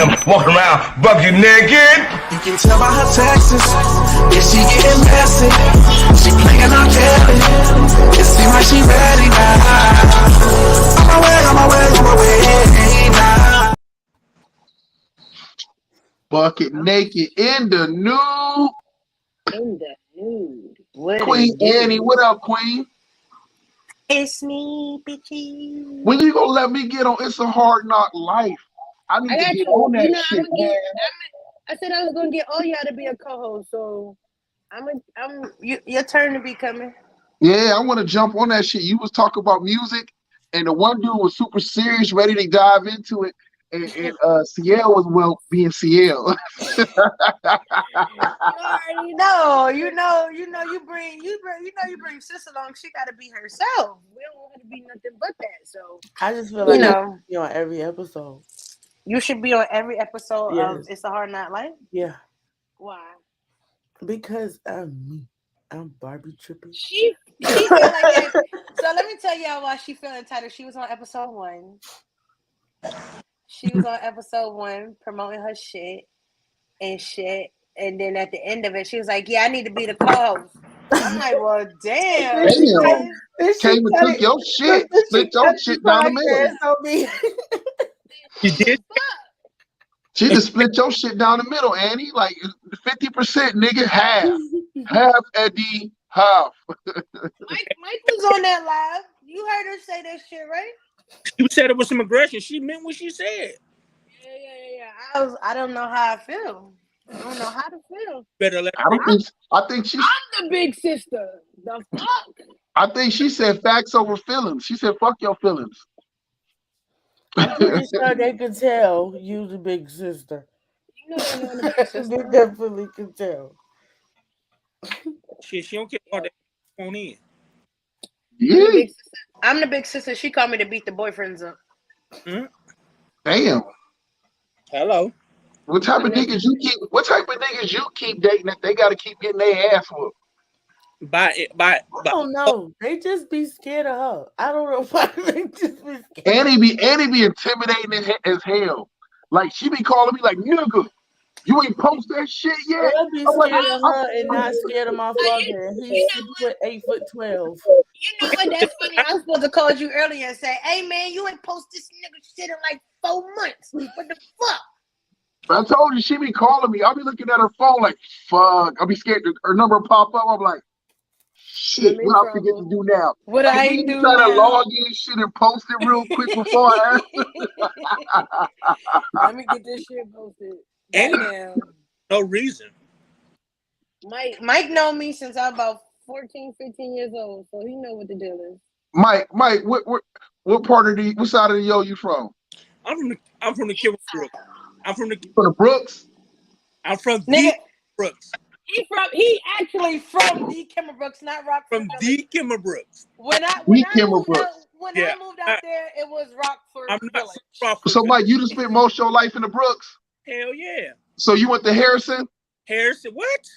them walking around bucket naked. You can tell by her texts, yeah, she getting messy. She playing on Kelly. It seems like she ready now. On my way now. Bucket naked in the nude. In the nude. What Queen Annie, what up, Queen? It's me, bitchy. When you gonna let me get on It's a Hard Knock Life? I need to get on that shit, man. I said I was gonna get all y'all to be a co-host, so your turn to be coming. Yeah, I want to jump on that shit. You was talking about music, and the one dude was super serious, ready to dive into it. And Ciel was being Ciel. You already know. You bring sis along. She got to be herself. We don't want her to be nothing but that. So I just feel like you on every episode. You should be on every episode of It's a Hard Knock Life. Yeah. Why? Because I'm me. I'm Barbie tripping. She feel like that. So let me tell y'all why she feel entitled. She was on episode 1. She was on episode 1 promoting her shit, and then at the end of it, she was like, "Yeah, I need to be the co-host." I'm like, "Well, damn." Came and took your shit, split your shit down the middle. She did. She just split your shit down the middle, Annie. Like 50%, nigga, half Eddie, half. Mike was on that live. You heard her say that shit, right? You said it with some aggression. She meant what she said. Yeah. I don't know how I feel. I don't know how to feel. Better let. I think she's. I'm the big sister. The fuck. I think she said facts over feelings. She said, "Fuck your feelings." I'm pretty sure they could tell you the big sister. You know they know the big sister. They definitely could tell. She don't care about that phone in. Yeah. I'm the big sister. She called me to beat the boyfriends up. Mm-hmm. Damn. Hello. What type of niggas you keep dating that they gotta keep getting their ass whooped? By I don't know. They just be scared of her. I don't know why they just be scared. Annie be intimidating as hell. Like she be calling me like, "Nigga, you ain't post that shit yet." They'll be scared of her and not scared of my father. He's 8'12". You know what? That's funny. I was supposed to call you earlier and say, "Hey man, you ain't post this nigga shit in like 4 months. What the fuck?" I told you she be calling me. I'll be looking at her phone like, "Fuck." I'll be scared her number pop up. I'm like, "Shit, what I forget to do now?" What I ain't do try now. to log in shit and post it real quick before I Let me get this shit posted. Damn. No reason. Mike know me since I'm about 14, 15 years old, so he know what the deal is. Mike, what part of what side of the yo you from? I'm from the Kimmer Brooks. I'm from the Brooks. I'm from the Brooks. He actually from the Kimmer Brooks, not Rockford. From the Kimmer Brooks. When I moved out there, it was Rockford. I'm not Rockford. So Mike, you just spent most of your life in the Brooks? Hell yeah. So you went to Harrison? Harrison, what?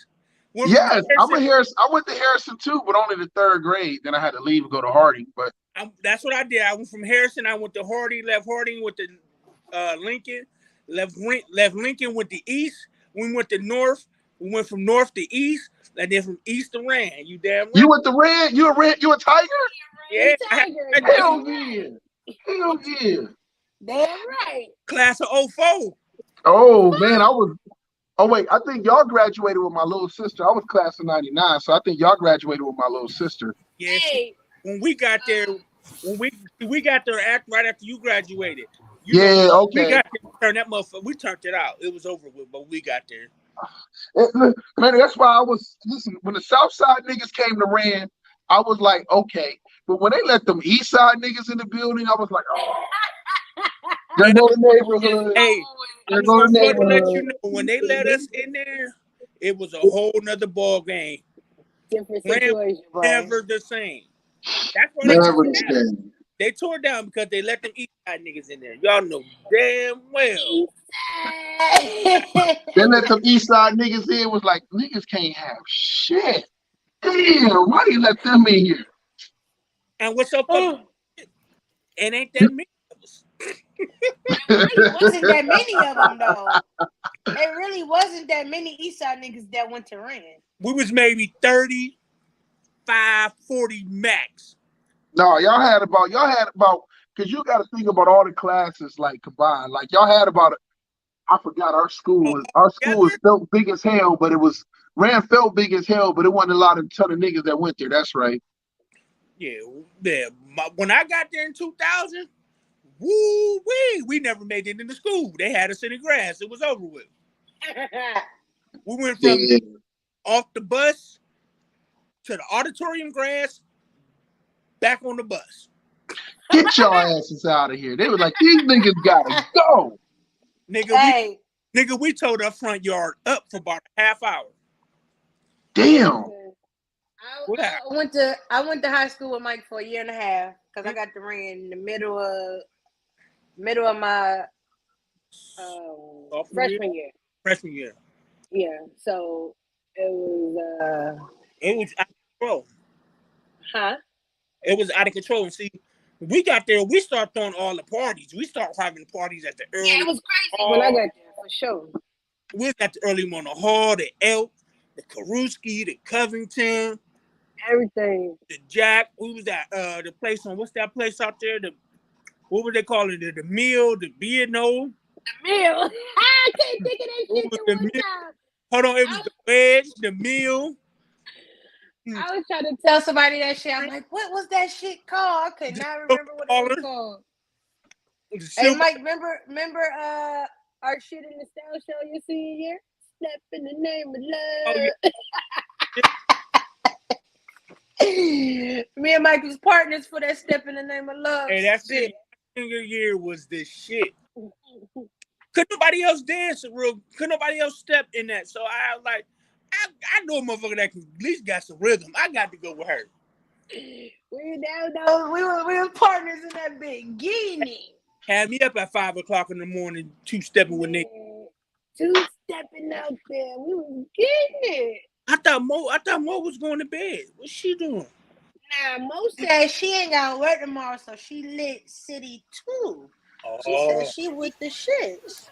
Yes, I went to Harrison too, but only the 3rd grade. Then I had to leave and go to Harding. But that's what I did. I went from Harrison. I went to Harding, left Harding, went to Lincoln, left Lincoln, went to East. We went to North. We went from North to East, and then from East to Rand. You damn right. You went to Rand? You a Tiger? Yeah. Hell yeah. Hell yeah. Damn right. Class of 04. Oh man, Oh wait, I think y'all graduated with my little sister. I was class of 99, so I think y'all graduated with my little sister. Yeah. When we got there, we got there right after you graduated. Okay. We got there, turned that motherfucker. We turned it out. It was over with, but we got there. Man, that's why listen, when the South Side niggas came to Rand, I was like, okay. But when they let them East Side niggas in the building, I was like, oh. They know the neighborhood. Hey, I was going to let you know, when they let us in there, it was a whole nother ball game. Different situation, bro. Never the same. That's what they tore down because they let them East Side niggas in there. Y'all know damn well. They let them East Side niggas in. Was like, niggas can't have shit. Damn, why do you let them in here? And what's up? It ain't that many of us. It wasn't that many of them though. It really wasn't that many Eastside niggas that went to Rand. We was maybe 35, 40 max. No, y'all had about because you got to think about all the classes like combined. Like y'all had about I forgot our school was felt big as hell, but Rand felt big as hell, but it wasn't a ton of niggas that went there. That's right. Yeah. When I got there in 2000, woo wee, we never made it into school. They had us in the grass. It was over with. We went from off the bus to the auditorium grass, back on the bus. Get your asses out of here. They were like, these niggas gotta go. Nigga, we towed our front yard up for about a half hour. Damn. I went to high school with Mike for a year and a half because I got the ring in the middle of my freshman year. Freshman year. Yeah. So it was out of control. Huh? It was out of control. And see, we got there, we started throwing all the parties. We started having parties at the early. Yeah, it was crazy when I got there, for sure. We got the early morning hall, the Elk, the Karuski, the Covington, everything. The Jack. Who was that? The place on what's that place out there? What would they call it? The Mill, the B&O. The Mill. I can't think of that shit the one time. Hold on, it was the Wedge, the Mill. I was trying to tell somebody that shit. I'm like, what was that shit called? I could not remember what it was called. Hey, Mike, remember our shit in the style show you see here? Step in the name of love. Me and Mike was partners for that Step in the Name of Love. Hey, that's it. Senior year was the shit. Couldn't nobody else dance couldn't nobody else step in that. So I was like, I know a motherfucker that can at least got some rhythm. I got to go with her. We were partners in that beginning. Had me up at 5 o'clock in the morning, two-stepping with Nick. Two-stepping out there. We was getting it. I thought Mo was going to bed. What's she doing? Nah, Mo said she ain't got to work tomorrow, so she lit City too. She said she with the shits.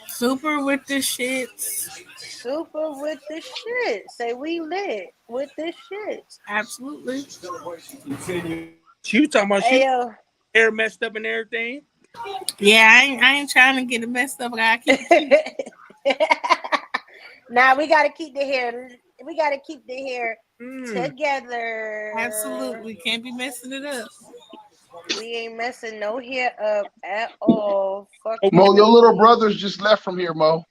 Super with the shits. Super with the shit. Say we lit with the shits. Absolutely. She was talking about hair messed up and everything. Yeah, I ain't trying to get it messed up. Nah, we gotta keep the hair. We gotta keep the hair together. Absolutely, can't be messing it up. We ain't messing no hair up at all. Fuck Mo, your little brothers just left from here, Mo.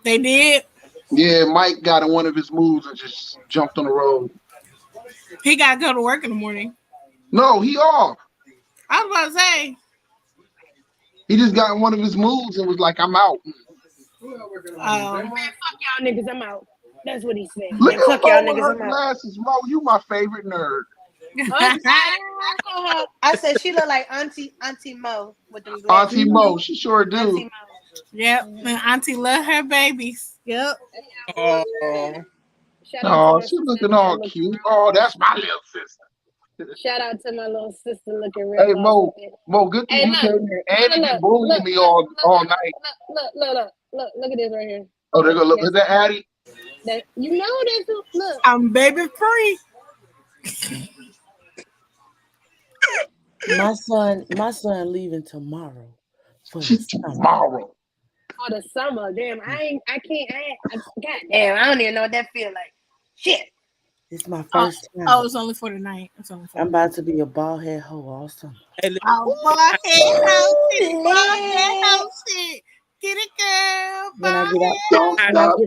They did? Yeah, Mike got in one of his moves and just jumped on the road. He got to go to work in the morning. No, he off. I was about to say. He just got in one of his moves and was like, I'm out. Man, fuck y'all niggas, I'm out. That's what he said. Look Man, fuck y'all niggas, I'm out. Glasses, Mo, you my favorite nerd. I said she look like Auntie Mo with them glasses. Auntie Mo, she sure do. Auntie Mo. Yep, and Auntie love her babies. Yep. Oh, she's looking all cute. Oh, that's my little sister. Shout out to my little sister looking real. Hey Mo, good thing you came here. And you bullying me all night. Look at this right here. Oh, they're gonna look. Is that Addie? You know that's look. I'm baby free. My son leaving tomorrow. Tomorrow. For the summer. Damn, I can't. God damn, I don't even know what that feel like. Shit. It's my first time. Oh, it's only for the night. I'm about to be a bald head hoe all summer. Bald head hoe shit. Get it, girl. When I get out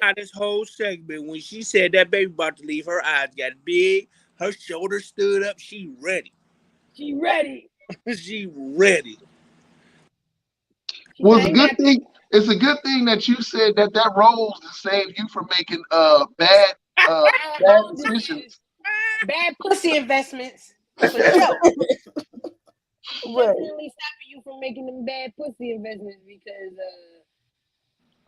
work. This whole segment, when she said that baby about to leave, her eyes got big, her shoulders stood up. She ready. She ready. She ready. Well, it's a good thing that you said that rose to save you from making bad decisions. Bad pussy investments. For sure. Definitely stopping you from making them bad pussy investments because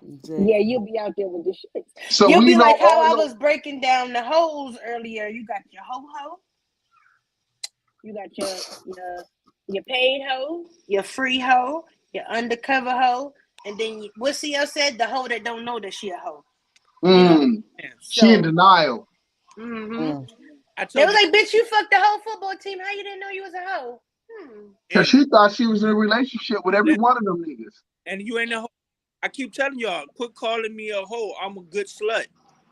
you'll be out there with the shit. So you'll be like how I was breaking down the hoes earlier. You got your ho-ho, You got your paid hoe, your free hoe, your undercover hoe, and then what CL said, the hoe that don't know that she a hoe. She in denial. Mm-hmm. I They told was like, bitch, you fucked the whole football team. How you didn't know you was a hoe? Cause she thought she was in a relationship with every one of them niggas. and you ain't a hoe. I keep telling y'all, quit calling me a hoe. I'm a good slut.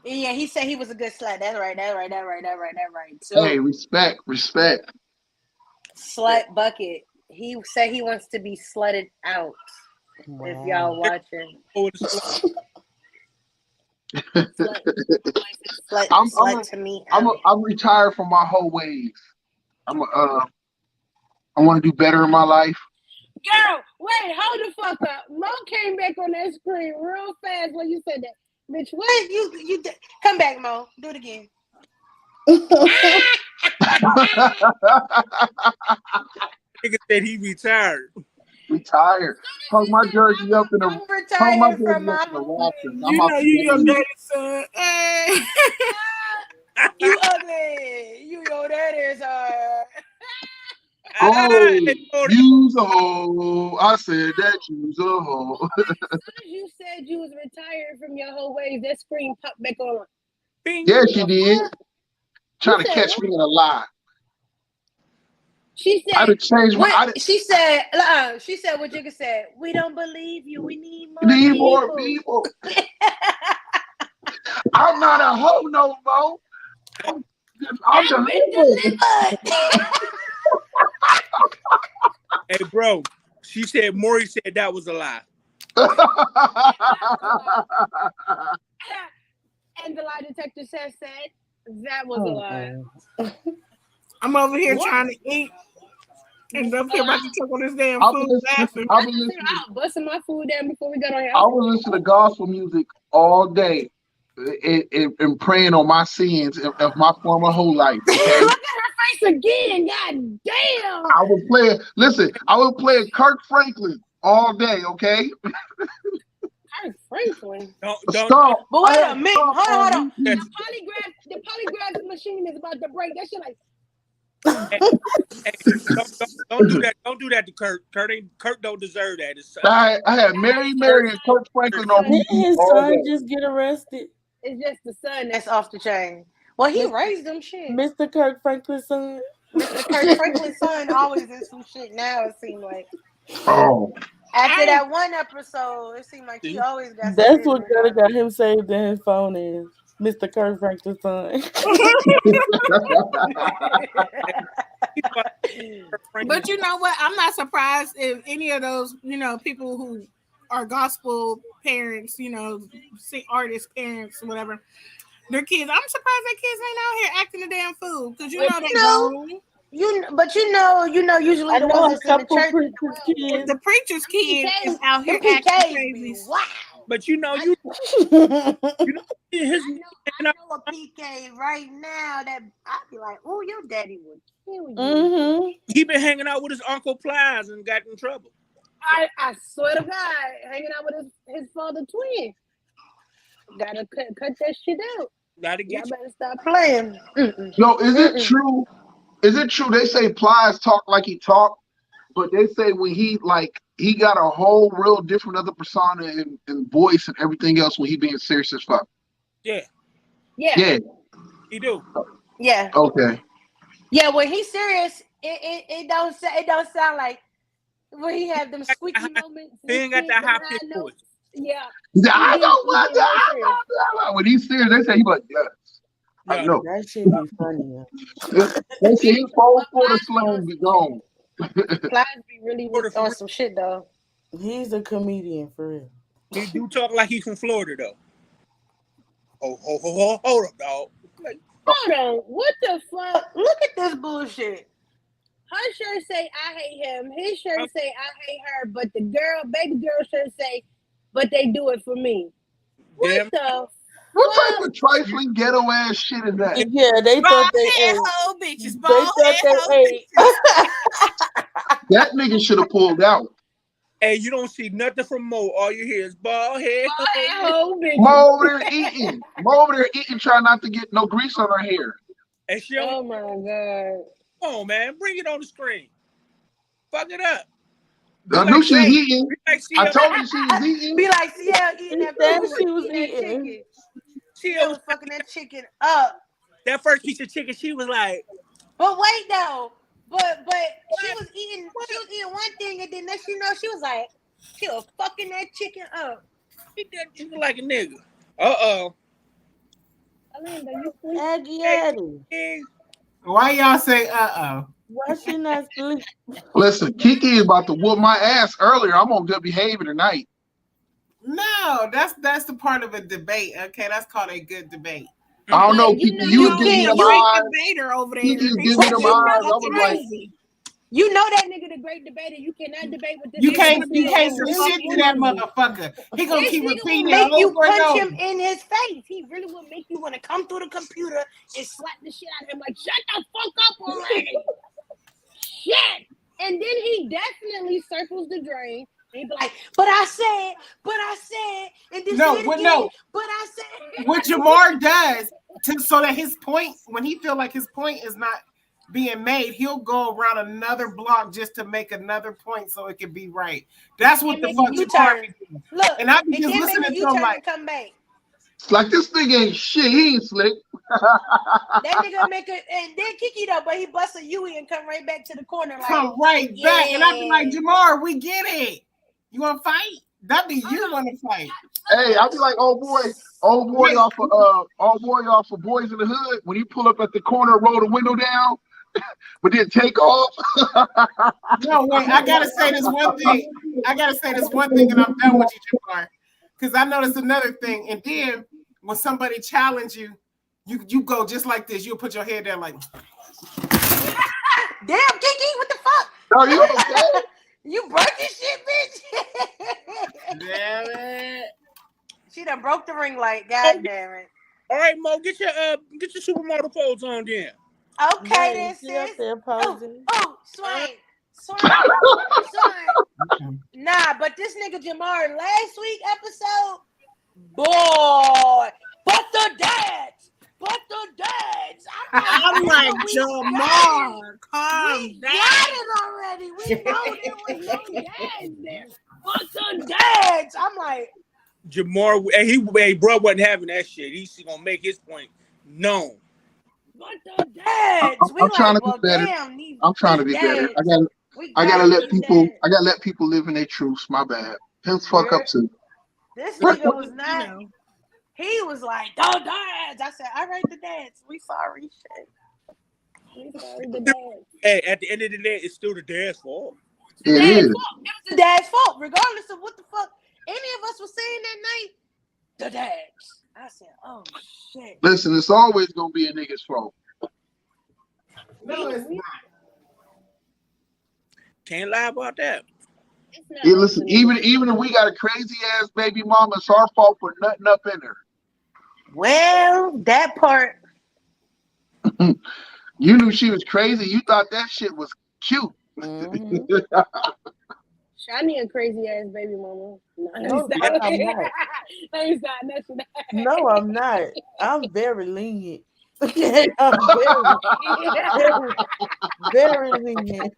Yeah, he said he was a good slut. That's right. So, Hey, respect. slut bucket. He said he wants to be slutted out. Wow. If y'all watching. Slut to me. I'm retired from my whole ways. I want to do better in my life. Girl, wait, hold the fuck up. Mo came back on that screen real fast when you said that. Bitch, what? You come back, Mo. Do it again. Nigga said he retired. Retired. Hung my jersey up in a. I'm retired from my You know you your daddy's son. Hey. You ugly. You your daddy's Oh, you's a hoe. I said that you's a hoe. As soon as you said you was retired from your whole ways, that screen popped back on. Yeah, she did. Trying to catch me in a lie. She said, I'd have changed my. she said what Jigga said. We don't believe you. We need more people. I'm not a hoe no more. I'm delivered. Hey, bro. She said, Maury said that was a lie. And the lie detector said that was a lie. I'm over here trying to eat. And up here about to choke on this damn food. I was busting my food down before we got on here. I was listening to gospel music all day and praying on my sins of my former whole life. Okay? Look at her face again. God damn. I was playing Kirk Franklin all day, okay? Kirk Franklin? Don't. But wait a minute. Hold on. The polygraph machine is about to break. That shit like. Hey, don't do that. Don't do that to Kirk. Kirk don't deserve that. I had Mary and Kirk Franklin on Didn't his son just get arrested? It's just the son that's off the chain. Well, he raised them shit. Mr. Kirk Franklin's son. Mr. Kirk Franklin's son always in some shit now, it seems like. Oh. After that one episode, it seemed like he always got. That's what kind of got him saved in his phone is Mr. Kirk Franklin's son. But you know what? I'm not surprised if any of those, people who are gospel parents, sing artist parents, whatever, their kids. I'm surprised their kids ain't out here acting a damn fool because they go. Usually the ones that's in the church, the preacher's kid is out here acting crazy. Wow. But you know his. I know a PK right now that I'd be like, oh, your daddy would kill you. Mm-hmm. He been hanging out with his Uncle Plies and got in trouble. I swear to God, hanging out with his father twin. Gotta cut that shit out. Gotta get. Y'all better stop playing. No, is it true? Is it true? They say Plies talk like he talk, but they say when he got a whole real different other persona and voice and everything else when he being serious as fuck. Yeah. Yeah. He do. Yeah. Okay. Yeah, when he's serious, it don't sound like when he have them squeaky moments. He ain't got that high pitch voice. Yeah. I know. When he's serious, they say he like, yes. Yeah. I know. That should be funny. They say he's full for the slam be gone. Plies be really on some shit though. He's a comedian for real. He do talk like he's from Florida though. Hold up, dog. Hold on, what the fuck? Look at this bullshit. Her shirt say I hate him. His shirt say I hate her. But the baby girl shirt say, but they do it for me. What the? What type of trifling ghetto ass shit is that? Yeah, they thought they ate. Bitches, That nigga should have pulled out. Hey, you don't see nothing from Mo. All you hear is bald head. Mo over there eating. Mo over there eating, trying not to get no grease on her hair. And she oh my god. Come on, man. Bring it on the screen. Fuck it up. I knew she was eating. Like I told you she was eating. Be like CL eating that That food, she was eating that eating. chicken. She CL was fucking that chicken up. that first piece of chicken, she was like, But wait though, but she was eating one thing, and then next you know she was fucking that chicken up. eat that chicken like a nigga. Uh-oh. Aggie. Why y'all say uh-oh? Why she not sleep? Listen, Kiki is about to whoop my ass earlier. I'm on good behavior tonight. No, that's the part of a debate. Okay, that's called a good debate. I don't know, Kiki. You was giving me them eyes. Debater over there. Kiki was giving me them eyes. I was like, You know that nigga the great debater. You cannot debate with this. You nigga. can't say shit to that motherfucker. He gonna This keep nigga repeating will it make you over and punch over. him in his face. He really will make you want to come through the computer and slap the shit out of him. Like, shut the fuck up already. Shit. And then he definitely circles the drain. And he be like, but I said, and then No, say it but again, no. but I said. What Jamar does so that his point, when he feel like his point is not being made, he'll go around another block just to make another point so it can be right. That's what the fuck Jamar be doing. Look, And I be it just can't listening make to you him turn like, to come back. like this nigga ain't shit. He ain't slick. That nigga make it, and then Kiki though, but he bust a Yui and come right back to the corner. Like, come right back. And I be like, yeah. Jamar, we get it. You want to fight? That be you want to fight. Hey, I be like, old boy off of Boys in the Hood when he pull up at the corner, roll the window down, but then take off. No, wait, I gotta say this one thing. And I'm done with you, Jamar. Because I noticed another thing. And then when somebody challenge you, you go just like this. You'll put your head down like, Damn, Kiki, what the fuck? Are you okay? You broke this shit, bitch. damn it. She done broke the ring light. God damn it. all right, Mo, get your supermodel pose on then. Okay, then, She up sis. there posing. Oh, swing. Nah, but this nigga Jamar last week episode, boy, but the dads. I'm like, Jamar, calm We down. got it already. We know there was no dads there. But the dads. I'm like, Jamar, hey, bro wasn't having that shit. He's gonna make his point known. but the dads. I'm trying to be better. I'm trying to be better. I gotta let people live in their truths. My bad. His fuck up too. This nigga was not. He was like, the dads. I said, all right, the dads. We sorry, shit. We sorry, the dads. Hey, at the end of the day, it's still the dad's fault. It is. It was the dad's fault, regardless of what the fuck any of us was saying that night. The dads. I said, oh shit. Listen, it's always gonna be a nigga's fault. No, it's not. Can't lie about that. Yeah, listen, even if we got a crazy ass baby mama, it's our fault for nutting up in her. Well, that part. You knew she was crazy. You thought that shit was cute. Mm-hmm. I need a crazy ass baby mama. No, I'm not. No, I'm not. I'm very lenient. I'm very lenient.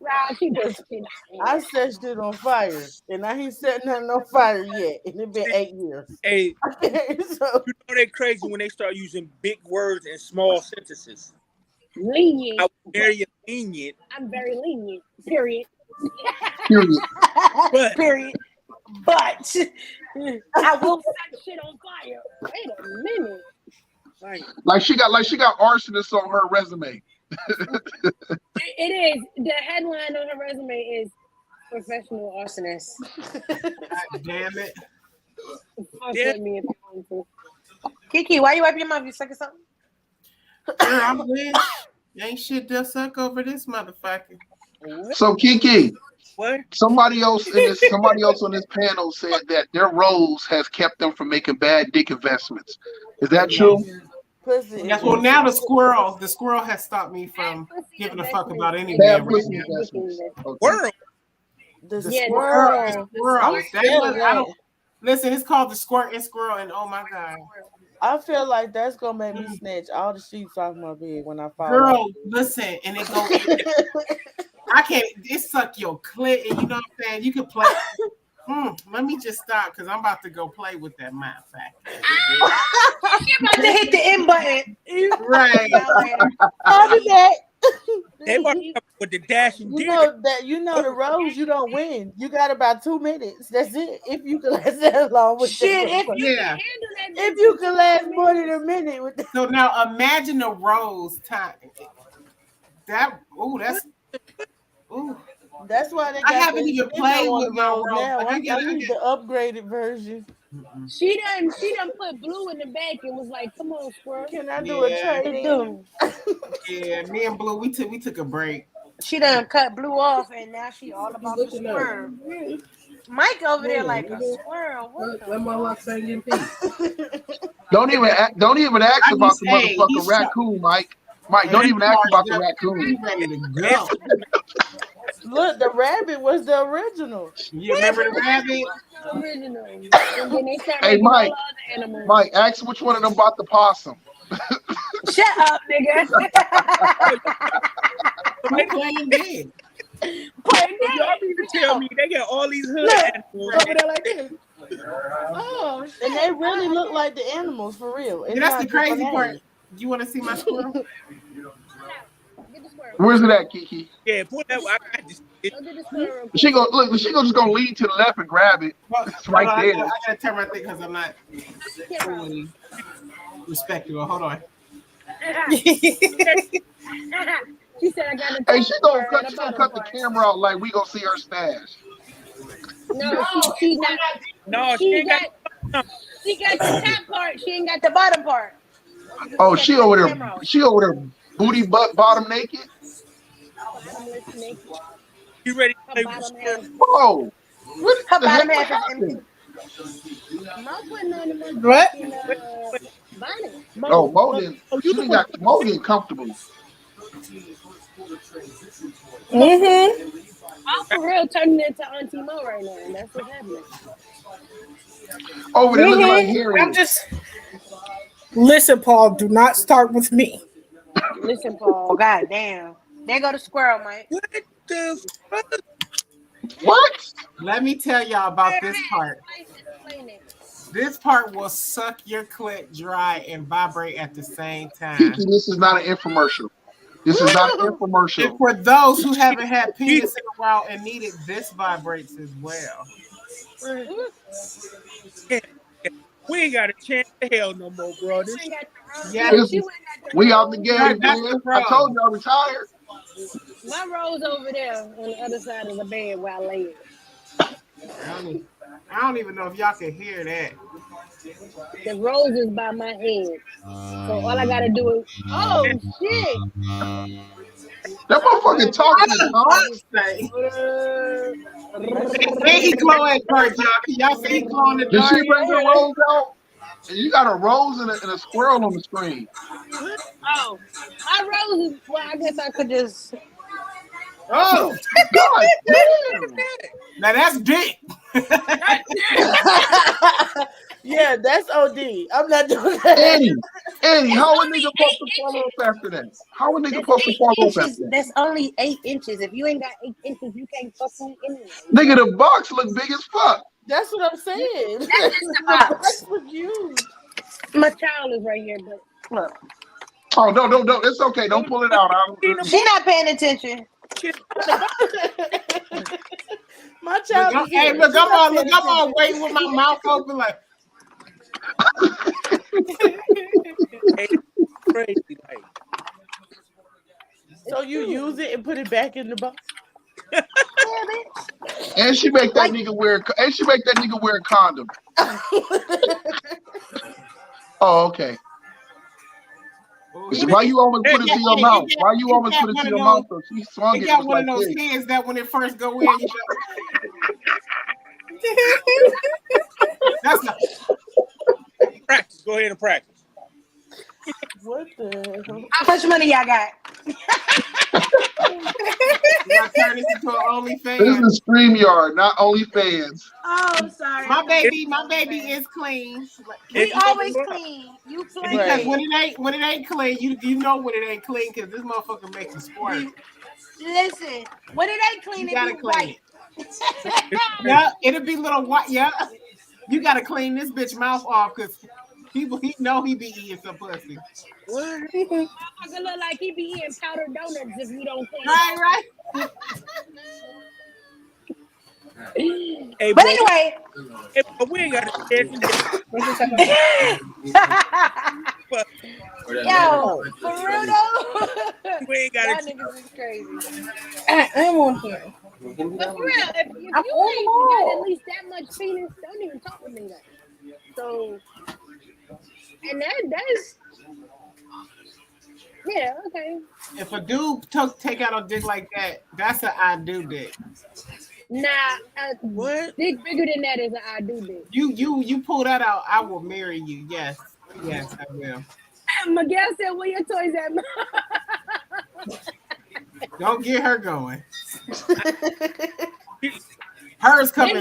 I set shit on fire, and I ain't set nothing on fire yet. And it's been 8 years. Hey, So, you know they're crazy when they start using big words in small sentences. Lenient. I was very lenient. I'm very lenient. Period. Period. But Period. But I will set shit on fire. Wait a minute. Like she got arsonists on her resume. It is. The headline on her resume is professional arsonist. God damn it. Fuck with me if you want to. Kiki, why you wipe your mouth? You sucking something? I'm good. Ain't shit to suck over this motherfucker. So Kiki, what? somebody else on this panel said that their roles has kept them from making bad dick investments. Is that true? pussy. Yes, well, now the squirrel has stopped me from giving a fuck about any Bad damn pussy right now. investments. Okay. World. The The squirrel. squirrel. I'm That scared was, of I that. don't, listen, it's called the squirt and squirrel, and oh my god. I feel like that's gonna make me snatch all the sheets off my bed when I fall. Girl, listen, and it goes. I can't. It suck your clit, and you know what I'm saying. You can play. Let me just stop because I'm about to go play with that. Matter of fact, You're about to hit the end button. right? I'll be back. They about to come with the dashing You deer. know the rose. You don't win. You got about 2 minutes. That's it. If you can last that long with Shit, that. Yeah. If you can last more than a minute with that. So now imagine the rose time. That's That's why they. I haven't even played on with the rose my rose. now. Like, I need the upgraded version. She done put Blue in the back and was like, "Come on, squirrel." Can I do a trade-in? Yeah, me and Blue, we took a break. She done cut Blue off, and now she all about the squirrel. Mike over there like a squirrel. What Let my luck sing in peace. Don't even ask I'm about just the saying, motherfucking he's raccoon, Mike. Mike, don't even ask about the raccoon. He's ready to go. Look, the rabbit was the original. You remember the rabbit? Original. And then they started Hey, making all Mike. the other animals. Mike, ask which one of them bought the possum. Shut up, nigga. Quit playing dead. Y'all need to tell me they got all these hood animals. Over there like this. Oh, and they really look like the animals for real. It's And that's not the crazy different part. names. You want to see my squirrel? Get the squirrel. Where's it at, Kiki? Yeah, put that. I got this. Go get the squirrel. real quick. She just gonna lean to the left and grab it. It's right Hold on, there. I gotta turn my thing because I'm not fully respectful. Hold on. She said, "I got to." Hey, she gonna cut the camera out like we gonna see her stash. No, she's not. No, she She ain't got. She got the top part. She ain't got The bottom part. Oh, she over there. She over there, booty butt bottom naked. the. You ready to Her play with bottom the half. Whoa. What Her the bottom heck half is empty. happened? Mo putting on the What? bonnet. Oh, she got comfortable. Mm-hmm. I'm for real turning into Auntie Mo right now, and that's what's happening. Over there looking like Harry. I'm just listen, Paul. Do not start with me. Listen, Paul. Oh, God damn. There go the squirrel, Mike. What the fuck? What? Let me tell y'all about this part. Explain it. This part will suck your clit dry and vibrate at the same time. Kiki, this is not an infomercial. This is not an infomercial. And for those who haven't had penis in a while and need it, this vibrates as well. We ain't got a chance to hell no more, brothers. She ain't got the rose. Yeah, This She is- went got the we rose. out the game, That's man. the I problem. told you I retired. My rose over there on the other side of the bed where I lay it. I don't even know if y'all can hear that. The rose is by my head. So all I gotta do is, oh shit. That motherfucker talking to And he glow at bird, y'all. Can y'all see he glow in the Did dark? she bring her rose out? And you got a rose and a squirrel on the screen. Oh, my rose is, well, I guess I could just. Oh, God damn. now that's big. Yeah, that's OD. I'm not doing that. Annie, how a nigga supposed to follow up after that? How a nigga supposed to follow up after that? That's only 8 inches. If you ain't got 8 inches, you can't fuck me anyway. Nigga, the box look big as fuck. That's what I'm saying. That's just the box. That's what you. My child is right here, but Look, Oh, no. It's okay. Don't pull it out. she not paying attention. My child. Look, hey, look, I'm on waiting with my mouth open like. Crazy, like. So you use it and put it back in the box. And she make that nigga wear a condom. Oh, okay. Why you always put it to your mouth? Why you always put it to your mouth? So she swung It it got just one like of those this. hands that when it first go in, you Practice. Go ahead and practice. What the hell? How much money y'all got? I turn this into an This OnlyFans. is StreamYard, not OnlyFans. Oh, I'm sorry. My baby is clean. We always clean. You play. Because when it ain't clean, you know when it ain't clean because this motherfucker makes a squirt. Listen, when it ain't clean, You it gotta be clean white. it. Yeah, it'll be little white. Yeah, you gotta clean this bitch mouth off because he know he be eating some pussy. Motherfucker look like he be eating powdered donuts if you don't clean. Right. Hey, But bro, anyway, hey, bro, we ain't got to say yo, for real though, We ain't got y'all to. niggas is crazy. I'm on here. But for real, if you I'm ain't on got at least that much penis, don't even talk to me like. So, and that's yeah, okay. If a dude take out a dick like that, that's an I do dick. Nah, What? dick bigger than that is an I do dick. You pull that out, I will marry you. Yes, I will. Miguel said, "Where your toys at?" Don't get her going. Hers coming.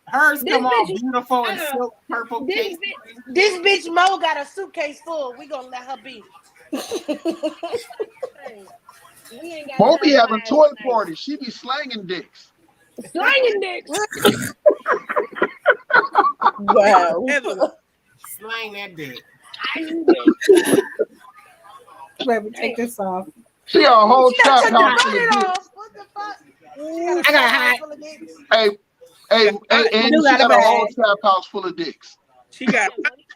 Hers This come all bitch- beautiful and silk purple cake. This bitch Mo got a suitcase full. We gonna let her be. We ain't got Mo be time having for toy that. parties. She be slanging dicks. Slanging dicks. Wow. Slang that dick. Baby, take this off. She got a whole trap Took the house full bonnet of dicks. off. What the fuck? She got a I got trap hot. house full of dicks. Hey, and do she got a got a whole bag. trap house full of dicks. She got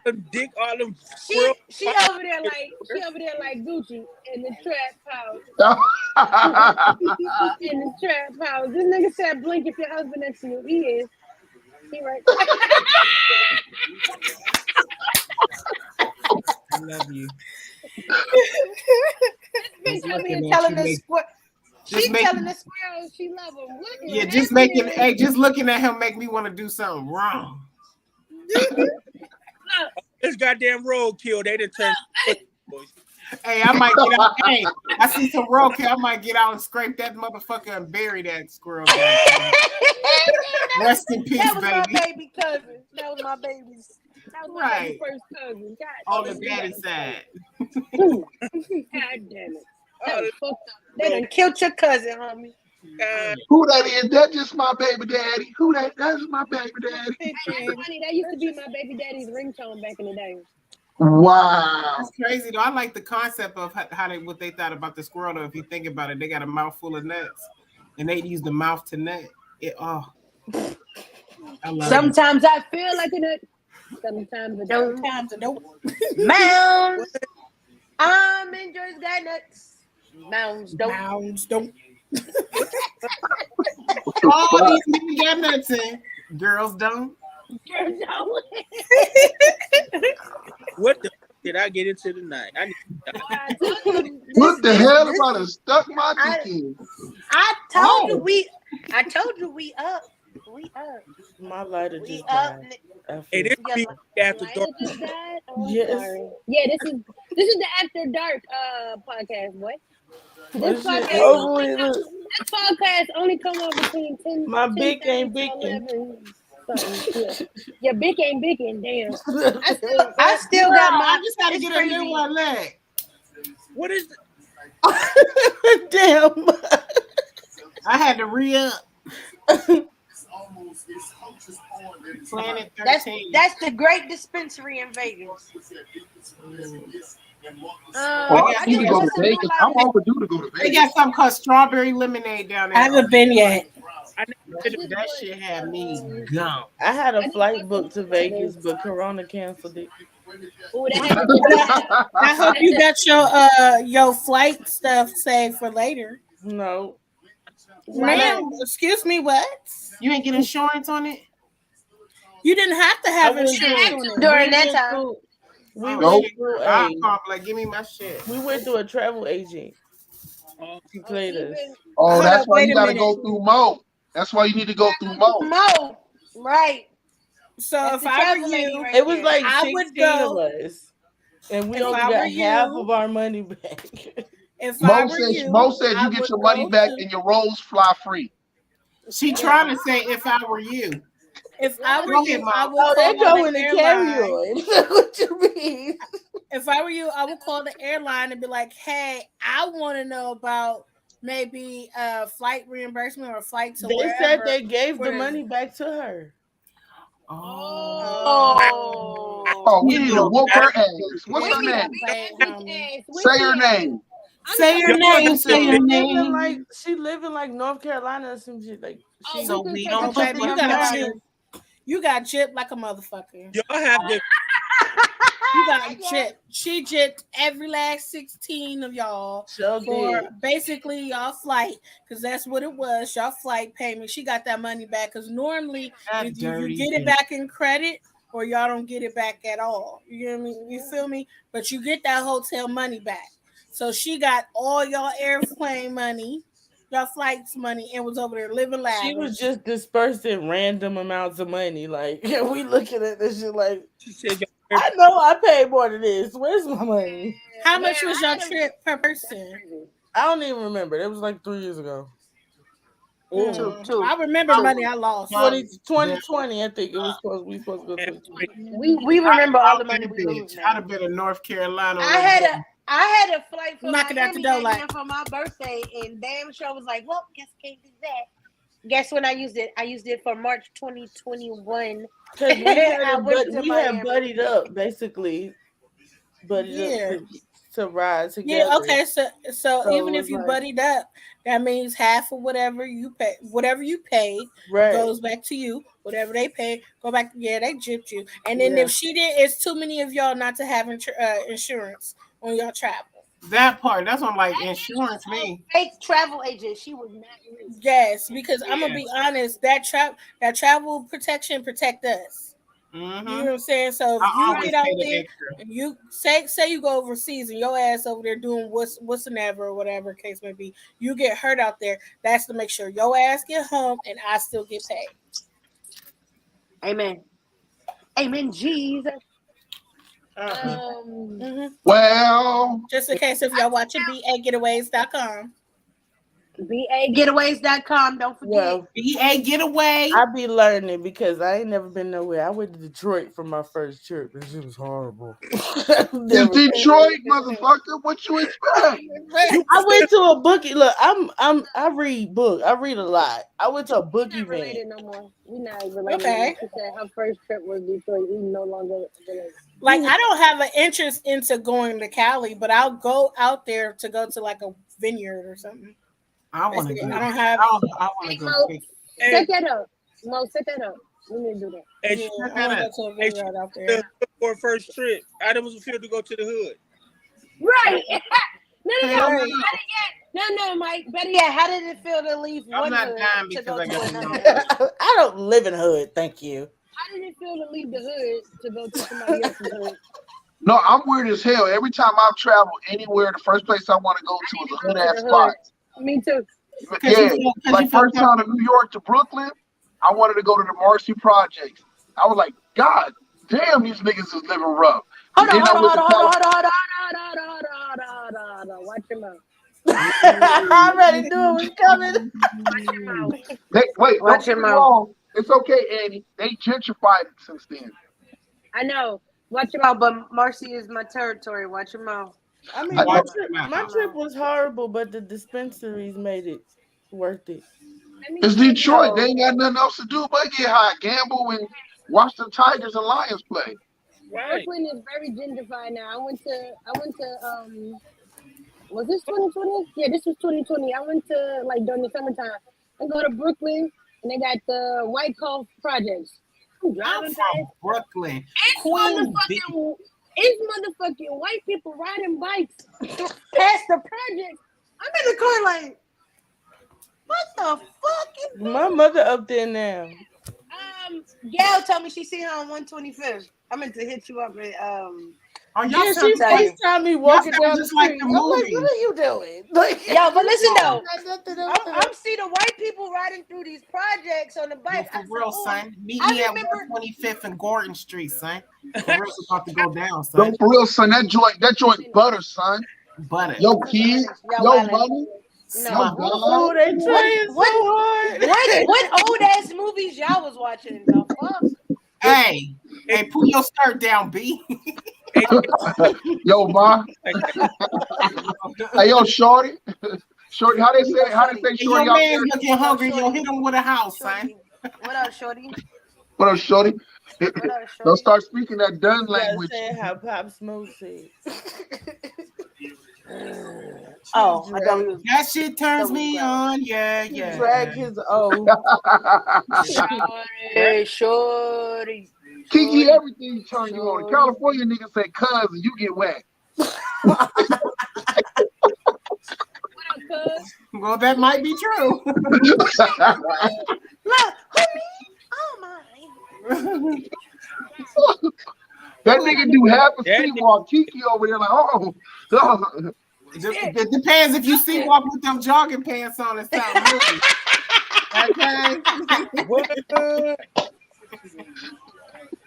them dick, all them She squirrel. over there like Gucci in the trap house. In the trap house. This nigga said, "Blink if your husband next to you." He is. He right. I love you. Bitch over here looking at telling you the make- squirrel. just She make- telling the squirrel she love him. What is Yeah, just happening? just looking at him make me want to do something wrong. This goddamn roadkill, they done turned. Hey, I might get out. Hey, I see some roadkill. I might get out and scrape that motherfucker and bury that squirrel. Rest in peace, That was my baby. baby cousin. That was my baby's. That was my Right. first cousin. God, On the daddy side. God damn it. That was fucked up. They done killed your cousin, homie. Who that is? That just my baby daddy. Who that? That's my baby daddy. That's funny. That used to be my baby daddy's ringtone back in the day. Wow. That's crazy though. I like the concept of what they thought about the squirrel. Though, if you think about it, they got a mouth full of nuts, and they use the mouth to nut. I love it. Sometimes I feel like a nut. Sometimes I don't. Sometimes I don't. Mounds. I'm enjoying got nuts. Mounds don't. Mounds don't. All these men got nuts in. Girls don't. What the fuck did I get into tonight? I need What the hell about to stuck my dick in? I told you we up. We up. My lighter We just up. died. Hey, this be after Lighter dark. just died? Oh, I'm Yes. sorry. Yeah, this is the After Dark podcast, boy. This podcast, Oh, look. this podcast only come on between 10. My big 10:30 ain't to big. 11 something. Yeah. Your big ain't big, and damn. I still got my. I just got to it's get a crazy. new one leg. What is Damn. I had to re-up. Planet 13. That's the great dispensary in Vegas. Oh, I need to go to Vegas. I'm overdue to go to They Vegas. got something called strawberry lemonade down I there. haven't been yet. That shit had me gone. I had a flight booked to Vegas, but Corona canceled it. Ooh, that I hope you got your flight stuff saved for later. No. Ma'am, excuse me, what? You ain't get insurance on it? You didn't have to have I went insurance to- on it. During that time. We Nope. went through I'll a call, like, give me my shit. we went through a travel agent. She played us. Oh, Hold that's up, why wait you a gotta minute. go through Mo. That's why you need to go through Mo. Mo. Right. So That's if the I were travel lady you, right It was there. like I would 16 of go- us. And we If only I got were half you- of our money back. If I Mo were said, you, Mo said I you get would your money go back to- and your rolls fly free. She trying to say if I were you. If I were Go you, ahead, Mom. I would Oh, they call go the in the airline. carry-on. What you mean? If I were you, I would call the airline and be like, "Hey, I want to know about maybe flight reimbursement or flight to They wherever." said they gave the for- money back to her. Oh, we need to whoop her ass. What's her name? Say her name. Say your name. Say your name. She live in like North Carolina or some shit. Like she. So we Oh, don't baby, put you got chipped. You got chipped like a motherfucker. Y'all have to. You got chipped. She chipped every last 16 of y'all Sure for did. basically y'all flight, because that's what it was. Y'all flight payment. She got that money back because normally That if you dirty get it bitch. back in credit or y'all don't get it back at all. You know what I mean? You feel me? But you get that hotel money back. So she got all y'all airplane money, y'all flights money, and was over there living lavish. She was just dispersing random amounts of money. Like we looking at this shit like She said, I know I paid more than this. Where's my money? How much was your trip per person? I don't even remember. It was like 3 years ago. I remember money I lost. 2020, I think it was supposed we supposed to go to. We remember all the money we lose. I'd have been in North Carolina. I had a flight for Knock it out the Miami door, that year for my birthday, and damn sure was like, well, guess can't do that. Guess when I used it? I used it for March 2021. Because we I went to we had Miami. buddied up basically, Yeah. up to ride together. Yeah, okay. So even it if was you like- buddied up, that means half of whatever you paid Right. goes back to you. Whatever they pay, go back. Yeah, they gypped you. And then Yeah. if she did, it's too many of y'all not to have insurance on your travel. That part, that's on like insurance me. Fake travel agent. She was not real. Yes, because I'm gonna be honest, that travel protection protect us. You know what I'm saying? So if I you always get out pay the there extra. and you say you go overseas and your ass over there doing whatsoever or whatever case may be, you get hurt out there. That's to make sure your ass get home and I still get paid. Amen. Amen, Jesus. Well, Just in case if y'all watching BAGetaways.com. BAGetaways.com. Don't forget. Well, BA getaway. I be learning because I ain't never been nowhere. I went to Detroit for my first trip. This shit was horrible. it's Detroit, motherfucker. What you expect? I went to a bookie. Look, I read book. I read a lot. I went to a book event. Related no more. We not related. Okay. She said her first trip was Detroit. We no longer related. Like I don't have an interest into going to Cali, but I'll go out there to go to like a vineyard or something. I want to Basically, go. I don't have. I want to go. Mo, quick. set that up. Mo, set that up. We need to do that. Hey, Yeah, I want to go to a vineyard out there. for a first trip, how does it feel to go to the hood? Right. No, Mike. Better yet, how did it feel to leave I'm one not hood dying to because go I to got another? I don't live in hood, thank you. How did it feel to leave the hood to go to somebody else's hood? No, I'm weird as hell. Every time I've traveled anywhere, the first place I want to go to is a hood ass spot. Me too. Yeah, like first time to New York to Brooklyn, I wanted to go to the Marcy Projects. I was like, God damn, these niggas is living rough. Hold Then I on. went to Watch your mouth. I already knew it was coming. Watch your mouth. Wait, Watch don't get your me mouth. wrong. It's okay, Annie. They gentrified it since then. I know. Watch your Oh, mouth. but Marcy is my territory. Watch your mouth. I mean, I my know. trip was horrible, but the dispensaries made it worth it. It's Detroit. They ain't got nothing else to do but get high, gamble, and watch the Tigers and Lions play. Right. Brooklyn is very gentrified now. I went to was this 2020? Yeah, this was 2020. I went to like during the summertime. I go to Brooklyn and they got the White Coast projects. I'm I'm driving from past. Brooklyn. It's motherfucking white people riding bikes past the projects. I'm in the car like, what the fuck is My mother up there now. Gail told me she seen her on 125th. I meant to hit you up at Are y'all Yeah, she sound like, FaceTime me walking sound down the just like street. the I'm like, movie. what are you doing? Like, Yo, but listen though, nothing I'm see the white people riding through these projects on the Yo, bike. for I said, real, "Oh, son. Meet I me at remember." 125th and Gordon Street, son. For real, it's about to go down, No, son. for real, son. That joint butter, son. Butter. Yo, kid. Y'all Yo, wildin'. money. No. Yo, Oh, God. they trying so hard. What old ass movies y'all was watching? The fuck? Hey, pull your skirt down, B. Yo, ma. Hey, yo, shorty. Shorty, how they say Hey, shorty your out man there? looking hungry. Yo, hit him with a house, son. What up, shorty? What up, shorty? What up, shorty? Don't start speaking that done You gotta language. say how Pop Smoke said. Oh, I thought we was. That shit turns me on. Yeah, yeah. Drag his O. Hey, shorty. Kiki, everything turn you on. California niggas say cousin, you get wet. Well, that might be true. Look, who me? Oh my. That nigga do half a sea walk. Kiki over there like, oh. It depends if you see walk with them jogging pants on and stuff. Okay.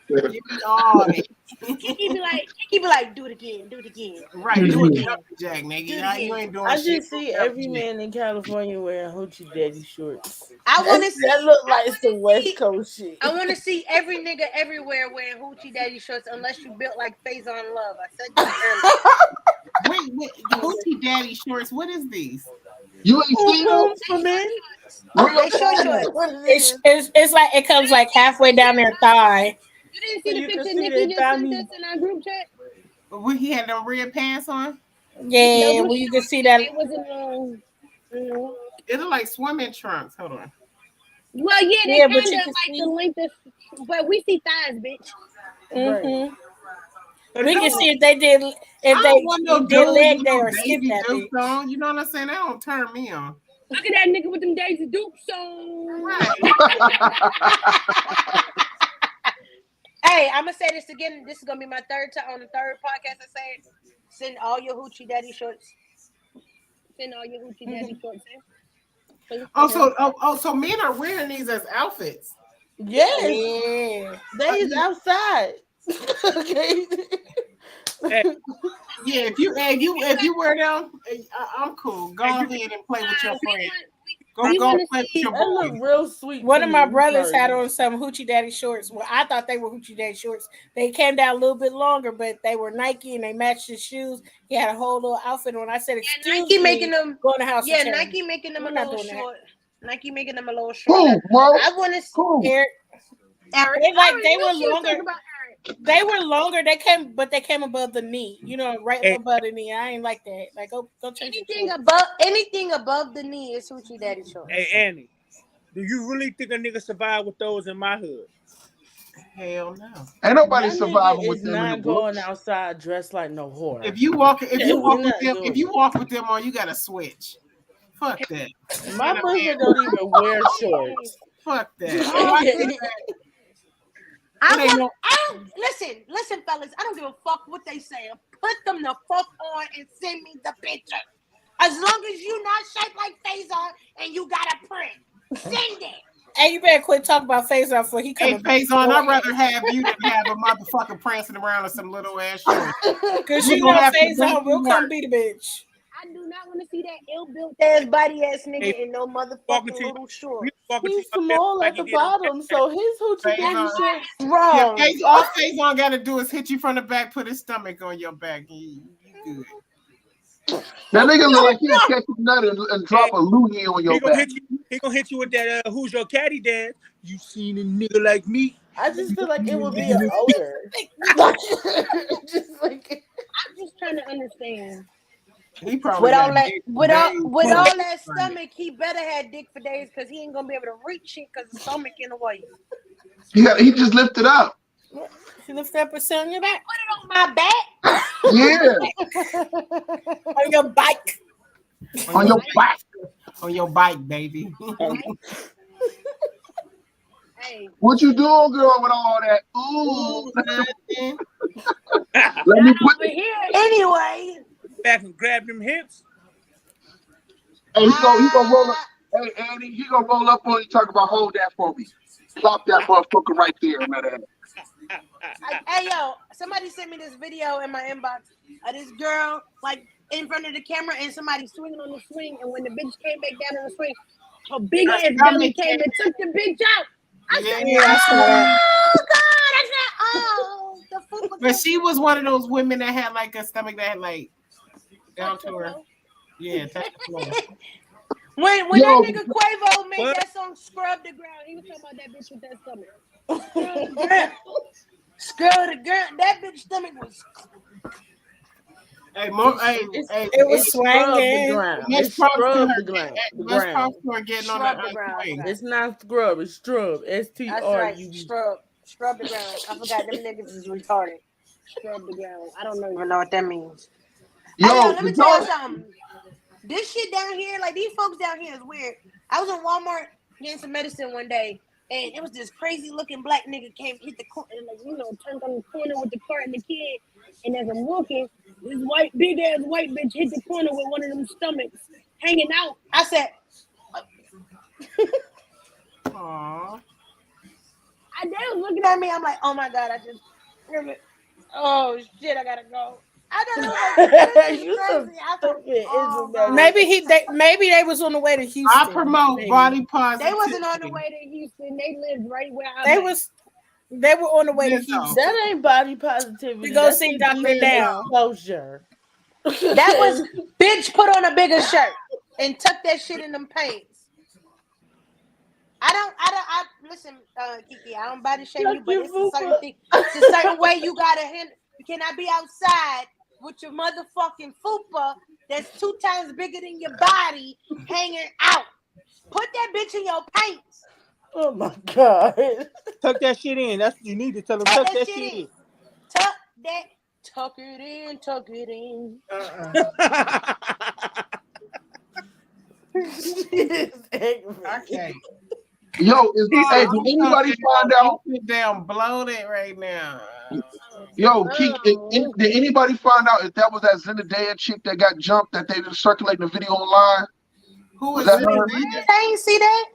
Give me all that. Kiki be like, do it again. Right, do it jumping jack, nigga. You ain't doing I shit. just see every man in California wearing hoochie daddy shorts. I want to see that look like some West Coast shit. I want to see every nigga everywhere wearing hoochie daddy shorts, unless you built like Faison Love. I said that earlier. Wait, hoochie daddy shorts. What is these? You ain't seen them? For men? They short. It's like it comes like halfway down their thigh. You didn't see So the you can picture see Nikki their just sent tummy. us in our group chat? When he had them red pants on? Yeah, well, you can see that. It wasn't It looked like swimming trunks. Hold on. well, yeah, they Yeah, kind but of you like can see- the length of, but we see thighs, bitch. Mm-hmm. But We no, can see if they did I don't want no did leg dude day with or no skip Daisy that Dukes bitch. on. You know what I'm saying? That don't turn me on. Look at that nigga with them Daisy Dukes on. Right. Hey, I'm gonna say this again. This is gonna be my third time on the third podcast. I say it. Send all your hoochie daddy shorts. Send all your hoochie daddy shorts in. So men are wearing these as outfits. Yes, Yeah. they is outside. Okay. Yeah, if you wear them, I'm cool. Go ahead and play with your friend. Go play with your That look boy. real sweet. One to of my me. brothers Sorry. had on some hoochie daddy shorts. Well, I thought they were hoochie daddy shorts. They came down a little bit longer, but they were Nike and they matched his shoes. He had a whole little outfit on. I said, "Excuse Nike me, making them. go in the house." Yeah, and tell me." Nike making them We're a not little doing that. short. Nike making them a little short. Cool, bro. I want to. Cool. Eric, Eric, they were What you longer. talking about, Eric? They were longer. They came above the knee. You know, right above the knee. I ain't like that. Like, go change your shorts. Anything above the knee is hoochie daddy shorts. Hey, Annie, do you really think a nigga survived with those in my hood? Hell no. Ain't nobody That surviving nigga with is them in the not going books. outside dressed like no whore. If you walk with not them on, you gotta switch. Fuck that. My brother don't even wear shorts. Fuck that. Listen, fellas. I don't give a fuck what they say. Put them the fuck on and send me the picture. As long as you not shaped like Faison and you got a print, send it. Hey, you better quit talking about Faison before he Hey, comes. Faison, I'd rather have you than have a motherfucker prancing around in some little ass shorts. Because You you gonna know have to Faison make will me come work. be the bitch. I do not want to see that ill-built Ass body ass nigga Hey, in no walking motherfucking to- little short. He's small at the bottom, so his hoochie daddy Faison. shorts. Wrong. Yeah, all Faison gotta do is hit you from the back, put his stomach on your back, and you good. That nigga look like he'll catch a nut and drop a loogie on your He gonna back. hit you with that. Who's your caddy, dad? You seen a nigga like me? I just feel like it would be an odor. Just like I'm just trying to understand. He probably With all got that, dick for with all days. that stomach, he better have dick for days because he ain't gonna be able to reach shit because the stomach in the way. He just lifted up. He lift up and sit on your back. Put it on my back. Yeah, On your bike. on your back. On your bike, baby. Hey, What you doing, girl, with all that? Ooh. Nothing. Let me put over here. Anyway, Back and grab them hips. Hey, he gonna roll up. Hey, Andy, he gonna roll up on you, talk about hold that for me. Plop that motherfucker right there, man. hey yo, somebody sent me this video in my inbox of this girl like in front of the camera and somebody swinging on the swing, and when the bitch came back down on the swing, her big ass belly came and took the bitch out. I said, oh God, I said, oh, the food was But she was one of those women that had like a stomach that had like down to her. Yeah, touch the floor. When Yo. that nigga Quavo made What? that song "Scrub the Ground, he was talking about that bitch with that stomach. Scrub the girl, that bitch stomach was. Hey, It was swinging. Let's It's talk scrub to the her. ground. Let's talk to her getting on Scrub the the ground. swing. It's not scrub. It's strub. That's right. Scrub the ground. I forgot them niggas is retarded. Scrub the ground. I don't know. I don't know what that means. Yo, Hey, yo, let me the tell you dog- something. This shit down here, like these folks down here is weird. I was in Walmart getting some medicine one day, and it was this crazy looking black nigga came hit the corner, And like, you know, turned on the corner with the cart and the kid. And as I'm walking, this white, big ass white bitch hit the corner with one of them stomachs hanging out. I said, Aww. they was looking at me. I'm like, oh my God, I just, oh shit, I gotta go. I don't know. Like, You so crazy. I thought, stupid, oh, Isabel. Maybe they was on the way to Houston. I promote Maybe. body positivity. They wasn't on the way to Houston. They lived right where I was. They were on the way to Yes, Houston. That ain't body positivity. To go That's see just Dr. Down. Exposure. that was bitch put on a bigger shirt and tuck that shit in them pants. I listen, Kiki, I don't body shame you, but it's a certain thing. It's a certain way you gotta handle. You cannot be outside with your motherfucking fupa that's 2 times bigger than your body hanging out. Put that bitch in your pants. Oh my God. Tuck that shit in. That's what you need to tell them. Tuck that shit in. Tuck it in. Okay. Yo, hey, did anybody find out? Sit down, bloated right now. Yo, Keek, did anybody find out if that was that Zendaya chick that got jumped that they were circulating the video online? Who Was is that it? her? I ain't see that.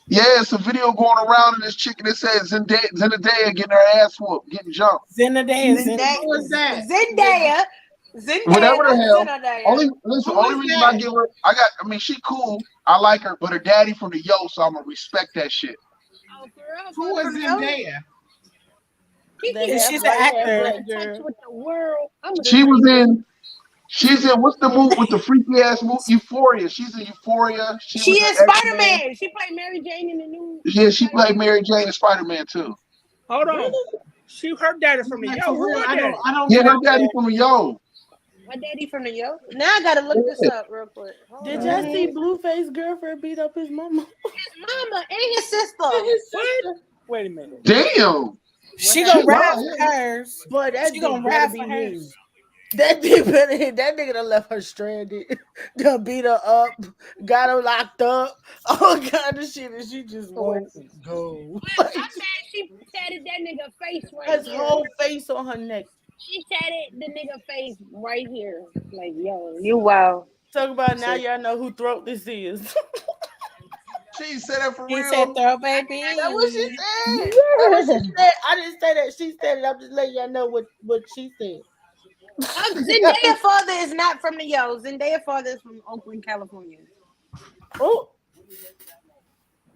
Yeah, it's a video going around of this chick and it says Zendaya getting her ass whooped, getting jumped. Zendaya. Who is that? Zendaya. Whatever the hell. Zendaya. Only Who is reason that? I give her, I mean, she cool. I like her, but her daddy from the Yo, so I'm gonna respect that shit. Oh, for Who real? is Zendaya? She's an actor. Touch with the world. She's in what's the movie with the freaky ass movie? Euphoria. She's in Euphoria. She was is in X-Men. Spider-Man. She played Mary Jane in the new. Yeah, she played Mary Jane in Spider-Man too. Hold on. She her daddy from the Like, Yo. for Who real, was I that? don't Yeah, get her daddy from the Yo. My daddy from the Yo. Now I gotta look this up real quick. Hold Did on. y'all see Blueface girlfriend beat up his mama? His mama and his sister. What? Wait a minute. Damn. She gonna ride Wow. for hers. Boy, that She nigga gonna better ride be for hers. mean. That nigga done left her stranded, done beat her up, got her locked up, all kind of shit, and she just won't go. I said she tatted that nigga face right His here. whole face on her neck. She tatted the nigga face right here. Like, yo. You wow. Talk about now y'all know who throat this is. She said that for He real. said throw baby. That's what she said. That's what she said. I didn't say that. She said it. I'm just letting y'all know what she said. Zendaya father is not from the Yo. Zendaya father is from Oakland, California. Oh,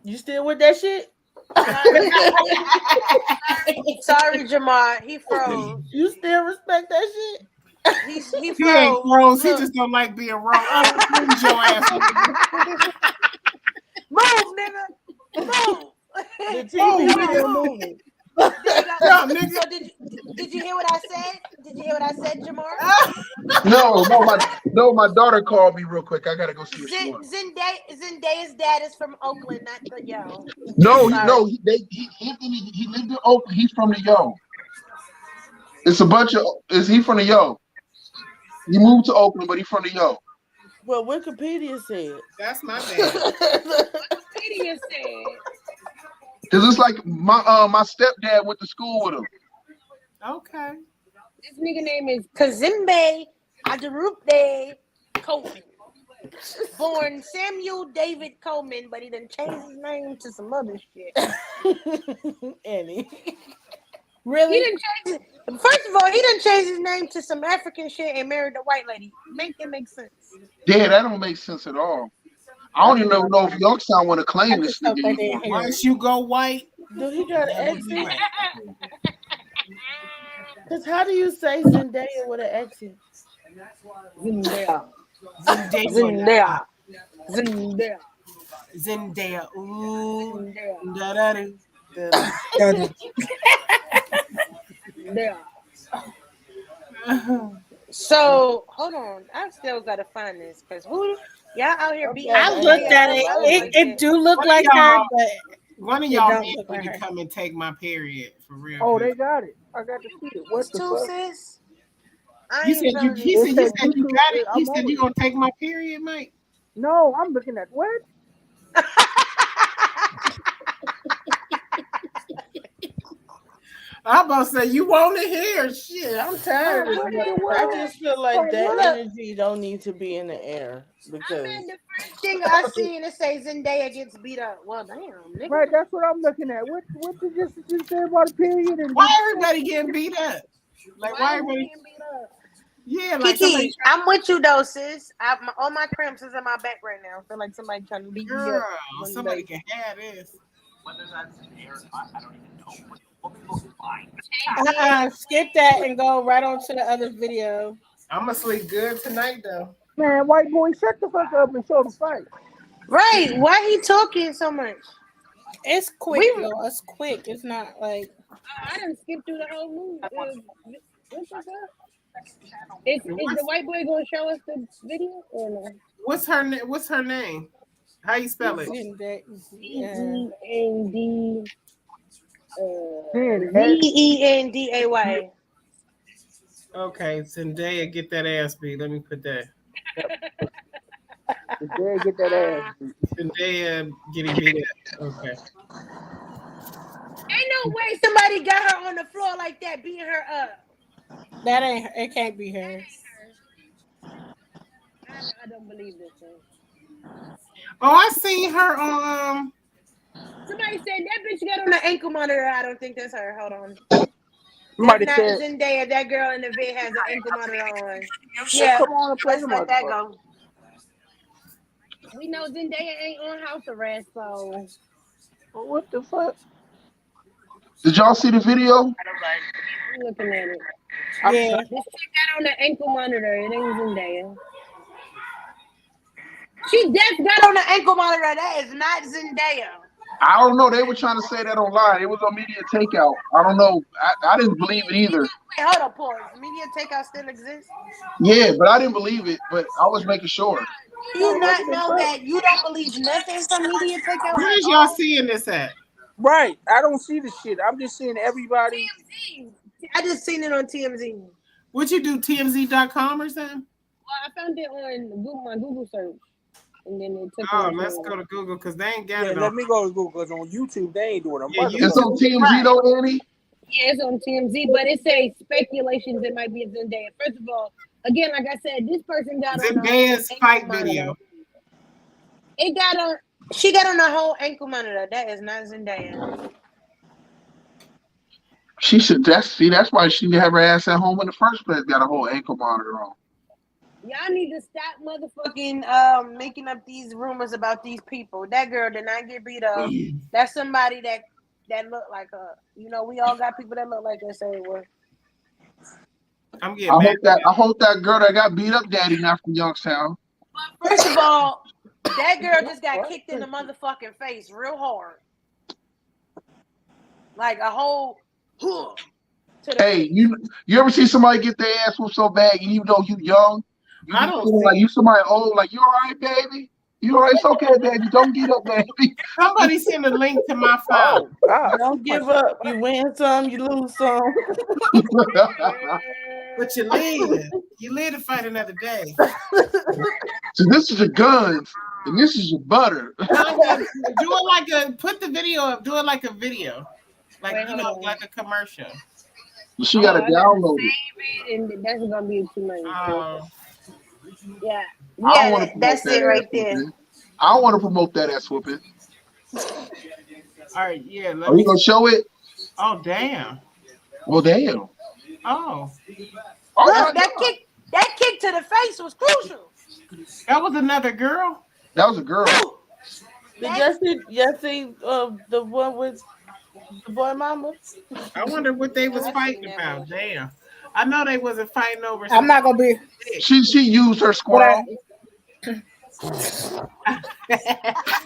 you still with that shit? Sorry, Jamar. He froze. You still respect that shit? He He ain't froze. froze. He just don't like being wrong. Oh, move your ass. Move, nigga. Move. The TV still moving. No, nigga. So did you hear what I said? Did you hear what I said, Jamar? No, my daughter called me real quick. I gotta go see what she wants. Zendaya's dad is from Oakland, not the Yo. No, Sorry. he lived in Oakland. He's from the Yo. It's a bunch of. Is he from the Yo? He moved to Oakland, but he's from the Yo. Well, Wikipedia said. That's my bad. Wikipedia said. Cause it's like my stepdad went to school with him. Okay. This nigga name is Kazimbe Adarupde Coleman. Born Samuel David Coleman, but he done changed his name to some other shit. Annie. He Really? didn't change it. First of all, he done changed his name to some African shit and married a white lady. Make that make sense. Yeah, that don't make sense at all. I don't even know if Youngstown want to claim this Hope nigga they anymore. didn't hear it. Once you go white, Do he got an that would be accent? white. Because how do you say Zendaya with an accent? Zendaya. Zendaya. Zendaya. Zendaya. Ooh. Zendaya. Da-da-do. Zendaya. So hold on, I still gotta find this because who y'all out here beating? I looked at it. It do look One of like her, y'all- but One of It y'all don't men look need like to her. come and take my period for real. Oh, quick. they got it. I got to see it. What the Two fuck? sis. I You ain't said you. trying He to- said you said you got it. He I'm said on you it. gonna take my period, Mike. No, I'm looking at what? I'm about to say you want to hear shit. I'm tired of What this. the I world? just feel like that Look. energy don't need to be in the air because Man, the first thing I seen it say Zendaya gets beat up. Well, damn, nigga. Right, that's what I'm looking at. What did you say about the period? And Why everybody getting beat up? Like why is he everybody? getting beat up? Yeah, like somebody. Kiki, I'm with you though, sis. All my cramps is in my back right now. I feel like somebody trying to beat me Girl, up. one somebody day. can have this. skip that and go right on to the other video. I'm gonna sleep good tonight though. man, white boy, shut the fuck up and show the fight. Right? Why he talking so much? It's quick We- though. It's quick. It's not like I didn't skip through the whole movie. What's up? Is the white boy gonna show us the video or no? What's her name? How you spell it? Zend. Zenday. Okay, Zendaya, get that ass beat. Let me put that. Zendaya get that ass beat. Zendaya getting beat up. Okay. Ain't no way somebody got her on the floor like that, beating her up. that ain't. It can't be her. I don't believe this thing. Oh, I seen her on. Somebody said that bitch got on the ankle monitor. I don't think that's her. Hold on. Somebody That's not said, Zendaya. That girl in the vid has an ankle monitor on. Yeah, come on and play let's the let that motherfucker. go. We know Zendaya ain't on house arrest, so What the fuck? Did y'all see the video? I'm looking at it. Yeah. This chick got on the ankle monitor. It ain't Zendaya. She just got on the ankle monitor. That is not Zendaya. I don't know. They were trying to say that online. It was on Media Takeout. I don't know. I didn't believe it either. Wait, hold up, pause. Media Takeout still exists? Yeah, but I didn't believe it. But I was making sure. Do you not know that you don't believe nothing from Media Takeout? Where is y'all seeing this at? Right, I don't see the shit. I'm just seeing everybody. TMZ. I just seen it on TMZ. What you do? TMZ.com or something? Well, I found it on my Google search, and then it took. Oh, me let's to- go to Google because they ain't got Yeah, it let on. me go to Google because on YouTube they ain't doing a Yeah, motherfucker. It's on TMZ though, Annie. Yeah, it's on TMZ, but it says speculations it might be a Zendaya. First of all, again, like I said, this person got on Zendaya's a fight ankle video. monitor. It got on. She got on the whole ankle monitor. That is not Zendaya. She should. That's why she didn't have her ass at home in the first place. Got a whole ankle monitor on. Y'all need to stop motherfucking. Fucking making up these rumors about these people. That girl did not get beat up. That's somebody that looked like her. You know, we all got people that look like us everywhere. I'm getting I mad. hope that girl that got beat up, daddy, not from Youngstown. First of all, that girl just got kicked in the motherfucking face real hard. Like a whole to the Hey, you ever see somebody get their ass whooped so bad, and even though you young, you I be don't feeling see- like you somebody old, like you all right, baby? You all right? It's okay, baby. Don't get up, baby. Somebody send a link to my file. Oh, God. don't give up. You win some, you lose some. But you live. You live to fight another day. So this is your guns. And this is your butter. Do it like put the video up. Do it like a video, like Wait, you know, hold on. like a commercial. She got to I gotta download it. save it, and that's gonna be too much. Yeah. I don't want to promote that's that it right ass there. whooping. I don't want to promote that ass whooping. All right, yeah. Are you gonna show it? Oh damn. Well, damn. Oh. Look, that kick to the face was crucial. That was another girl. That was a girl. Did you see the one with the boy mama? I wonder what they was fighting about. Damn. I know they wasn't fighting over. I'm not gonna be. She used her squirrel.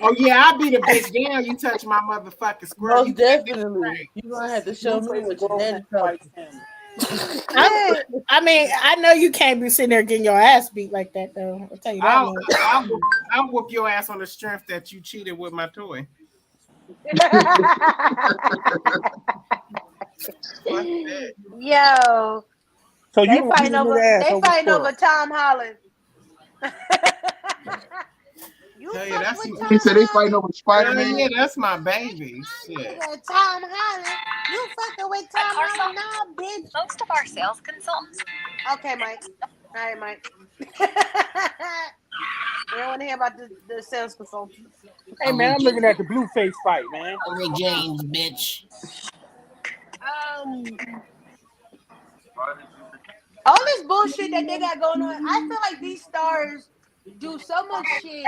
Oh yeah, I'll be the bitch. Damn, you touch my motherfucking squirrel. Most definitely. You're gonna have to show me what your daddy told you. I mean, I know you can't be sitting there getting your ass beat like that, though. I'll tell you that. I'll whoop your ass on the strength that you cheated with my toy. Yo, So they you fighting over Tom Holland. You Hell fuck yeah, with Tom He said they Holland? fighting over Spider-Man. Yeah, that's my baby. Shit. Yeah, Tom Holland. You fucking with Tom Holland now, bitch. Most of our sales consultants. Okay, Mike. All right, Mike. We don't want to hear about the sales consultant. Hey man, I'm looking at the Blueface fight, man. Rick James, bitch. All this bullshit that they got going on, I feel like these stars do so much shit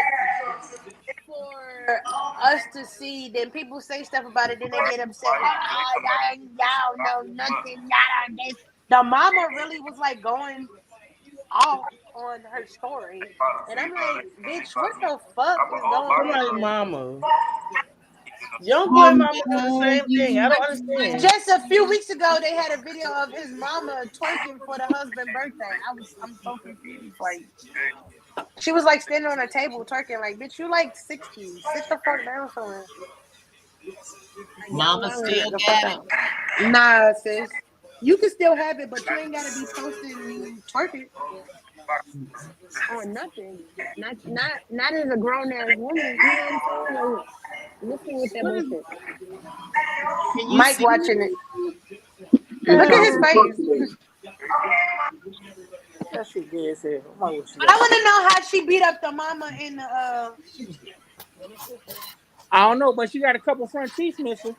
for us to see. Then people say stuff about it, then they get upset like, oh, y'all know nothing, y'all don't this. The mama really was like going off on her story, and I'm like, bitch, what the fuck is going on? Mama. Young boy mama do the same thing. I don't understand. Just a few weeks ago, they had a video of his mama twerking for the husband's birthday. I'm so confused. Like, she was like standing on a table twerking. Like, bitch, you like 60. Sit the fuck down somewhere. Mama still got it. Nah, sis. You can still have it, but you ain't gotta be posting you twerking. Or nothing. Not as a grown ass woman. You know what I'm saying? Like, listen with that bullshit. Mike watching it. Look at his face. That shit gay as hell. But I want to know how she beat up the mama in the. I don't know, but she got a couple front teeth missing.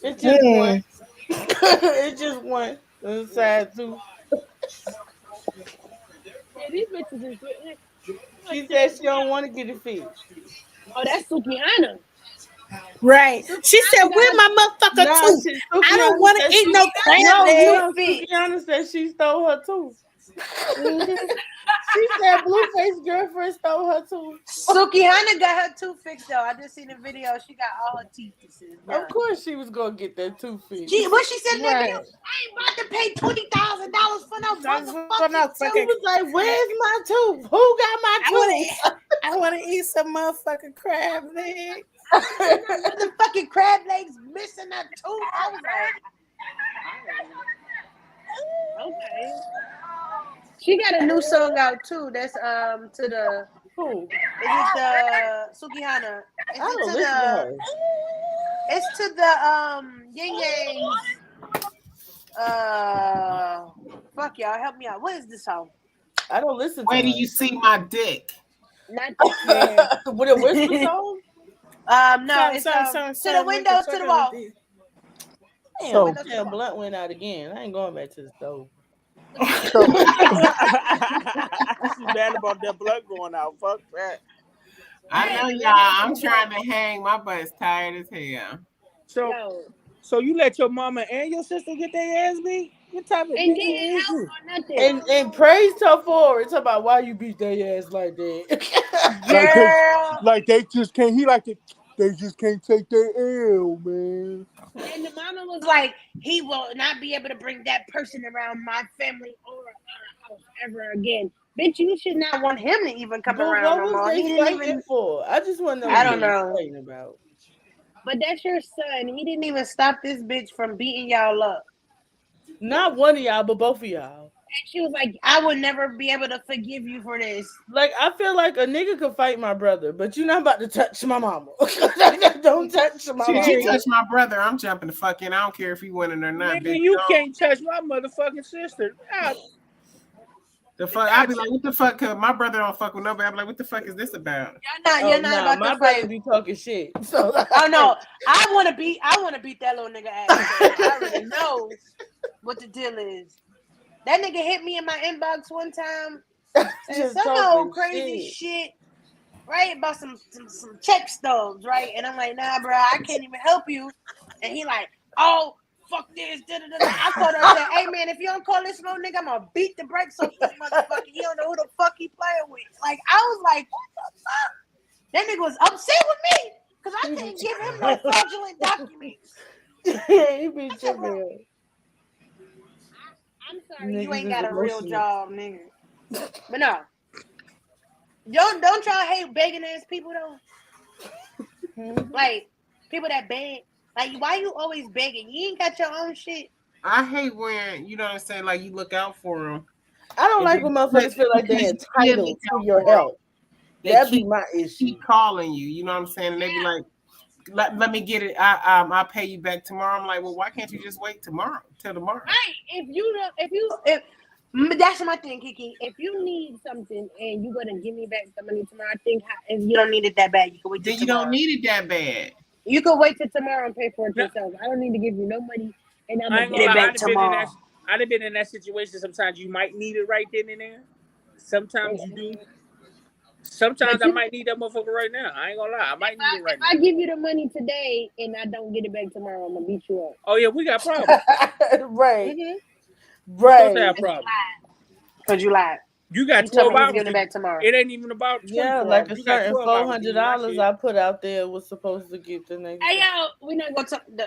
It's just one. It's just one. The side too. Yeah, these bitches is. She said she don't want to get it fixed. Oh, that's Sukihana. Right. She said, "Where my motherfucker tooth? I don't want to eat no crab legs." Sukihana said she stole her tooth. She said Blueface girlfriend stole her tooth. Sukihana got her tooth fixed though. I just seen the video. She got all her teeth fixed. Of course she was gonna get that tooth fixed. What she said in that Right. video? I ain't about to pay $20,000 for no motherfucking tooth. She was like, "Where's my tooth? Who got my tooth?" I want to eat some motherfucking crab legs. The fucking crab legs missing a tooth. I was like, Okay. she got a new song out too. That's to the who? Is it the Sukihana? Is I don't it to listen to her. It's to the Yin Yang. Fuck y'all, help me out. What is this song? I don't listen to Where do her. you see my dick? Not With a whisper song? No, it's to the windows, to the wall. Damn, So- damn, Blunt went out again. I ain't going back to the stove. She's mad about that blood going out. Fuck that. I know y'all. I'm trying to hang. My butt's tired as hell. So you let your mama and your sister get their ass beat? What type of and bitch getting is help you? or nothing. And praise her for it. Talk about why you beat their ass like that. Girl. Like they just can't. They just can't take their L, man. And the mama was like, he will not be able to bring that person around my family or our house ever again. Bitch, you should not want him to even come around no more. What He was they didn't fighting even. for? I just want to know. I what don't they know. fighting about. But that's your son. He didn't even stop this bitch from beating y'all up. Not one of y'all, but both of y'all. she was like, I would never be able to forgive you for this. Like, I feel like a nigga could fight my brother, but you're not about to touch my mama. Don't touch my See, mama. you touch my brother, I'm jumping the fuck in. I don't care if he winning or not. Nigga, Big you dog. can't touch my motherfucking sister. Ah, The fuck, I'd be like, what the fuck? Cause my brother don't fuck with nobody. I'm like, what the fuck is this about? You're not about my to brother fight. be talking shit. So Oh no, I want to beat that little nigga ass. I already know what the deal is. That nigga hit me in my inbox one time. Just Some talking old crazy shit, right? About some check stubs, right? And I'm like, nah, bro, I can't even help you. And he like, oh, fuck this. I called her and said, hey man, if you don't call this little nigga, I'm gonna beat the brakes off this motherfucker. He don't know who the fuck he playing with. Like, I was like, what the fuck? That nigga was upset with me because I couldn't give him no fraudulent documents. He be tripping. I'm sorry, you ain't got a real job, nigga. But no, don't y'all hate begging ass people though? Like people that beg. Like, why you always begging? You ain't got your own shit. I hate when, you know what I'm saying, like you look out for them. I don't like when motherfuckers feel like they're entitled to your help. That'd be my issue. Keep calling you, you know what I'm saying? And they be like, let me get it. I'll pay you back tomorrow. I'm like, well, why can't you just wait till tomorrow? Right. That's my thing, Kiki. If you need something and you're gonna give me back the money tomorrow, I think if you don't need it that bad, you can wait till tomorrow. You don't need it that bad. You can wait till tomorrow and pay for it yourself. I don't need to give you no money, and I'm gonna get it back tomorrow. I'd have been in that situation. Sometimes you might need it right then and there. Sometimes you do. Sometimes I might need that motherfucker right now. I ain't gonna lie. I might need it right now. If I give you the money today and I don't get it back tomorrow, I'm gonna beat you up. Oh yeah, we got problems. Right. Mm-hmm. Right. Have problems. Because you lied. You got 12 hours. Giving it back tomorrow. It ain't even about like a certain $400 I put out there was supposed to get the next. Hey yo, we not gonna talk. We're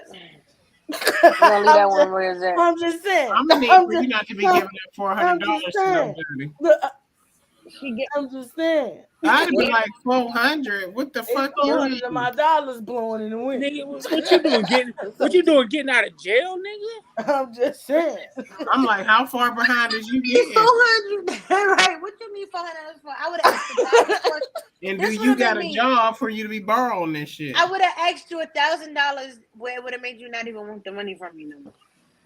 gonna leave that one where it's at. I'm just saying. I'm gonna need for you not to be giving that $400 to no dirty. I'm just saying. I'd be like 400. What the fuck? $400 of my dollars blowing in the wind. Nigga, what you doing? What you doing? Getting out of jail, nigga? I'm just saying. I'm like, how far behind is you getting? 400. Right? What you need $400 for? I would have asked you. And do you got a job for you to be borrowing this shit? I would have asked you $1,000 where it would have made you not even want the money from me no more.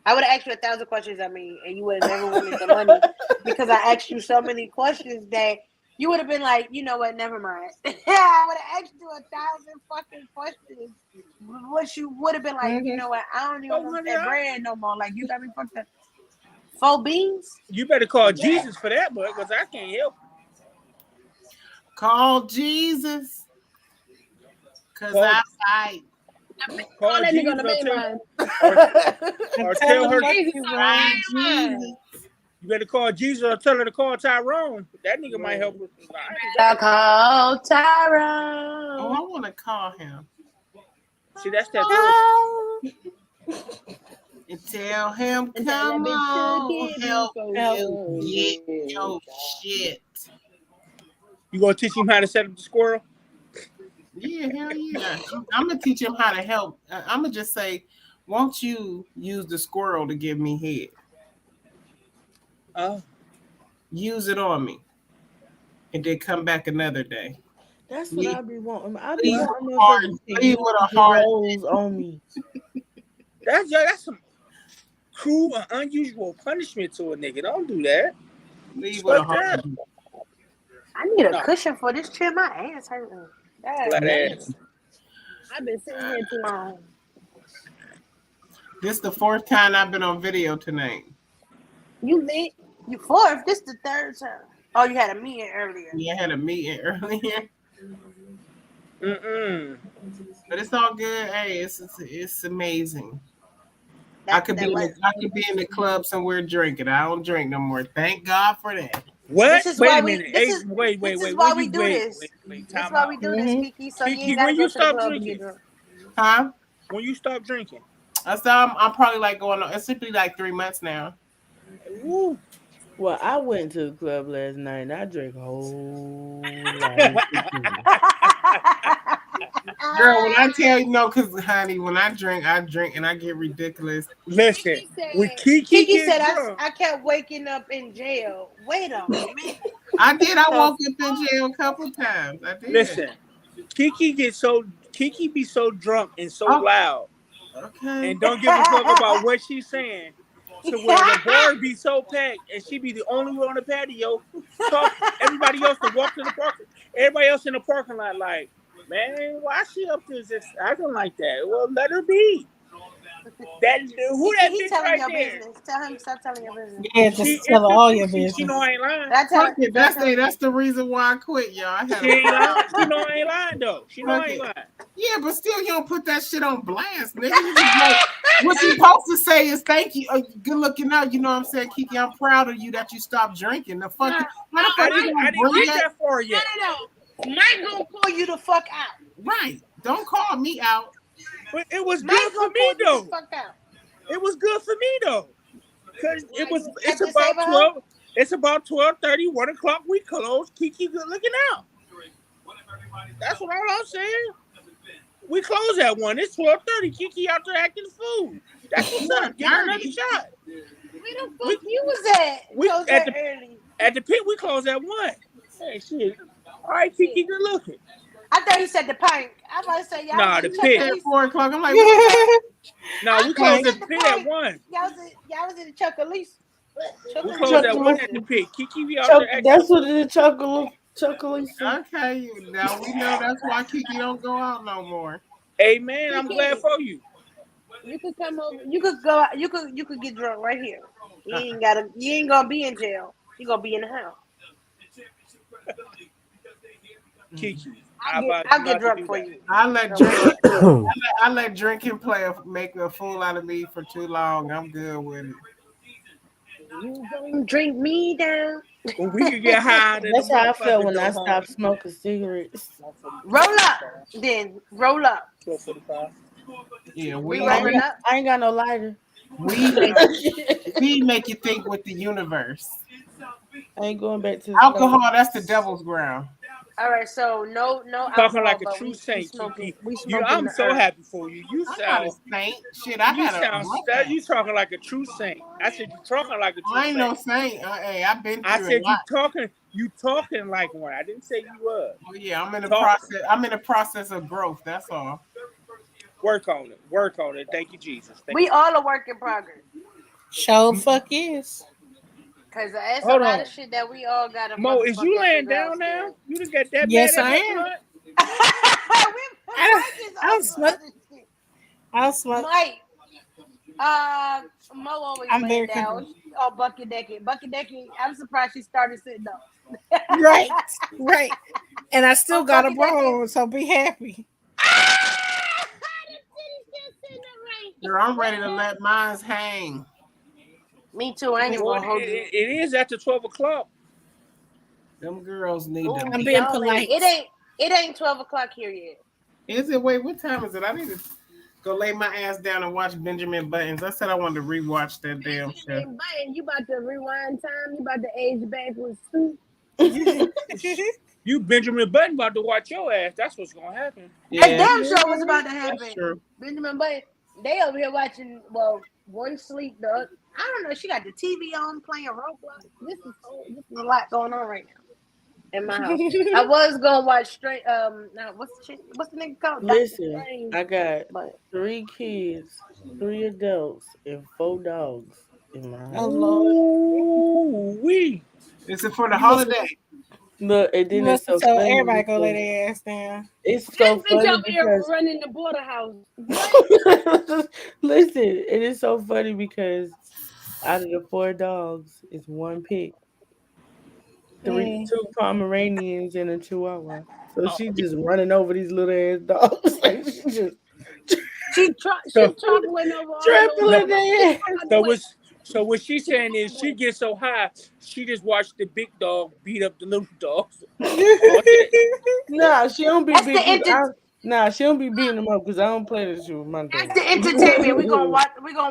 I would have asked you 1,000 questions, and you would have never wanted the money because I asked you so many questions that you would have been like, you know what, never mind. I would have asked you 1,000 fucking questions. What you would have been like, you know what, I don't even want that brand no more. Like, you got me fucked up. 4 beans? You better call Jesus for that, but because I can't help. Call Jesus. Because I fight. Call that Jesus nigga on the main line. Or tell her Jesus. You better call Jesus or tell her to call Tyrone. That nigga might help us. Call Tyrone. Oh, I want to call him. See, that's that. And tell him, come on, help get your shit. You gonna teach him how to set up the squirrel? Yeah, hell yeah. I'm gonna teach him how to help. I'm gonna just say, won't you use the squirrel to give me head? Use it on me, and then come back another day. That's what I be wanting. I be wanting heroes on me. That's some cruel and unusual punishment to a nigga. Don't do that. Leave with a heart. I need a cushion for this trip. My ass hurting. Flat ass. I've been sitting here too long. This the 4th time I've been on video tonight. You lit? You 4th? This the 3rd time. Oh, you had a meeting earlier. Yeah, I had a meeting earlier. But it's all good. Hey, it's amazing. I could be in the club somewhere drinking. I don't drink no more. Thank God for that. What? Wait a minute. This is why we do this. That's why we do this, Kiki. So Kiki, you when you stop drinking? Huh? When you stop drinking? I'm probably like going on. It's simply like 3 months now. Woo. Well, I went to the club last night and I drank a whole lot. Girl, when I tell you no, because honey, when I drink and I get ridiculous. Listen, when Kiki Kiki said gets drunk, I kept waking up in jail. Wait a minute. I did. I woke up in jail a couple times. I did. listen, Kiki be so drunk and so loud, Okay. and don't give a fuck about what she's saying. To where the bar be so packed, and she be the only one on the patio. Everybody else to walk to the park. Everybody else in the parking lot, like, man, why she up there just acting like that? Well, let her be. That who that He bitch telling right your there? business. Tell him stop telling your business. Yeah, just tell all your business. She know I ain't lying. That's the reason why I quit, y'all. I had She ain't lying. She know I ain't lying though. She know I ain't lying. Yeah, but still, you don't put that shit on blast, nigga. You just like, what you supposed to say is thank you. Good looking out. You know what I'm saying, Kiki? I'm proud of you that you stopped drinking. The fuck? I didn't get that far yet. No. Mike gonna call you the fuck out. Right. Don't call me out. But it was Mike good for gonna me call you though. the fuck out. It was good for me though. Cause it's At about Disabled 12. It's about 12:30, 1 o'clock. We close. Kiki good looking out. That's what I'm saying. We close at 1. It's 12:30. Kiki out there acting the fool. That's what's up. Give her another shot. Where the fuck you was at? We Close at that the early. at the pit. We close at 1. Hey shit. All right, Kiki good looking. I thought you said the pint. I was about to say y'all. Nah, was the in pit. Chuck E. At 4 o'clock, I'm like, No, we closed at the pit at 1. Y'all was in the Chuck E. Lease. We closed at 1 at the pit. Kiki be out there acting. That's what it is, chocolate. okay, now we know that's why Kiki don't go out no more. Hey man, I'm glad for you. You could come over. You could go out. You could get drunk right here. You ain't gonna be in jail. You gonna be in the house. Kiki. I'll get drunk for you. I let drinking make a fool out of me for too long. I'm good with it. You don't drink me down. Well, we could get high. That's how I felt when I stopped smoking cigarettes. Roll up, then roll up. Yeah, We rolling up. I ain't got no lighter. We make you think with the universe. I ain't going back to the alcohol. That's the devil's ground. All right, so no. Talking like alcohol, a true saint, Kiki. We I'm so happy for you. You I'm sound not a saint. Shit, I you got sound you talking like a true saint. I said you talking like a true I ain't saint. no saint. Hey, I've been through I said a lot. you talking like one. I didn't say you were. Oh, yeah, I'm in the process. I'm in the process of growth. That's all. Work on it. Work on it. Thank you, Jesus. We all a work in progress. Show fuck is. Cause it's Hold a lot on. of shit that we all got to. Mo, is you laying down now? You done got that Yes, bad? I am. I'll smoke. Mike, Mo always I'm laying very down. confused. Oh, Bucket Decky. I'm surprised she started sitting up. Right. And I still got a bro, so be happy. Girl, I'm ready to let mine hang. Me too. I ain't even gonna hold you. It is after 12 o'clock. Them girls need them. I'm being polite. It ain't 12 o'clock here yet. Is it? Wait, what time is it? I need to go lay my ass down and watch Benjamin Buttons. I said I wanted to rewatch that damn show. Benjamin Button, you about to rewind time? You about to age backwards too? You Benjamin Button about to watch your ass. That's what's gonna happen. That damn show was about to happen. That's true. Benjamin Button, they over here watching. Well, one sleep. The other, I don't know. She got the TV on playing Roblox. This is a lot going on right now in my house. I was gonna watch straight. Now what's the nigga called? Listen, I got 3 kids, 3 adults, and 4 dogs in my house. Oh Lord. Ooh, wee. Is it for the holiday? Look, and then it's so tell funny. everybody go lay because their ass down. It's so Bitch funny over here because running the border house. listen, it is so funny because out of the 4 dogs, it's 1 pig, 2 Pomeranians, and a Chihuahua. So she just running over these little ass dogs. Like She trampling over all trampling their ass. So what she's saying is she gets so high, she just watched the big dog beat up the little dogs. Nah, she don't be That's beating. the She don't be beating them up because I don't play this shit with my dog. That's the entertainment. We gonna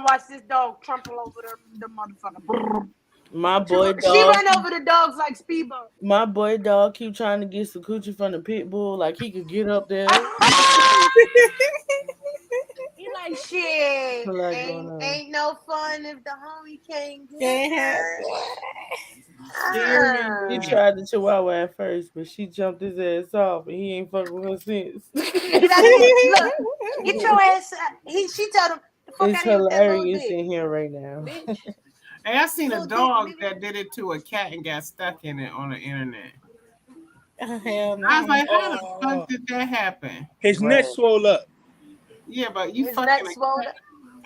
watch this dog trample over the motherfucker. My boy She dog. ran over the dogs like speed bump. My boy dog keep trying to get some coochie from the pit bull, like he could get up there. He like shit. What like going on? Ain't no fun if the homie can't get her. He tried the chihuahua at first, but she jumped his ass off, and he ain't fucking with her since. Look, get your ass. She told him. The fuck It's out of here with that little hilarious dick. in here right now. Hey, I seen a dog that did it to a cat and got stuck in it on the internet. Oh, hell no. I was like, how the fuck did that happen? His neck swole up. Yeah, but you His fucking neck swollen.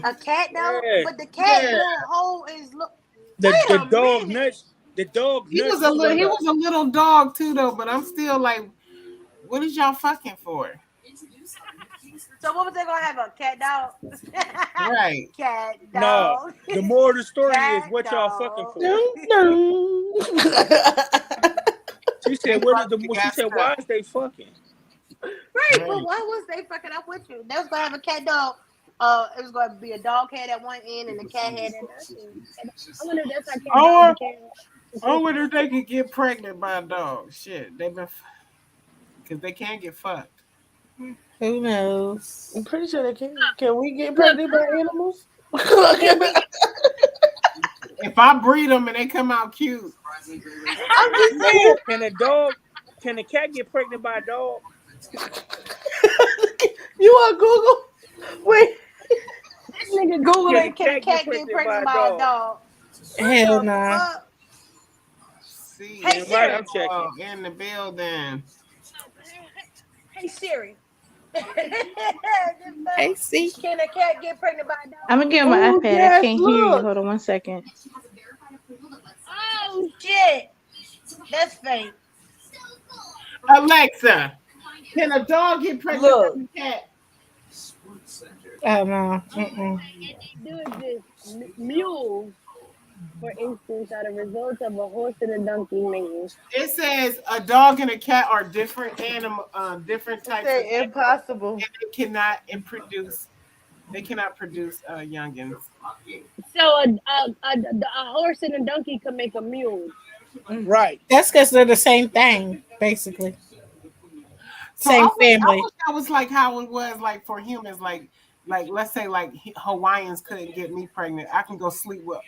A cat though, Yeah. but the cat Yeah. little hole is look. The Wait a dog minute. nuts. The dog He nuts. was a little. He swelled up. was a little dog too, though. But I'm still like, what is y'all fucking for? So what was they gonna have, a cat dog? Right. Cat No, dog. the moral of the story is Cat what y'all dog. fucking for. She She said, "What is the?" She said, "Why is they fucking?" Right, but why was they fucking up with you? They was gonna have a cat dog. It was gonna be a dog head at one end and a cat head at the other end. I wonder if that's how cat Or, dogs became. or whether they could get pregnant by a dog. Shit, they've been because they can't get fucked. Who knows? I'm pretty sure they can. Can we get pregnant by animals? If I breed them and they come out cute, I'm just saying. Can a cat get pregnant by a dog? You on Google? Wait. This nigga Googling, can a cat get pregnant pregnant by a dog? Hell nah. Fuck? see, Hey, it's Siri. I'm checking. in the building. Hey Siri. Hey, see. Can a cat get pregnant by a dog? I'm gonna give him my Oh, iPad. I yes, can't hear you. look. Hold on 1 second. Oh shit. That's fake. Alexa, can a dog get pregnant Look. by a cat? Oh no. Mm-mm. Do this mule, for instance, are the result of a horse and a donkey mating. It says a dog and a cat are different animal, different types of Say impossible. and they cannot produce. They cannot produce youngins. So a horse and a donkey can make a mule. Right. That's because they're the same thing, basically. So Same I family. wish that was like how it was like for humans. Like let's say like Hawaiians couldn't get me pregnant. I can go sleep with.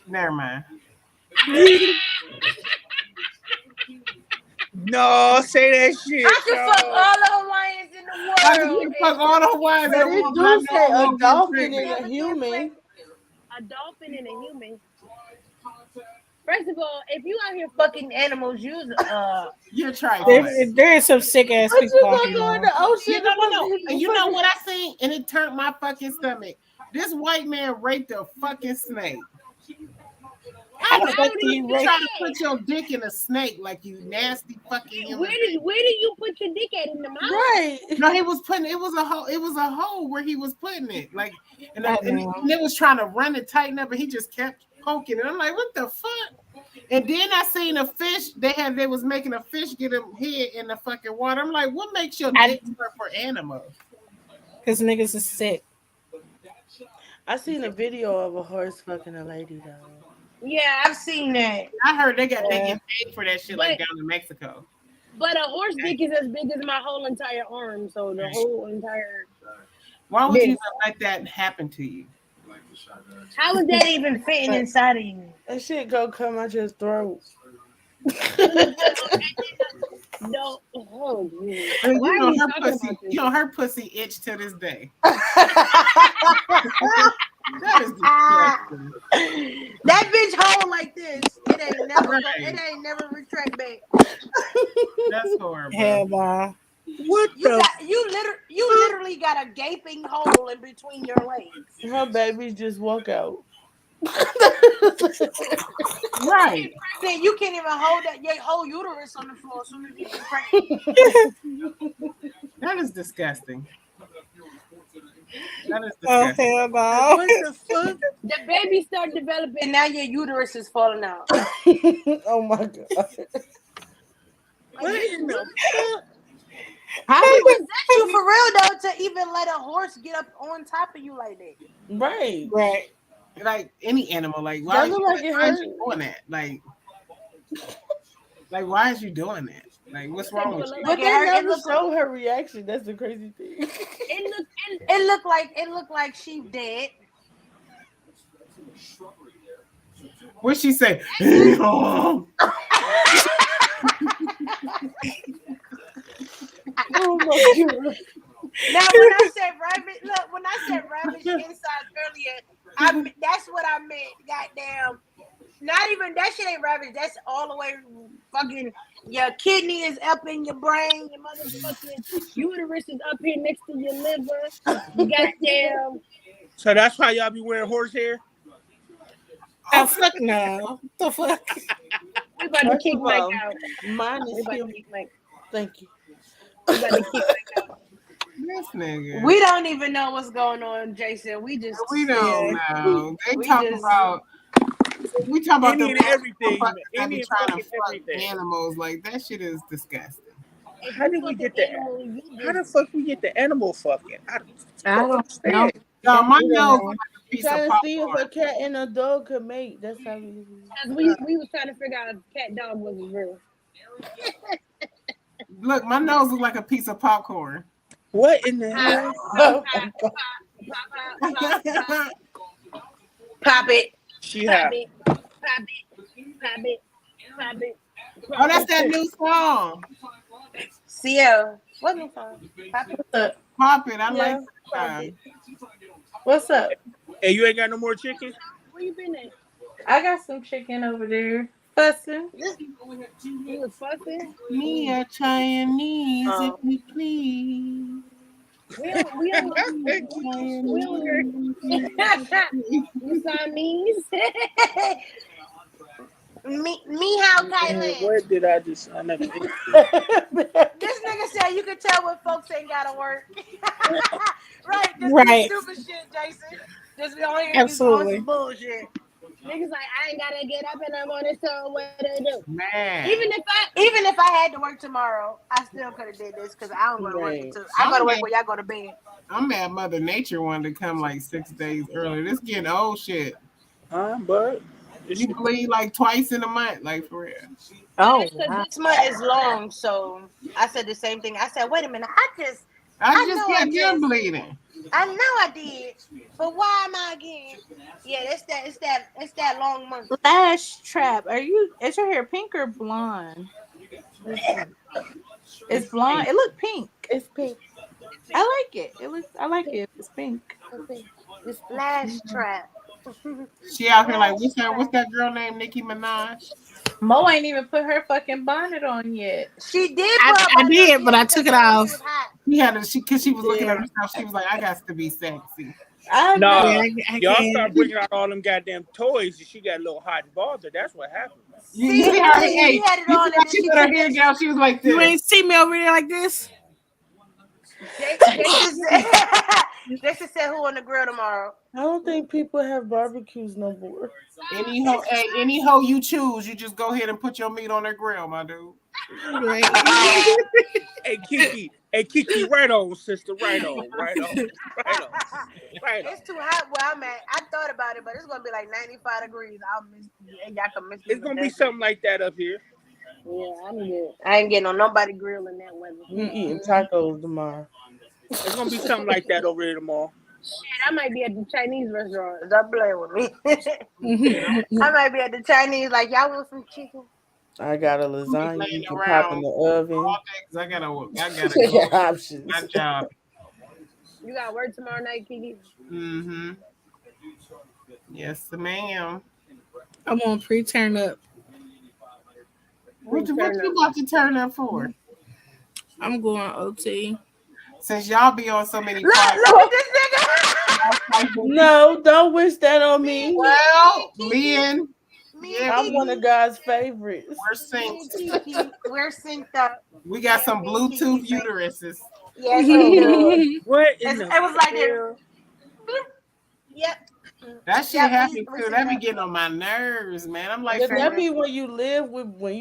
Never mind. No, say that shit. I can fuck no. all the Hawaiians in the I can world. fuck all the Hawaiians. But that it want, do but I know say I a won't get dolphin pregnant. and a human. A dolphin and a human. First of all, if you out here fucking animals, use You're trying. There is some sick ass What you people out gonna here. go in now. the ocean? You know, and you know what I seen? And it turned my fucking stomach. This white man raped a fucking snake. How the fuck do you You rape? try to put your dick in a snake like you nasty fucking human. Where did you put your dick at in the mouth? Right. No, he was putting it was a hole where he was putting it. Like and I it know. was trying to run it tighten up, but he just kept poking it. I'm like, what the fuck? And then I seen a fish. They was making a fish get him hit in the fucking water. I'm like, what makes your dick hurt for animals? Because niggas is sick. I seen a video of a horse fucking a lady though. Yeah, I've seen that. I heard they get paid for that shit like down in Mexico. But a horse dick is as big as my whole entire arm. So the whole entire. Why would you Yes. let that happen to you? How is that even fitting inside of you? That shit go come out your throat. No. Oh, geez. I mean, Why you are know we her talking pussy. about this? You know her pussy itch to this day. That is disgusting. That bitch hole like this. It ain't never. Right. It ain't never retract back. That's horrible. Hell nah. What the? You literally got a gaping hole in between your legs. Her babies just walk out. Right. Then you can't even hold that your whole uterus on the floor as soon as you get pregnant. That is disgusting. That is Oh, disgusting. hell no. What the fuck? The baby start developing. And now your uterus is falling out. Oh my god. What in the fuck? How was that you for real though to even let a horse get up on top of you like that? Right. Right. like any animal. Like why That look like it why is hurt. you doing that? Like why is you doing that? Like what's wrong with you? But It they hurt- it never look- show her reaction. That's the crazy thing. It looked like she dead. What she say? Oh my god. Now, when I said rabbit, look, when I said rabbit inside earlier, that's what I meant. Goddamn. Not even, that shit ain't rabbit. That's all the way fucking, your kidney is up in your brain, your motherfucking uterus is up here next to your liver. Goddamn. So that's why y'all be wearing horsehair? Oh, fuck no. The fuck? We about to First kick of Mike all, out. Mine We is about to him. kick Mike. Thank you. We about to kick Mike out. This nigga. We don't even know what's going on, Jason. We just We don't know. They we talk just- about. We talk about Any the and everything. that Any be and trying to fucking fuck everything. animals. Like that shit is disgusting. How did we get the? How the fuck we get the animal fucking? I don't understand. No, my nose was like a piece Trying of to see if popcorn. a cat and a dog could mate. That's how we. Because we was trying to figure out if cat dog was real. Look, my nose was like a piece of popcorn. What in the hell? Oh, Pop it. She Pop have. it. Pop it. Pop it. Pop it. Oh, that's that new song. CL. What new song? Pop it. Pop it. I Yeah, like that song. what's up? Hey, you ain't got no more chicken? Where you been at? I got some chicken over there. Fussing. You was fussing? Me a Chinese, if Oh. you please. We don't hear. You Siamese? Me how Thailand. What did I just? I never. This nigga said you can tell when folks ain't gotta work. Right. This Right. stupid shit, Jason. Just be on here Absolutely. some bullshit. Niggas like, I ain't gotta get up in the morning, so what to do? Man. Even if I had to work tomorrow, I still could have did this because I don't go to work Right. until I go to work when y'all go to bed. I'm mad Mother Nature wanted to come like 6 days earlier. This getting old shit. But You bleed like twice in a month, like for real. Oh, this month is long, so I said the same thing. I said, wait a minute, I just know got I done just- bleeding. I know I did, but why am I again? Yeah, it's that long month. Lash trap. Is your hair pink or blonde? It's blonde. It look pink. It's pink. I like it. I like it. It's pink. It's Lash Trap. She out here like, what's that girl named Nicki Minaj? Mo ain't even put her fucking bonnet on yet. She did. I did, but I took it off. Because she was looking at herself. She was like, I got to be sexy. No, I y'all can't. start bringing out all them goddamn toys, and she got a little hot and bothered. That's what happened. You see her, hey, he had it you on forgot and she then put her she hair down. She was like this. You ain't see me over there like this? Jason said who on the grill tomorrow? I don't think people have barbecues no more. Any hoe you choose, you just go ahead and put your meat on their grill, my dude. Right. Hey Kiki, right on, sister, right on. It's too hot where I'm at. I thought about it, but it's gonna be like 95 degrees. Y'all can miss me. It's gonna be something like that up here. Yeah, I'm good. I ain't getting on nobody grill in that weather. We eating tacos tomorrow. It's gonna be something like that over here tomorrow. Shit, I might be at the Chinese restaurant. Don't play with me. I might be at the Chinese, like, y'all want some chicken? I got a lasagna you can pop in the oven. I gotta Your options. My job. You got work tomorrow night, Kiki? Mm-hmm. Yes, ma'am. I'm on pre-turn up. What you about to turn up for? I'm going OT. Since y'all be on so many Look at this nigga. No, don't wish that on me. Well, I'm one of God's favorites. We're synced. We're synced up. We got some Bluetooth uteruses. Yes, we do. What? It was like this. Yep. That shit happens too. That be getting on my nerves, man. I'm like, That be when you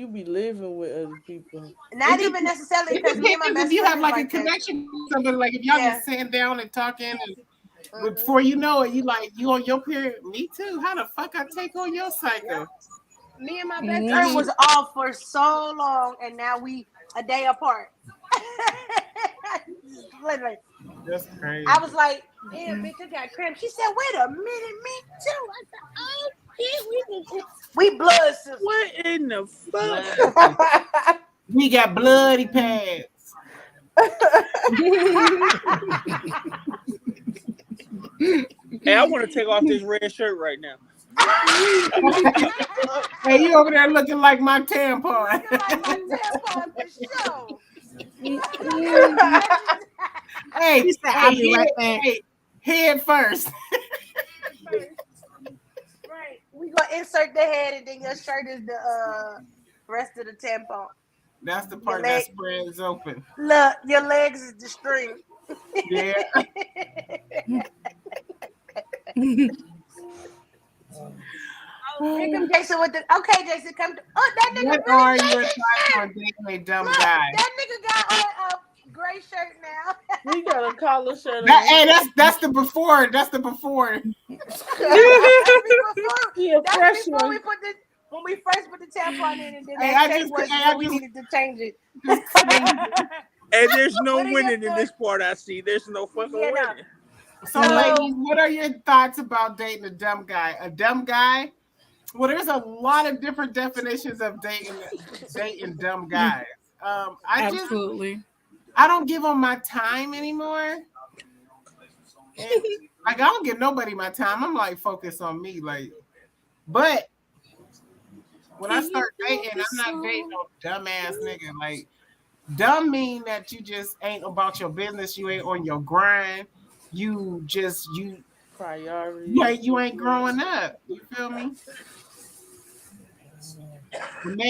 be living with other people. Not even necessarily because me and my best if you have friend like is a connection with somebody, like if y'all just sitting down and talking and Before you know it, you on your period. Me too. How the fuck I take on your cycle? Me and my best It friend was off for so long, and now we a day apart. Literally. That's crazy. I was like, damn, bitch, I got cramps. She said, wait a minute, me too. I said, oh, shit, we blood sisters. What in the fuck? We got bloody pads. Hey, I want to take off this red shirt right now. Hey, you over there looking like my tampon. Hey, head first. Right. We gonna insert the head, and then your shirt is the rest of the tampon. That's the part that spreads open. Look, your legs is the string. Yeah. Here come Jason with the. Okay, Jason, come. That nigga. What really are got your his thoughts shirt. on dating a dumb Look, guy? that nigga got on a gray shirt now. He got a collar shirt on. Hey, that's the before. That's the before. That's fresh before one. we put the. When we first put the tampon in, and then we needed to change it. And there's no What are winning your in this part. I see. There's no fucking Yeah, no. winning. So, ladies, what are your thoughts about dating a dumb guy? A dumb guy? Well, there's a lot of different definitions of dating dumb guys. Absolutely. I don't give them my time anymore. And, I don't give nobody my time. I'm like focused on me. But when I start dating, I'm not dating no dumbass nigga. Like, dumb mean that you just ain't about your business. You ain't on your grind. You priority. You ain't growing up. You feel me?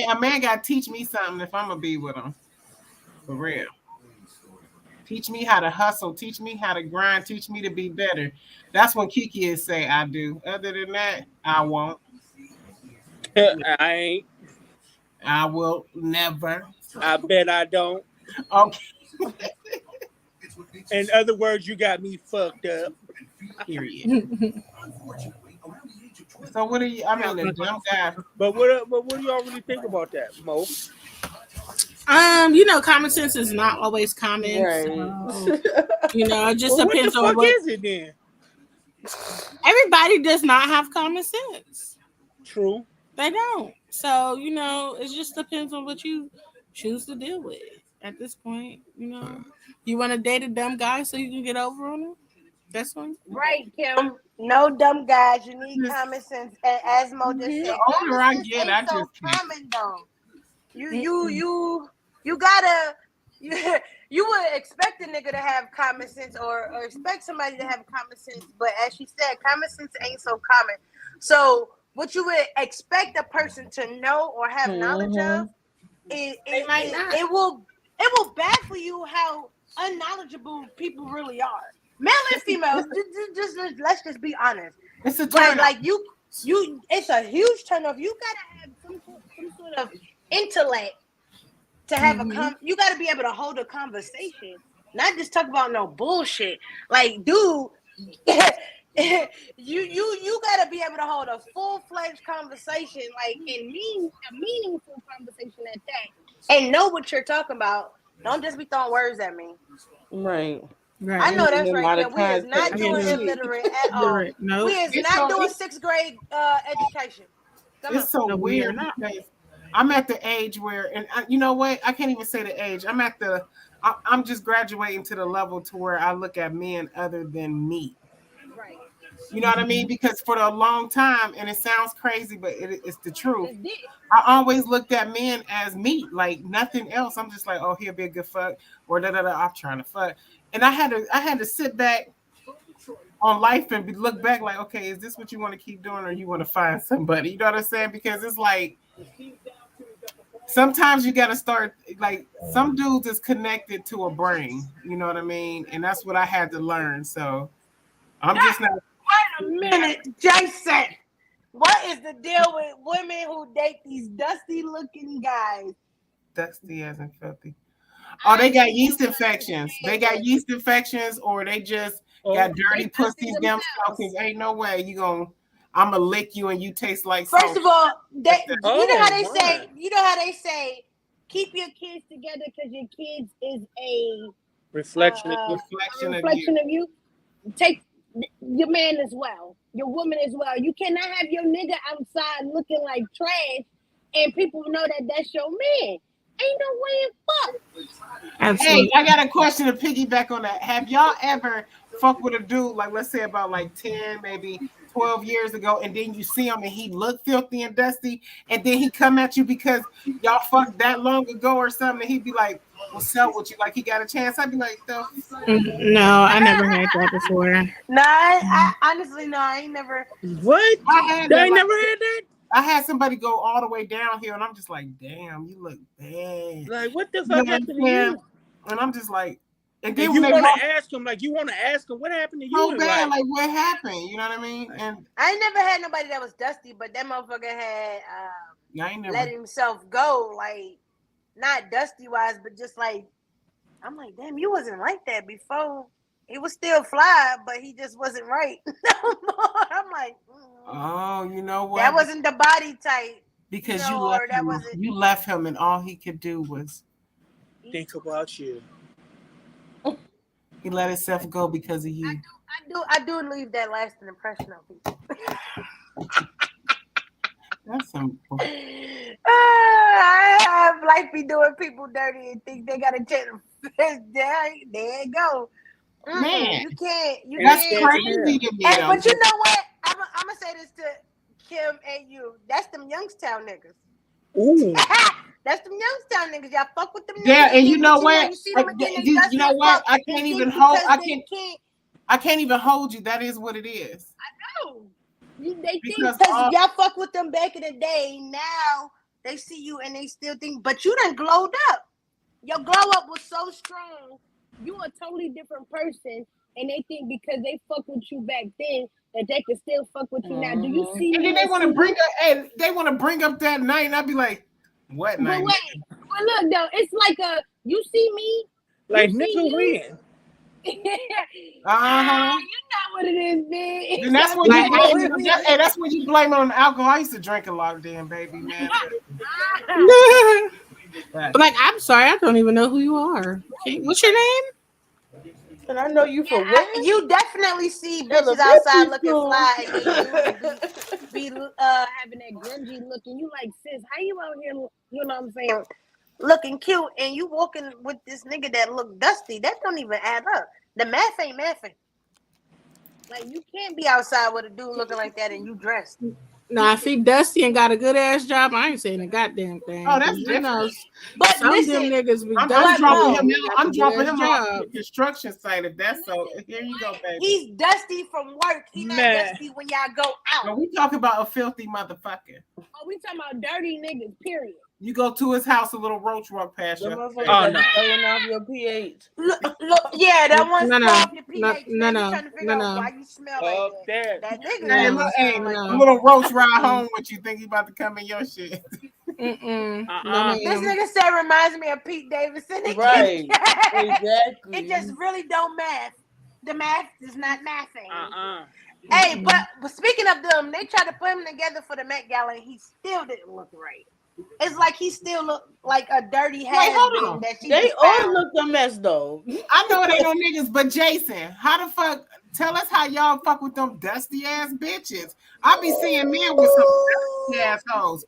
A man got to teach me something if I'm gonna be with him. For real. Teach me how to hustle. Teach me how to grind. Teach me to be better. That's what Kiki is say I do. Other than that, I won't. I ain't. I will never. I bet I don't. Okay. In other words, you got me fucked up. Period. So what are you? I mean, a dumb guy. But what do y'all really think about that, Mo? Common sense is not always common. Right. So, it just Well, depends on what the fuck what. is it then? Everybody does not have common sense. True. They don't. So, it just depends on what you choose to deal with at this point. You want to date a dumb guy so you can get over on him? That's one. Right, Kim. No dumb guys. You need common sense. And as Mo just said, The older I common sense get, ain't I so just can't. common though. You gotta. You would expect a nigga to have common sense or expect somebody to have common sense, but as she said, common sense ain't so common. So what you would expect a person to know or have knowledge of, it will baffle you how unknowledgeable people really are. Male and female, let's just be honest. It's a But turn. like you, it's a huge turn off. You gotta have some sort of intellect to have you gotta be able to hold a conversation, not just talk about no bullshit. Like, dude, you gotta be able to hold a full-fledged conversation, like a meaningful conversation at that, and know what you're talking about. Don't just be throwing words at me. Right. I know that's right. Yeah, we is not context. doing illiterate at all. No. We is It's not so- doing 6th grade education. Come It's on. so weird. Because I'm at the age where, and you know what? I can't even say the age. I'm just graduating to the level to where I look at men other than me. Right. You know what I mean? Because for a long time, and it sounds crazy, but it's the truth. I always looked at men as meat, like nothing else. I'm just like, oh, he'll be a good fuck, or I'm trying to fuck. And I had to sit back on life and look back like, okay, is this what you want to keep doing, or you want to find somebody? You know what I'm saying? Because it's like sometimes you got to start, like, some dudes is connected to a brain. You know what I mean? And that's what I had to learn. So I'm just not. Wait a minute, Jason. What is the deal with women who date these dusty looking guys? Dusty as in filthy. Oh, they got yeast infections. They got yeast infections, or they just got dirty pussies themselves. Because ain't no way I'm gonna lick you and you taste like First soap. of all, you know how they wow. say. You know how they say, keep your kids together because your kids is a Reflection. reflection of reflection of you. Take your man as well, your woman as well. You cannot have your nigga outside looking like trash, and people know that that's your man. Ain't no way in fuck. Hey, I got a question to piggyback on that. Have y'all ever fucked with a dude, like let's say about like 10, maybe 12 years ago, and then you see him and he look filthy and dusty, and then he come at you because y'all fucked that long ago or something, and he'd be like, what's up with you? Like he got a chance. I'd be like, no, No, I never had that before. No, I honestly no, I ain't never. What? I ain't never had that. I had somebody go all the way down here, and I'm just like, damn, you look bad. Like, what the fuck happened to you? And I'm just like, and then then you want to ask him, what happened to you? So bad, like what happened? You know what I mean? And I ain't never had nobody that was dusty, but that motherfucker had I ain't never let himself go, like not dusty wise, but just like I'm like, damn, you wasn't like that before. He was still fly, but he just wasn't right no more. I'm like, oh, you know what? That wasn't the body type. Because you know, you left him, and all he could do was think about you. He let himself go because of you. I do leave that lasting impression on people. That's some. I have life be doing people dirty and think they got a chance. There you go. Man, you can't. That's crazy to me. But you know what? I'm gonna say this to Kim and you. That's them Youngstown niggas. Ooh. That's them Youngstown niggas. Y'all fuck with them. Yeah, niggas, and you know what? You know what? I can't even hold. I can't even hold you. That is what it is. I know. They think Because because y'all fuck with them back in the day. Now they see you and they still think, but you done glowed up. Your glow up was so strong. You a totally different person, and they think because they fuck with you back then that they can still fuck with you now. Do you see? And then they want to bring up that night, and I'd be like, "What night?" But wait, but look though, it's like you see me, like nigga win. You know what it is, man. And that's when you blame. That's when you blame it on alcohol. I used to drink a lot, damn baby, man. Like, I'm sorry, I don't even know who you are. What's your name? And I know you for what? You definitely see bitches outside looking fly and you be having that grungy look, and you like, sis, how you out here? You know what I'm saying? Looking cute, and you walking with this nigga that look dusty. That don't even add up. The math ain't mathing. Like, you can't be outside with a dude looking like that and you dressed. Nah, if he dusty and got a good ass job, I ain't saying a goddamn thing. Oh, that's you know, but some listen, of them niggas be I'm dropping him off the construction site if that's so. Here you go, baby. He's dusty from work. He's not dusty when y'all go out. No, we talk about a filthy motherfucker. Oh, we talking about dirty niggas, period. You go to his house, a little roach walk past you. Oh, no. Throwing off your pH. Look, yeah, that one's off your pH. No. Why you smell like that? That nigga. A little roach ride home with you. Think he about to come in your shit. This nigga said reminds me of Pete Davidson. Right. Exactly. It just really don't math. The math is not mathing. Hey, but speaking of them, they tried to put him together for the Met Gala and he still didn't look right. It's like he still look like a dirty has-been that she They all look a mess though. I know it ain't no niggas, but Jason, how the fuck? Tell us how y'all fuck with them dusty ass bitches. I be seeing men with some dusty assholes.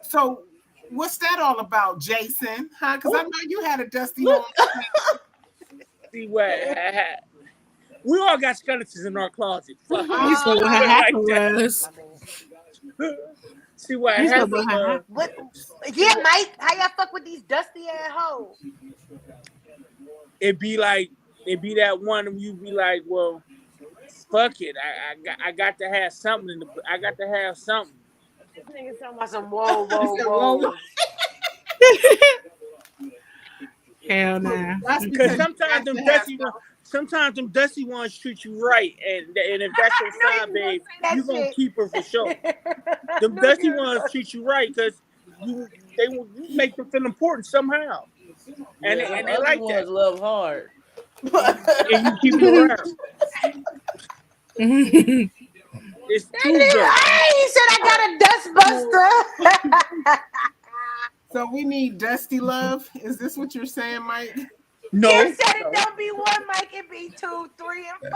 So what's that all about, Jason? Huh? Because I know you had a dusty home. See what? We all got skeletons in our closet. Fuck. You said what happened was. See what happened. Yeah, Mike, how y'all fuck with these dusty ass hoes? It be that one and you be like, well, fuck it. I got to have something I got to have something. This nigga talking about some whoa. Hell nah. Because sometimes them dusty ones treat you right, and if that's your side, babe, you gonna keep her for sure. Them dusty ones treat you right because you make them feel important somehow. And Yeah, they other like ones that. love hard. And you keep it around. It's too good. He said I got a dustbuster. So we need Dusty Love. Is this what you're saying, Mike? No. Kim said it don't be one, Mike. It be 2, 3, and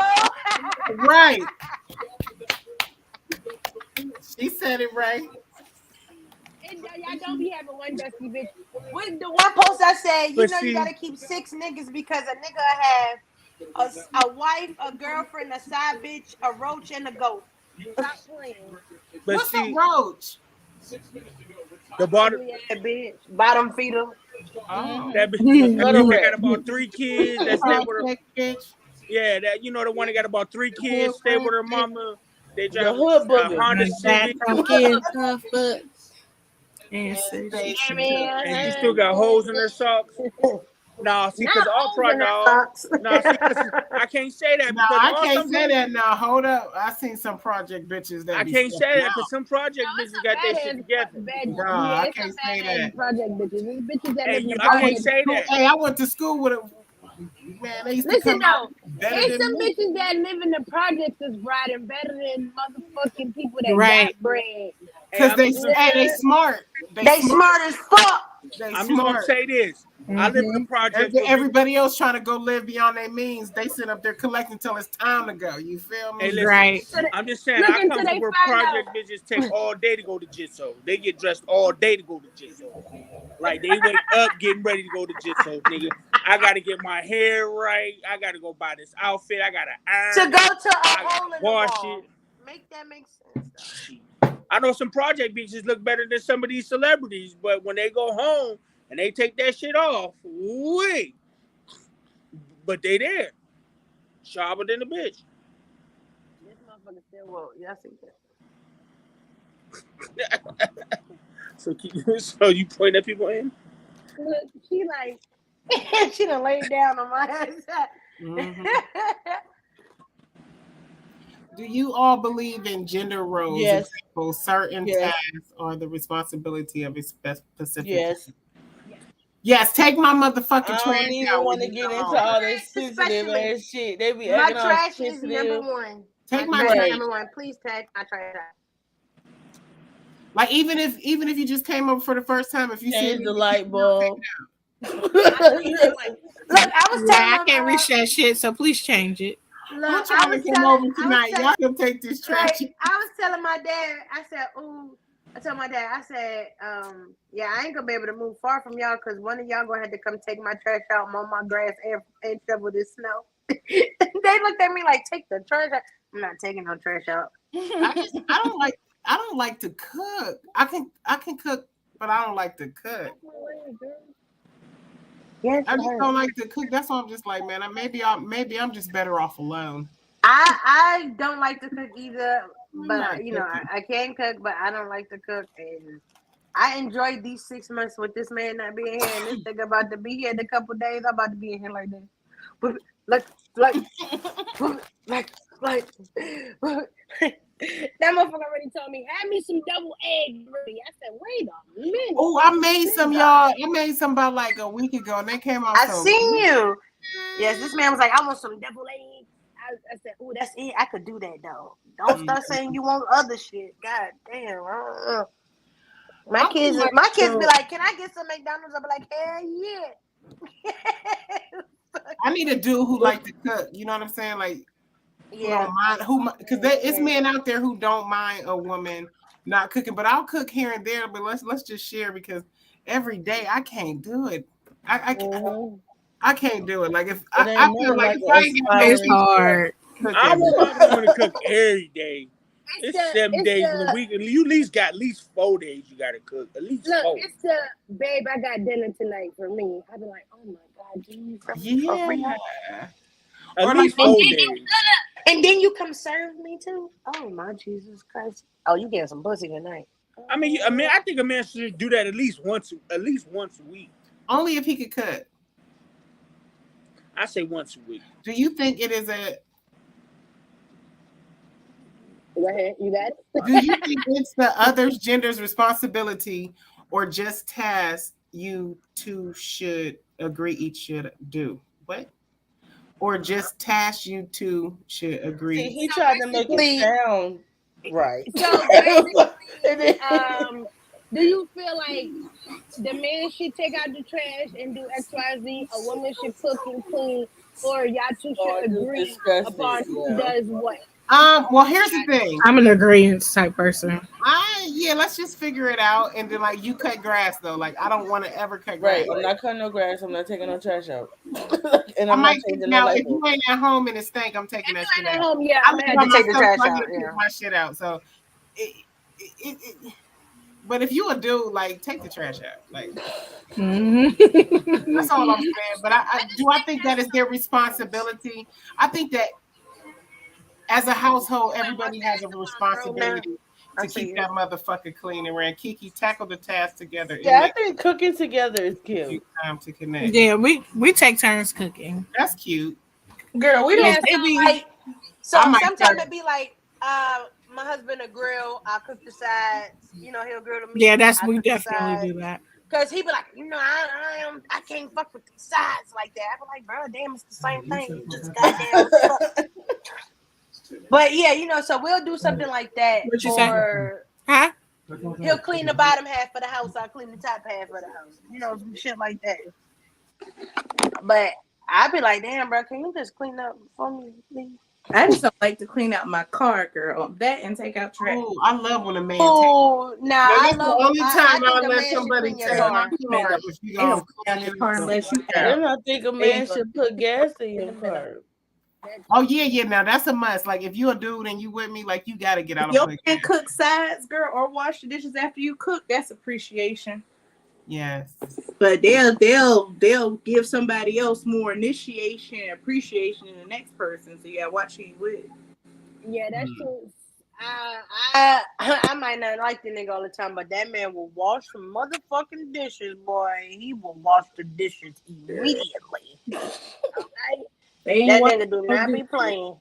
4. Right. She said it right. Y'all don't be having one dusty bitch. With the one post I said, you But know, see- you gotta keep 6 niggas because a nigga have a wife, a girlfriend, a side bitch, a roach, and a goat. Stop playing. But What's see, a roach? the bottom, Ugly ass That bitch, bottom feeder. Oh. that bitch Gutter that rat. got about 3 kids. That stay with her. Project bitch. Yeah, that the one that got about 3 kids, stay with her mama. They The drive hood a booger. Honda Back Civic, from kids, tough but and and she still got holes in her socks. Nah, see, because all Socks. Nah, see, 'cause I can't say that No, because I all can't some say that now. Hold up. I seen some project bitches that I be can't stepping say that out. because some project bitches got their shit together. Nah, I can't say that. Project bitches. These bitches that Hey, live in the I can't project. say that. Hey, I went to school with a man. They used to Listen come out though, better there's than some me. bitches that live in the projects is riding better than motherfucking people that Right. got bread. Cause they smart. They smart as fuck. They I'm just gonna smart. say this. I live in the project. Everybody else trying to go live beyond their means. They sit up there collecting until it's time to go. You feel me? Hey, listen, Right. I'm just saying, Look I come until from they where find project bitches take all day to go to Jitso. They get dressed all day to go to Jitso. Like, they wake up getting ready to go to Jitso, nigga. I gotta get my hair right. I gotta go buy this outfit. I gotta iron To go it. to a I hole gotta in the wash wall. it. Make that make sense. I know some project bitches look better than some of these celebrities, but when they go home and they take that shit off, wait. But they there. Sharper than a bitch. This motherfucker still woke. Y'all see that? So you point at people in? Look, she like, she done laid down on my ass. Do you all believe in gender roles? Yes. Example, certain Yes. tasks are the responsibility of a specific. Yes. Yes, take my motherfucking I trash don't even out want when to you get come into home. all this sensitive Especially- ass shit. They be My acting all trash is sensitive. number one. Take my my trash trash. is number one. Please take my trash out. Like even if you just came over for the first time, if you see Change the light bulb. Look, I was telling I my can't mom, reach that shit, so please change it. I'm look, I trying was to come over telling, tonight. Y'all can take this trash. right, I was telling my dad, I said, ooh, I told my dad, I said, yeah, I ain't gonna be able to move far from y'all because one of y'all gonna have to come take my trash out, mow my grass, and shovel this snow. They looked at me like, take the trash out. I'm not taking no trash out. I don't like to cook. I can cook, but I don't like to cook. Yes, I just don't like to cook. That's why I'm just like, man, maybe I'm just better off alone. I don't like to cook either, not but you know, cooking. I can cook, but I don't like to cook. And I enjoyed these 6 months with this man not being here, and this nigga about to be here in a couple days. I'm about to be in here like this. But like that motherfucker already told me, have me some double egg ready. I said, wait a minute. Oh, I made some, y'all. I made some about like a week ago, and they came out. I so seen good. you. Yes, this man was like, I want some double eggs. I said, oh, that's it. I could do that though. Don't start saying you want other shit. God damn. My I kids feel be like- like, can I get some McDonald's? I'll be like, hell yeah. I need a dude who like to cook. You know what I'm saying? Like, who don't mind because it's men out there who don't mind a woman not cooking. But I'll cook here and there. But let's just share because every day I can't do it. I can't do it. Like if I feel like if I ain't got no It's hard. I want my woman to cook every day. It's 7 days in a the- week, and you at least got 4 days you gotta cook. At least Look, 4. it's the babe, I got dinner tonight for me. I'd be like, oh my God, do you Yeah. At least 4 days. And then you come serve me too? Oh my Jesus Christ. Oh, you getting some pussy tonight. I mean, I think a man should do that at least once a week. Only if he could cook. I say once a week. Do you think it is a Go ahead, you got it? do you think it's the other's gender's responsibility or just task you two should agree each should do. What? Or just task you two should agree. See, he tried to make it sound right. So basically, do you feel like the man should take out the trash and do XYZ, a woman should cook and clean, or y'all two should agree upon who does what? Well, here's the thing. I'm an agreement type person. Let's just figure it out. And then, like, you cut grass though. Like, I don't want to ever cut grass. Right, I'm not cutting no grass. I'm not taking no trash out. And I I'm might not changing now no if you ain't at home and it stink, I'm taking that shit out. Home, yeah, I'm I'm gonna have to take the trash out. Yeah. My shit out. So, but if you a dude, like, take the trash out. Like, that's all I'm saying. But I think that is their responsibility. I think that as a household, everybody has a responsibility to keep that motherfucker clean and ran. Kiki, tackle the task together. Yeah, I think cooking together is cute. Time to connect. Yeah, we take turns cooking. That's cute. Girl, we Yeah, don't it be- like. So I might sometimes try. it be like, my husband a grill. I cook the sides. You know, he'll grill the meat. Yeah, that's I we cook the definitely sides. do that. Cause he be like, I can't fuck with the sides like that. I be like, bro, damn, it's the same thing. You just goddamn fuck. But yeah, so we'll do something like that. What you say? Or Huh? he'll clean the bottom half of the house. I'll clean the top half of the house. Some shit like that. But I be like, damn, bro, can you just clean up for me, please? I just don't like to clean out my car, girl. That and take out trash. Oh, I love when a man. Oh, nah, I That's love. the only time I I'll think a let man should somebody clean your take car. my car. If you They don't gonna clean out your car unless you And have. I think a man should put gas in your car. Oh yeah. Now that's a must. Like if you a dude and you with me, like you gotta get out If your of man play. cook sides, girl, or wash the dishes after you cook, that's appreciation. Yes. But they'll give somebody else more initiation and appreciation than the next person. So you gotta watch who you with. Yeah, that's true. I might not like the nigga all the time, but that man will wash some motherfucking dishes, boy. He will wash the dishes immediately. Okay? That nigga do not be playing.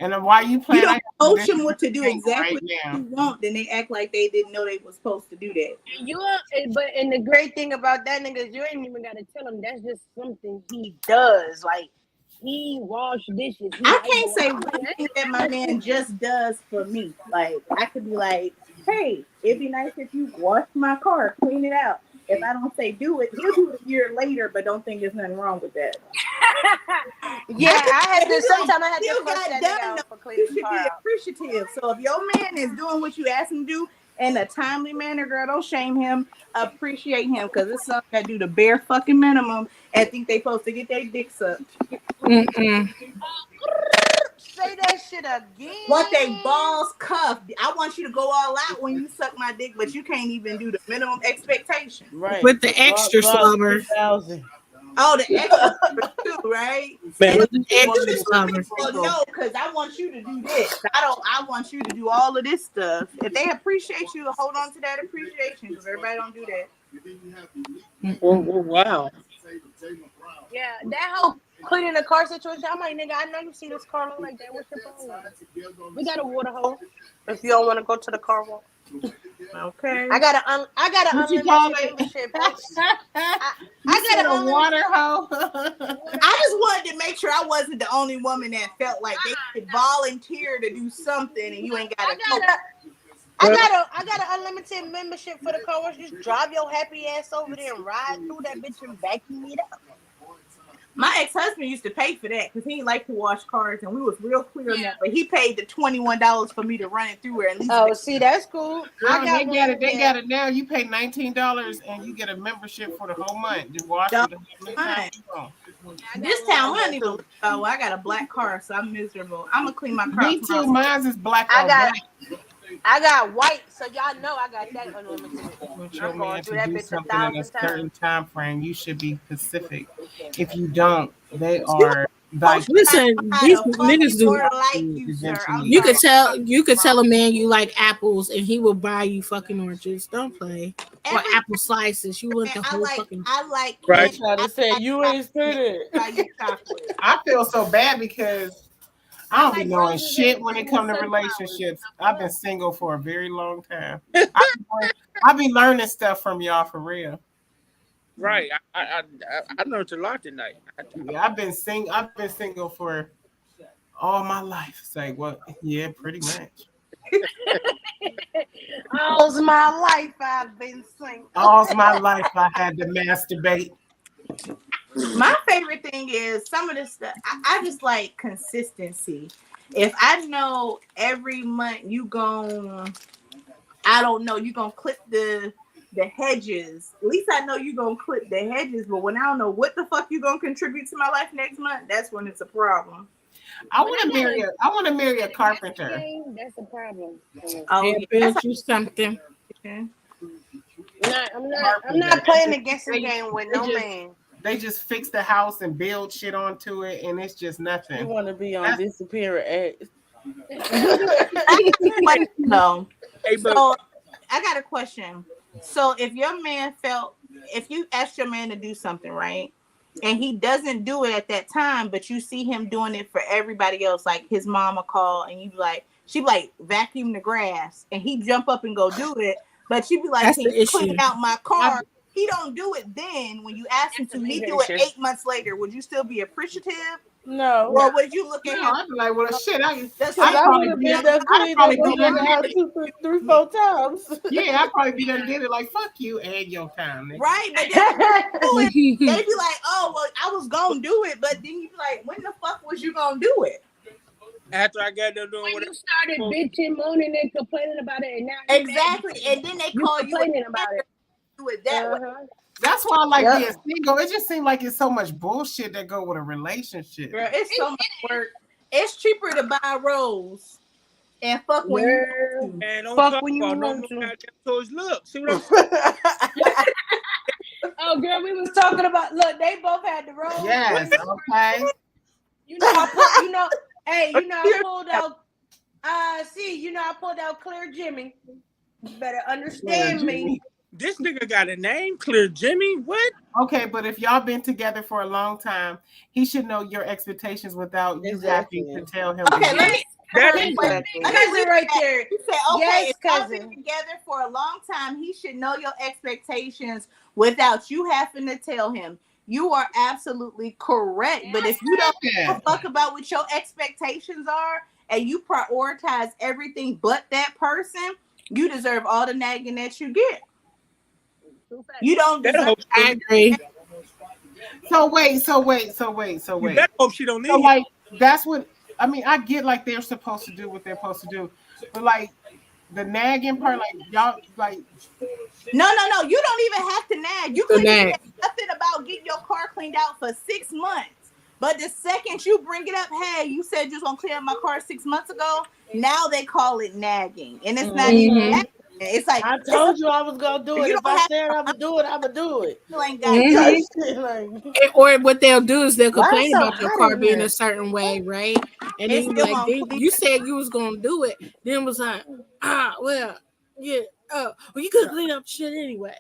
And then while you You playing, don't I coach them what to do exactly right what now. you want, then they act like they didn't know they were supposed to do that. And the great thing about that nigga is you ain't even gotta tell him. That's just something he does. Like he wash dishes. I can't say one thing that my man just does for me. Like I could be like, hey, it'd be nice if you wash my car, clean it out. If I don't say do it, he'll do it a year later, but don't think there's nothing wrong with that. Yeah, I had to. Sometimes I had Still to push got that done, nigga out though. for You cleaning should the car be out. appreciative. So if your man is doing what you ask him to do in a timely manner, girl, don't shame him. Appreciate him because it's something that do the bare fucking minimum and think they supposed to get their dick sucked. Say that shit again. Want they balls cuffed. I want you to go all out when you suck my dick, but you can't even do the minimum expectation. Right. With the extra slobber. 3,000. Oh, the extra too, right? With the extra slobber. Well, no, because I want you to do this. I want you to do all of this stuff. If they appreciate you, hold on to that appreciation because everybody don't do that. Oh, wow. Yeah, that whole cleaning the car situation. I'm like, nigga, I know you see this car look like that. What's your problem? We got a water hole. If you don't want to go to the car wash. Okay. I got an What you call unlimited it? membership. I You got said a water hole. I just wanted to make sure I wasn't the only woman that felt like they could volunteer to do something and you ain't got to. I got an unlimited membership for the car wash. Just drive your happy ass over there and ride through that bitch and vacuum it up. My ex-husband used to pay for that because he liked to wash cars and we was real clear on that. But he paid the $21 for me to run it through her. At least Oh, see, that's cool. Girl, they got it. They got it now. You pay $19 and you get a membership for the whole month. Just wash it. This town, we don't even. Oh, I got a black car, so I'm miserable. I'm gonna clean my car. Me too. Mine is black. I got white, so y'all know I got that unlimited. Want your I'm man going to through that do bitch something in a 1,000 certain times. time frame. You should be specific. If you don't, they are like. Listen, these niggas do. You could tell a man you like apples, and he will buy you fucking oranges. Don't play. Or apple slices. You want the whole fucking. I like. Right. Try to say you ain't spit it. I feel so bad because I don't be knowing shit when it comes to relationships. I've been single for a very long time. I be learning stuff from y'all for real. Right. I learned a lot tonight. Yeah, I've been single for all my life. It's like, well, yeah, pretty much. All's my life I've been single. All my life I had to masturbate. My favorite thing is some of this stuff. I just like consistency. If I know every month you gon', I don't know, you gonna clip the hedges. At least I know you gonna clip the hedges. But when I don't know what the fuck you gonna contribute to my life next month, that's when it's a problem. I want to marry a carpenter. That's a problem. Oh, build you something. I'm not playing the guessing game with no man. They just fix the house and build shit onto it, and it's just nothing. You want to be on disappearing ads. No. So I got a question. So if your man if you asked your man to do something, right, and he doesn't do it at that time, but you see him doing it for everybody else, like his mama call and you be like, she be like vacuum the grass, and he jump up and go do it, but she be like, can you clean out my car? He don't do it then when you ask him to. He do it 8 months later. Would you still be appreciative? No. Or would you look at him? I'd be like, well, shit, I would have been done clean 2, 3, 4 times. Yeah, I'd probably be done did it like, fuck you and your time. Nigga. Right, but they be like, oh, well, I was gonna do it, but then you be like, when the fuck was you gonna do it? After I got done doing when whatever. you started bitching, moaning, and complaining about it, and now exactly, and then they call you complaining about it. Do it that way. That's why I like being single. It just seems like it's so much bullshit that go with a relationship. Girl, it's so much work. It's cheaper to buy rose and fuck when you and don't fuck talk when you about want no to. toys. Look, see what I'm saying? Oh, girl, we was talking about. Look, they both had the rose. Yes, okay. You know, I pulled out. I pulled out Clear Jimmy. You better understand me. This nigga got a name, Clear Jimmy. What? Okay, but if y'all been together for a long time, he should know your expectations without you having to tell him. Okay, let me. Cousin right there. You said, okay, Yes, if y'all cousin. been together for a long time, he should know your expectations without you having to tell him. You are absolutely correct. But if you don't give a fuck about what your expectations are and you prioritize everything but that person, you deserve all the nagging that you get. You don't deserve. I agree. So wait. You better hope she don't leave. So like that's what I mean. I get like they're supposed to do what they're supposed to do, but like the nagging part, like y'all like. No. You don't even have to nag. You couldn't say nothing about getting your car cleaned out for 6 months. But the second you bring it up, hey, you said you was gonna clean up my car 6 months ago. Now they call it nagging, and it's not even nagging. It's like I told you I was gonna do it. If I said I would do it, I would do it. You ain't got Or what they'll do is they'll complain so about your hot car in being here? a certain way, right? And then you still like, won't you said you was gonna do it. Then was like, well, you could clean up shit anyway.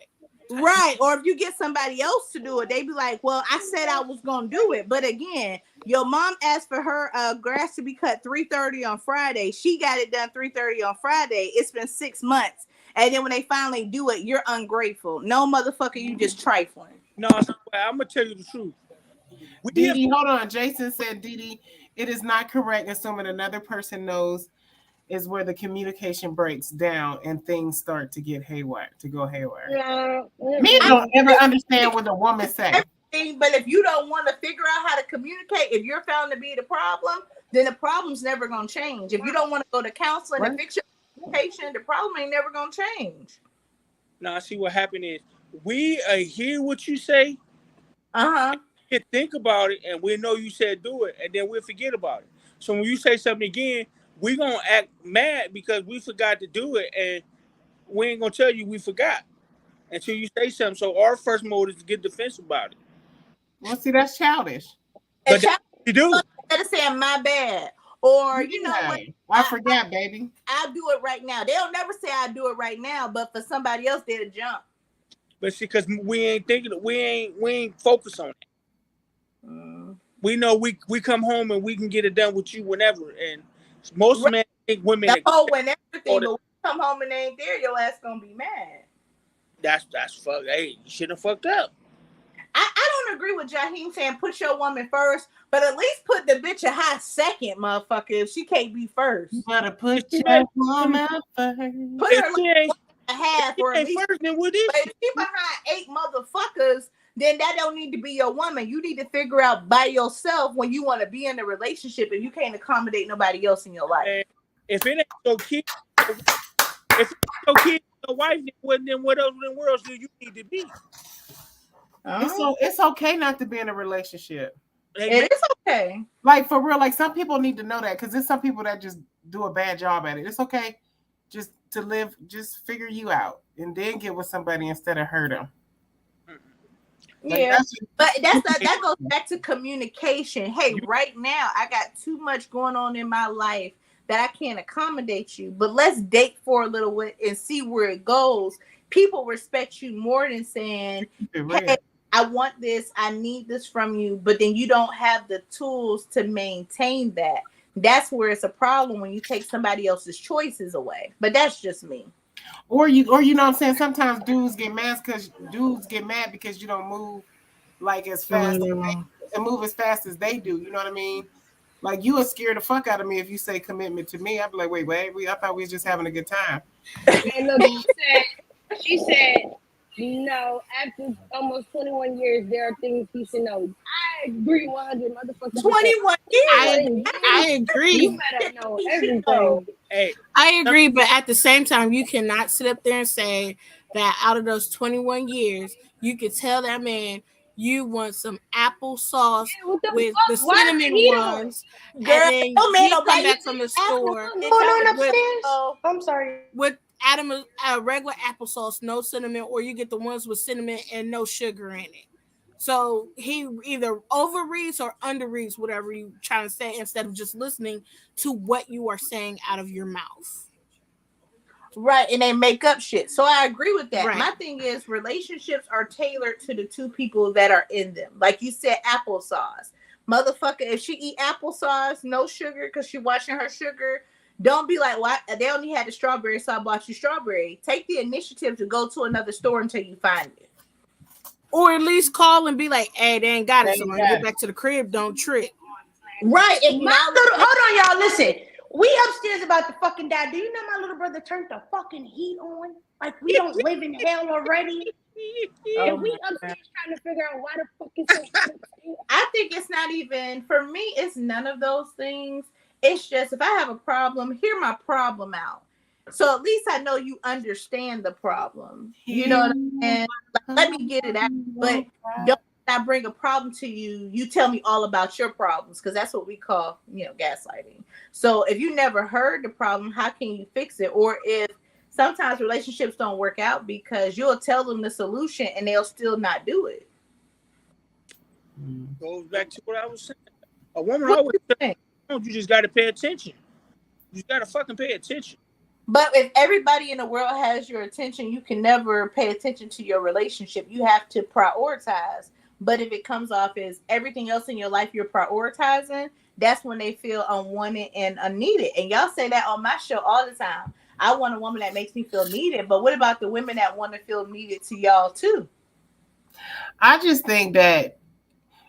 right. Or if you get somebody else to do it, they be like, well, I said I was gonna do it. But again, your mom asked for her grass to be cut 3:30 on Friday. She got it done 3:30 on Friday. It's been 6 months. And then when they finally do it, you're ungrateful. No, motherfucker, you just trifling. No, I'm gonna tell you the truth. Didi, hold on. Jason said, Didi, it is not correct assuming another person knows is where the communication breaks down and things start to get haywire, to go haywire. Men don't ever understand what a woman says. But if you don't want to figure out how to communicate, if you're found to be the problem, then the problem's never going to change. If you don't want to go to counseling and fix your communication, the problem ain't never going to change. No, I see what happened is we hear what you say. You think about it, and we know you said do it, and then we'll forget about it. So when you say something again, we're going to act mad because we forgot to do it, and we ain't going to tell you we forgot until you say something. So our first mode is to get defensive about it. Well, see, that's childish. But you do. Instead of saying my bad, or you know what? I forgot, baby. I'll do it right now. They'll never say I'll do it right now, but for somebody else, they'll jump. But see, because we ain't thinking, we ain't focused on it. We know we come home and we can get it done with you whenever. And most men think women. When everything, but we come home and they ain't there, your ass gonna be mad. That's fuck. Hey, you shouldn't have fucked up. I don't agree with Jaheim saying put your woman first, but at least put the bitch a high second, motherfucker, if she can't be first. You better put your woman first. Put her like a half or at least first, then what is but if she behind 8 motherfuckers, then that don't need to be your woman. You need to figure out by yourself when you want to be in a relationship and you can't accommodate nobody else in your life. If it ain't your kid, if it's your kid, your wife, then what else in the world do you need to be? It's okay not to be in a relationship. It is okay. Like for real, like some people need to know that because there's some people that just do a bad job at it. It's okay just to live, just figure you out and then get with somebody instead of hurt them. Yeah, but that goes back to communication. Hey, right now I got too much going on in my life that I can't accommodate you, but let's date for a little bit and see where it goes. People respect you more than saying, hey, I want this, I need this from you, but then you don't have the tools to maintain that. That's where it's a problem when you take somebody else's choices away. But that's just me. Or you know what I'm saying? Sometimes dudes get mad because you don't move like as fast and move as fast as they do. You know what I mean? Like you would scare the fuck out of me if you say commitment to me. I'd be like, wait, I thought we was just having a good time. And look, she said, no, after almost 21 years, there are things he should know. I agree 100 motherfuckers. 21 years. I agree. You better know everything. Hey, I agree, but at the same time, you cannot sit up there and say that out of those 21 years, you could tell that man you want some applesauce with the cinnamon ones, and then you come back from the store I'm sorry. with regular applesauce, no cinnamon, or you get the ones with cinnamon and no sugar in it. So he either overreads or underreads whatever you trying to say instead of just listening to what you are saying out of your mouth. Right, and they make up shit. So I agree with that. Right. My thing is relationships are tailored to the two people that are in them. Like you said, applesauce. Motherfucker, if she eat applesauce, no sugar because she watching her sugar, don't be like, "What? They only had the strawberry, so I bought you strawberry." Take the initiative to go to another store until you find it. Or at least call and be like, hey, they ain't got it. So when I get back to the crib, don't trip. Right. If hold on, y'all. Listen. We upstairs about to fucking die. Do you know my little brother turned the fucking heat on? Like we don't live in hell already. And we upstairs trying to figure out why the fuck is so I think it's not even, for me, it's none of those things. It's just if I have a problem, hear my problem out. So at least I know you understand the problem. You know what I'm saying? Like, let me get it out. But don't I bring a problem to you, you tell me all about your problems, because that's what we call, gaslighting. So if you never heard the problem, how can you fix it? Or if sometimes relationships don't work out because you'll tell them the solution and they'll still not do it. Goes back to what I was saying. A woman always says, you just got to pay attention. You just got to fucking pay attention. But if everybody in the world has your attention, you can never pay attention to your relationship. You have to prioritize. But if it comes off as everything else in your life you're prioritizing, that's when they feel unwanted and unneeded. And y'all say that on my show all the time. I want a woman that makes me feel needed. But what about the women that want to feel needed to y'all too? I just think that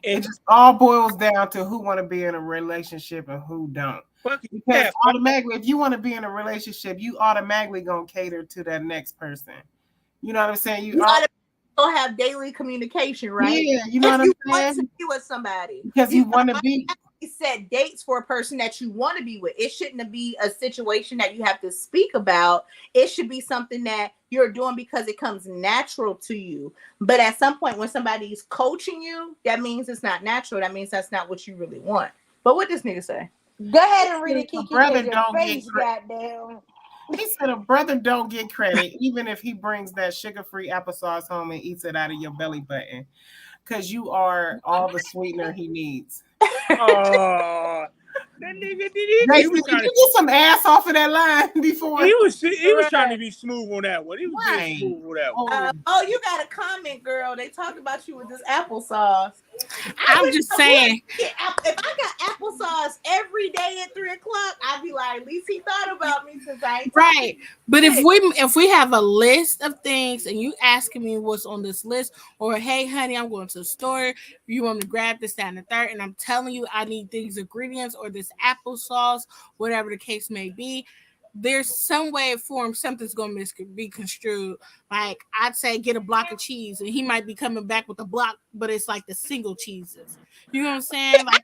it just all boils down to who want to be in a relationship and who don't. Because automatically, if you want to be in a relationship, you automatically gonna cater to that next person. You know what I'm saying? You have daily communication, right? Yeah, you know what I'm saying? You want to be with somebody because you want to be. Set dates for a person that you want to be with. It shouldn't be a situation that you have to speak about. It should be something that you're doing because it comes natural to you. But at some point, when somebody's coaching you, that means it's not natural. That means that's not what you really want. But what this nigga say? Go ahead and read it, Kiki. Brother don't face, get goddamn. He said a brother don't get credit, even if he brings that sugar-free applesauce home and eats it out of your belly button, because you are all the sweetener he needs. Oh, that nigga did it. Did you get some ass off of that line before? He was trying to be smooth on that one. He was being smooth on that one. You got a comment, girl. They talk about you with this applesauce. I'm just saying. If I got applesauce calls every day at 3 o'clock, I'd be like, at least he thought about me since I ain't Right. But if we have a list of things and you asking me what's on this list, or hey honey, I'm going to the store, you want me to grab this, that, and the third, and I'm telling you I need these ingredients or this applesauce, whatever the case may be, there's some way of form something's going to be construed. Like I'd say get a block of cheese, and he might be coming back with a block, but it's like the single cheeses. You know what I'm saying? Like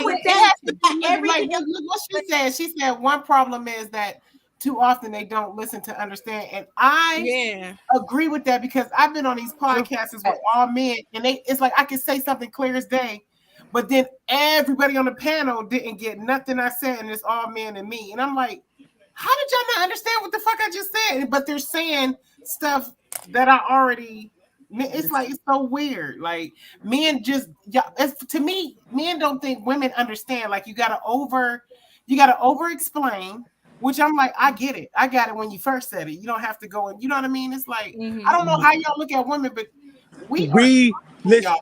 With that, like what she said. She said one problem is that too often they don't listen to understand, and I agree with that because I've been on these podcasts with all men, and it's like I can say something clear as day, but then everybody on the panel didn't get nothing I said, and it's all men and me, and I'm like, how did y'all not understand what the fuck I just said? But they're saying stuff that I already. It's like it's so weird. Like men just, to me, men don't think women understand. Like you gotta over explain. Which I'm like, I get it. I got it when you first said it. You don't have to go and you know what I mean. It's like I don't know how y'all look at women, but we listen.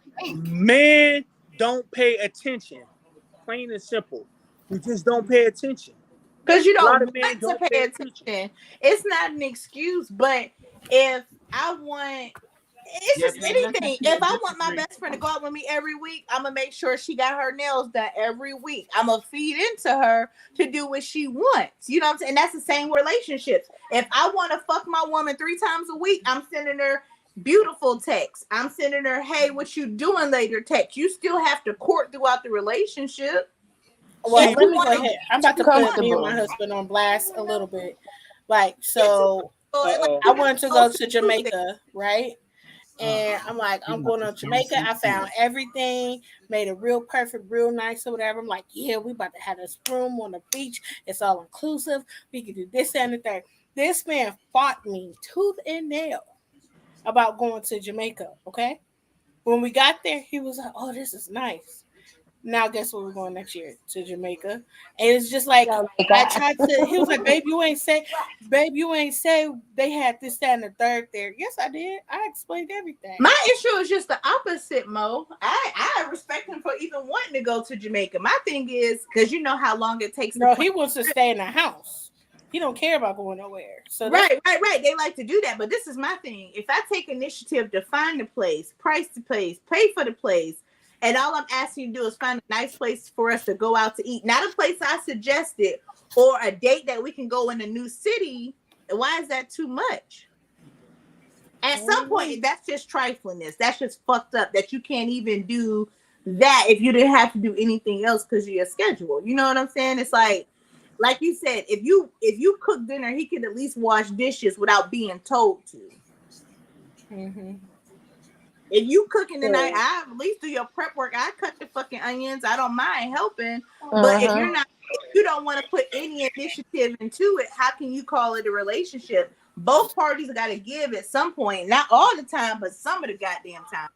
Men don't pay attention. Plain and simple. We just don't pay attention. Because you A lot don't of men want to don't pay pay attention. It's not an excuse, but if I want, it's just anything. If I want my best friend to go out with me every week, I'm gonna make sure she got her nails done every week. I'm gonna feed into her to do what she wants. You know what I'm saying? And that's the same relationships. If I want to fuck my woman 3 times a week, I'm sending her beautiful texts. I'm sending her, hey, what you doing later text. You still have to court throughout the relationship. Well, let me go ahead. I'm about to put me and my husband on blast a little bit. Like, so I wanted to go to Jamaica, right? And I'm like, I'm going to Jamaica. I found everything, made it real perfect, real nice or whatever. I'm like, yeah, we about to have this room on the beach. It's all inclusive. We can do this and the third. This man fought me tooth and nail about going to Jamaica, okay? When we got there, he was like, oh, this is nice. Now guess where we're going next year? To Jamaica. And it's just like I tried to, he was like, babe, you ain't say they had this, that, and the third there. Yes, I did. I explained everything. My issue is just the opposite, Mo. I respect him for even wanting to go to Jamaica. My thing is, because you know how long it takes. No, he wants to stay in the house. He don't care about going nowhere. So right. They like to do that. But this is my thing. If I take initiative to find the place, price the place, pay for the place, and all I'm asking you to do is find a nice place for us to go out to eat. Not a place I suggested or a date that we can go in a new city. Why is that too much? At some point, that's just triflingness. That's just fucked up that you can't even do that if you didn't have to do anything else because of your schedule. You know what I'm saying? It's like you said, if you cook dinner, he could at least wash dishes without being told to. Mm-hmm. If you cooking tonight, I at least do your prep work. I cut the fucking onions. I don't mind helping. But if you don't want to put any initiative into it, how can you call it a relationship? Both parties got to give at some point. Not all the time, but some of the goddamn time.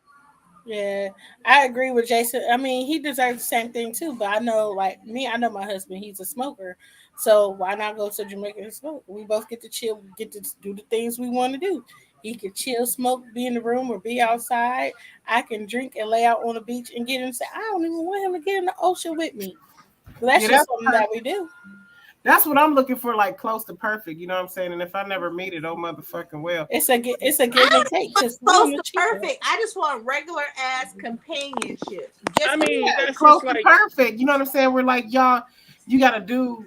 Yeah, I agree with Jason. I mean, he deserves the same thing too. But I know, like me, I know my husband. He's a smoker. So why not go to Jamaica and smoke? We both get to chill, get to do the things we want to do. He can chill, smoke, be in the room, or be outside. I can drink and lay out on the beach and get him. Say, I don't even want him to get in the ocean with me. But that's just something that we do. That's what I'm looking for, like close to perfect. You know what I'm saying? And if I never meet it, oh motherfucking well. It's a give and take. Close to perfect. I just want regular ass companionship. That's close to perfect. You know what I'm saying? We're like, y'all, you gotta do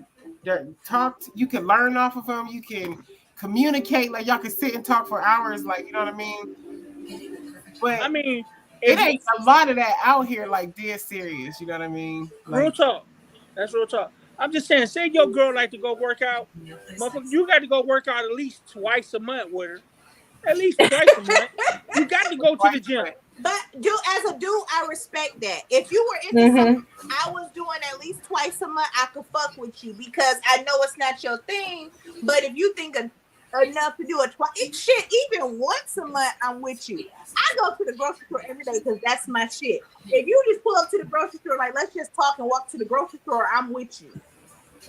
talk. You can learn off of them. You can communicate. Like y'all can sit and talk for hours. Like you know what I mean? But it ain't a lot of that out here. Like dead serious. You know what I mean? Like, real talk. That's real talk. I'm just saying, say your girl like to go work out. Motherfucker, you got to go work out at least twice a month with her. At least twice a month. You got to go to the gym. But as a dude, I respect that. If you were into something I was doing at least twice a month, I could fuck with you because I know it's not your thing. But if you think enough to do it twice, even once a month, I'm with you. I go to the grocery store every day because that's my shit. If you just pull up to the grocery store, like let's just talk and walk to the grocery store, I'm with you.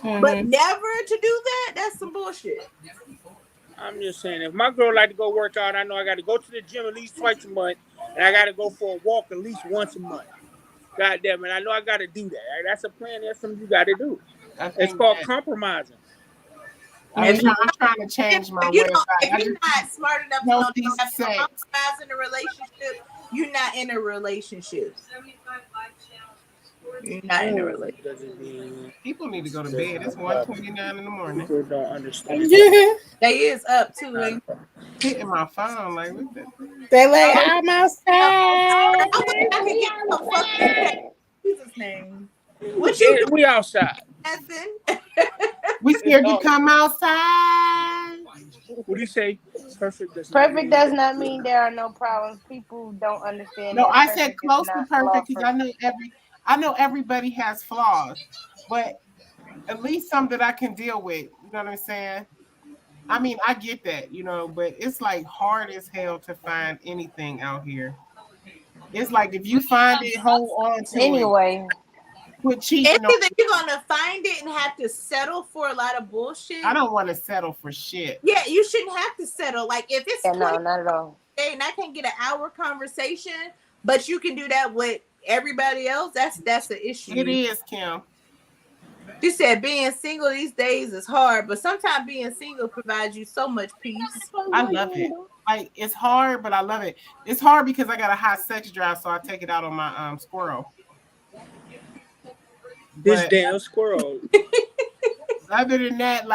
But never to do that, that's some bullshit. I'm just saying, if my girl like to go work out, I know I got to go to the gym at least twice a month, and I got to go for a walk at least once a month. God damn it, I know I got to do that. That's a plan. That's something you got to do. I It's think called that compromising. I'm trying to change my If you way. don't, if you're not smart enough to know healthy you have to sex. compromise in a relationship, you're not in a relationship. You're not in a relationship. People need to go to bed. It's 1:29 in the morning. People don't understand. They is up too. Ain't Hitting my phone like what the? They like, I'm outside. I wish I could get some fucking Jesus name. What you Yeah, we outside. doing? We scared to come outside. What do you say? Perfect does Perfect does not mean there are no problems. People don't understand. No, that I perfect said is close to not perfect because flawless. I know everybody has flaws, but at least some that I can deal with. You know what I'm saying? I mean, I get that, but it's like hard as hell to find anything out here. It's like if you find it, hold on to Anyway. it. Quit cheating. It's either you're gonna find it and have to settle for a lot of bullshit. I don't want to settle for shit. Yeah, you shouldn't have to settle. Like if it's no, not at all. And I can't get an hour conversation, but you can do that with everybody else. That's the issue. It is, Kim. You said being single these days is hard, but sometimes being single provides you so much peace. I love it. Like it's hard, but I love it. It's hard because I got a high sex drive, so I take it out on my squirrel. This damn squirrel. Other than that,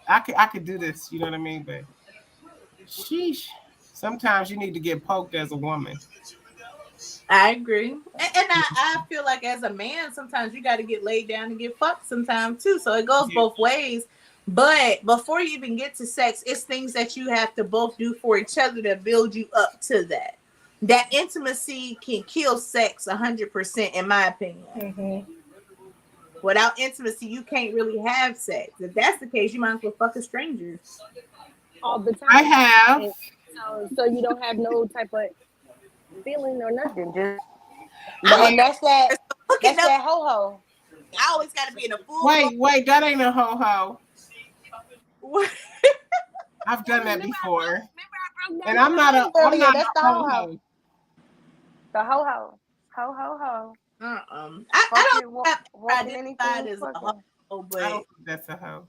I could do this. You know what I mean? But sheesh, sometimes you need to get poked as a woman. I agree, and I feel like as a man, sometimes you got to get laid down and get fucked sometimes too. So it goes both ways. But before you even get to sex, it's things that you have to both do for each other to build you up to that. That intimacy can kill sex 100%, in my opinion. Mm-hmm. Without intimacy, you can't really have sex. If that's the case, you might as well fuck a stranger. All the time. I have. So you don't have no type of feeling or nothing. And that's that ho-ho. I always got to be in a full. Wait, that ain't a ho-ho. I've done that before. And I'm not a That's the ho-ho. ho-ho. The ho-ho. Ho-ho-ho. I don't identify as a ho, but I don't think that's a hoe.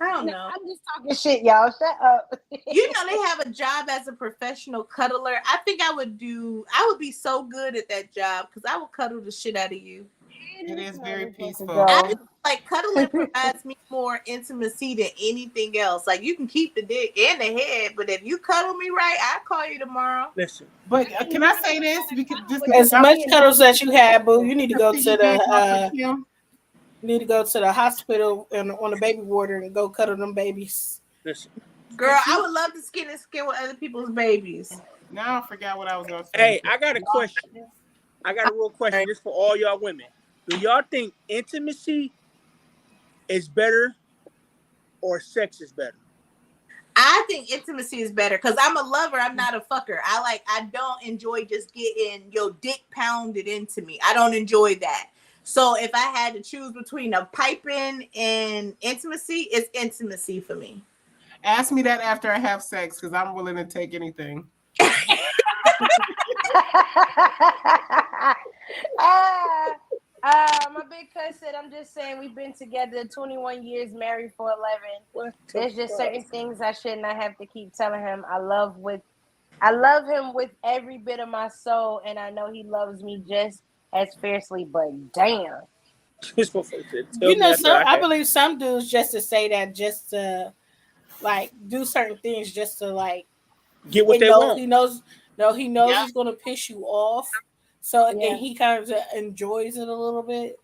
I don't know. I'm just talking shit, y'all. Shut up. You know they have a job as a professional cuddler. I think I would be so good at that job because I would cuddle the shit out of you. It is very peaceful. I just, like cuddling provides me more intimacy than anything else. Like you can keep the dick and the head, but if you cuddle me right, I'll call you tomorrow. Listen, but can I say this? Because as much cuddles as you have, boo, you need to go to the hospital and on the baby ward and go cuddle them babies. Listen, girl, I would love to skin with other people's babies. Now I forgot what I was going to say. Hey, I got a question. I got a real question. This for all y'all women. Do y'all think intimacy is better or sex is better? I think intimacy is better because I'm a lover. I'm not a fucker. I don't enjoy just getting your dick pounded into me. I don't enjoy that. So if I had to choose between a piping and intimacy, it's intimacy for me. Ask me that after I have sex because I'm willing to take anything. My big cousin said, I'm just saying we've been together 21 years, married for 11. There's just certain things I should not have to keep telling him. I love him with every bit of my soul, and I know he loves me just as fiercely, but damn. I believe some dudes just to say that, just to like do certain things, just to like get what they want. He knows it's gonna piss you off, so and he kind of enjoys it a little bit.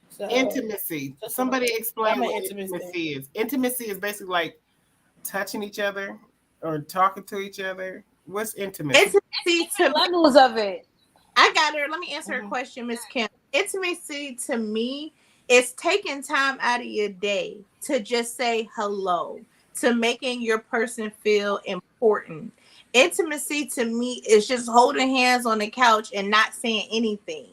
So, intimacy. Somebody explain what intimacy is. Intimacy is basically like touching each other or talking to each other. What's intimacy? Intimacy to levels of it. I got her. Let me answer her question, Miss Kim. Intimacy to me is taking time out of your day to just say hello, to making your person feel important. Intimacy to me is just holding hands on the couch and not saying anything.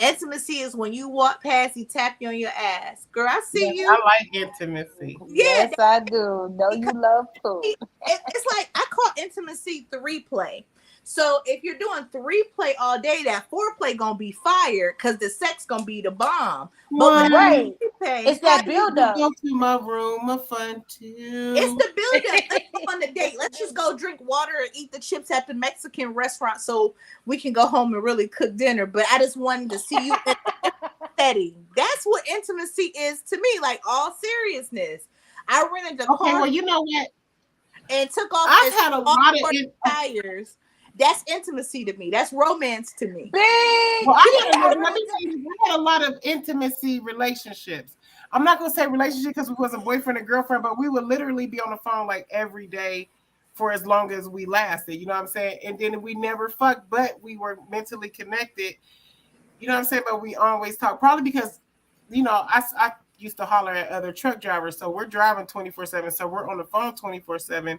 Intimacy is when you walk past, he tap you on your ass. Girl, I see you. I like intimacy. Yes, I do. No, you love food. It's like I call intimacy 3 play. So if you're doing 3-play all day, that 4-play gonna be fire because the sex gonna be the bomb. But with Right. 3-play, It's that build up. Go to my room of fun too. it's the build up. Let's go on the date. Let's just go drink water and eat the chips at the Mexican restaurant so we can go home and really cook dinner. But I just wanted to see you in a setting. That's what intimacy is to me, like all seriousness. I rented a Okay, car well, you know what? and took off I've this had a all lot of for the tires. That's intimacy to me. That's romance to me. Big. Well, let me tell you, we had a lot of intimacy relationships. I'm not gonna say relationship because we wasn't boyfriend and girlfriend, but we would literally be on the phone like every day for as long as we lasted. You know what I'm saying? And then we never fucked, but we were mentally connected. You know what I'm saying? But we always talk, probably because, you know, I used to holler at other truck drivers, so we're driving 24/7, so we're on the phone 24/7.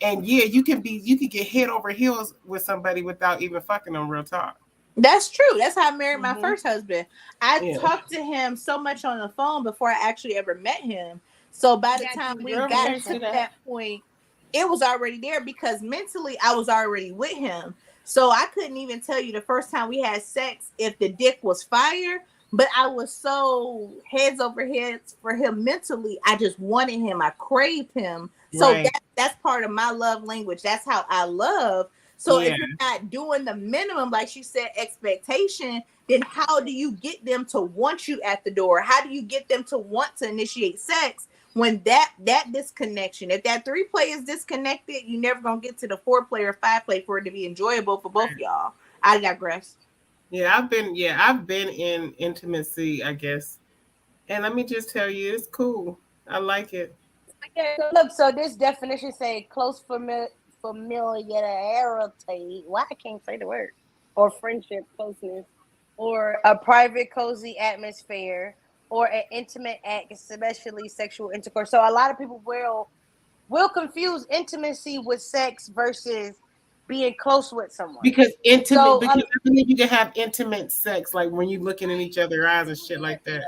And yeah, you can get head over heels with somebody without even fucking them. Real talk. That's true. That's how I married my first husband. I talked to him so much on the phone before I actually ever met him. So by the time we got to that point, it was already there because mentally I was already with him. So I couldn't even tell you the first time we had sex if the dick was fire, but I was so heads over heads for him mentally. I just wanted him. I craved him. So that's part of my love language. That's how I love. So if you're not doing the minimum, like she said, expectation, then how do you get them to want you at the door? How do you get them to want to initiate sex when that disconnection? If that 3-play is disconnected, you're never gonna get to the 4-play or 5-play for it to be enjoyable for both of y'all. I digress. Yeah, I've been in intimacy, I guess. And let me just tell you, it's cool. I like it. Okay, so look, so this definition say close familiarity. Why I can't say the word? Or friendship, closeness, or a private, cozy atmosphere, or an intimate act, especially sexual intercourse. So a lot of people will confuse intimacy with sex versus being close with someone. Because I believe you can have intimate sex, like when you're looking in each other's eyes and shit like that.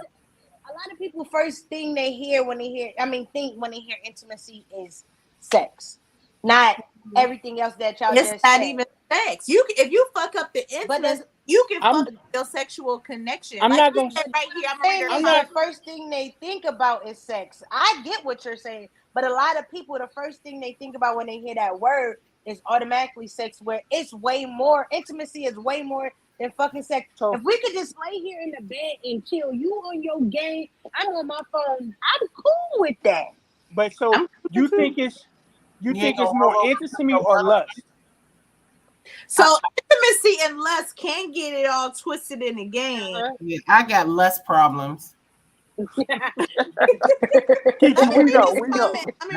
A lot of people first thing they hear when they hear intimacy is sex, not everything else that y'all it's just not said. even sex. If you fuck up the intimacy, you can fuck up your sexual connection. I'm like not you gonna said right here. I'm not the first thing they think about is sex. I get what you're saying, but a lot of people, the first thing they think about when they hear that word is automatically sex, where it's way more. Intimacy is way more than fucking sex. If we could just lay here in the bed and chill, you on your game, I'm on my phone, I'm cool with that. But so you think it's more intimacy or lust? So intimacy and lust can get it all twisted in the game. Yeah, I got lust problems. Let me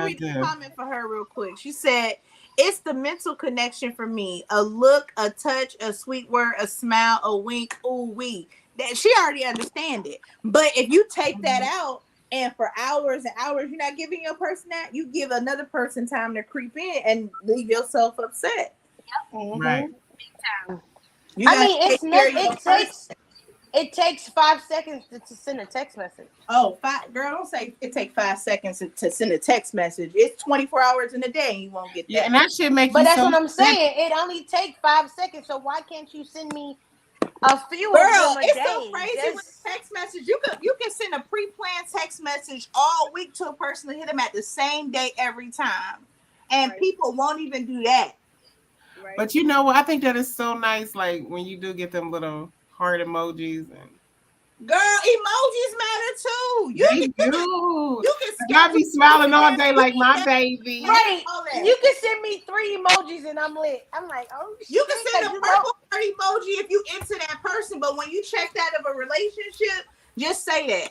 read this comment for her real quick. She said, it's the mental connection for me. A look, a touch, a sweet word, a smile, a wink, ooh wee. That she already understand it. But if you take that out and for hours and hours you're not giving your person that, you give another person time to creep in and leave yourself upset. Right. It takes 5 seconds to send a text message. Oh, girl, don't say it takes 5 seconds to send a text message. It's 24 hours in a day and you won't get that. Yeah, and that shit make But you that's so what I'm saying. It only takes 5 seconds. So why can't you send me a few Girl, of them a it's day? so crazy with text message. You can send a pre-planned text message all week to a person to hit them at the same day every time. And people won't even do that. Right. But you know what? I think that is so nice, like when you do get them little heart emojis and girl, emojis matter too. You can I be smiling all day like my baby. Right. You can send me 3 emojis and I'm lit. I'm like, oh shit. You can send a purple heart emoji if you into that person, but when you check that of a relationship, just say that.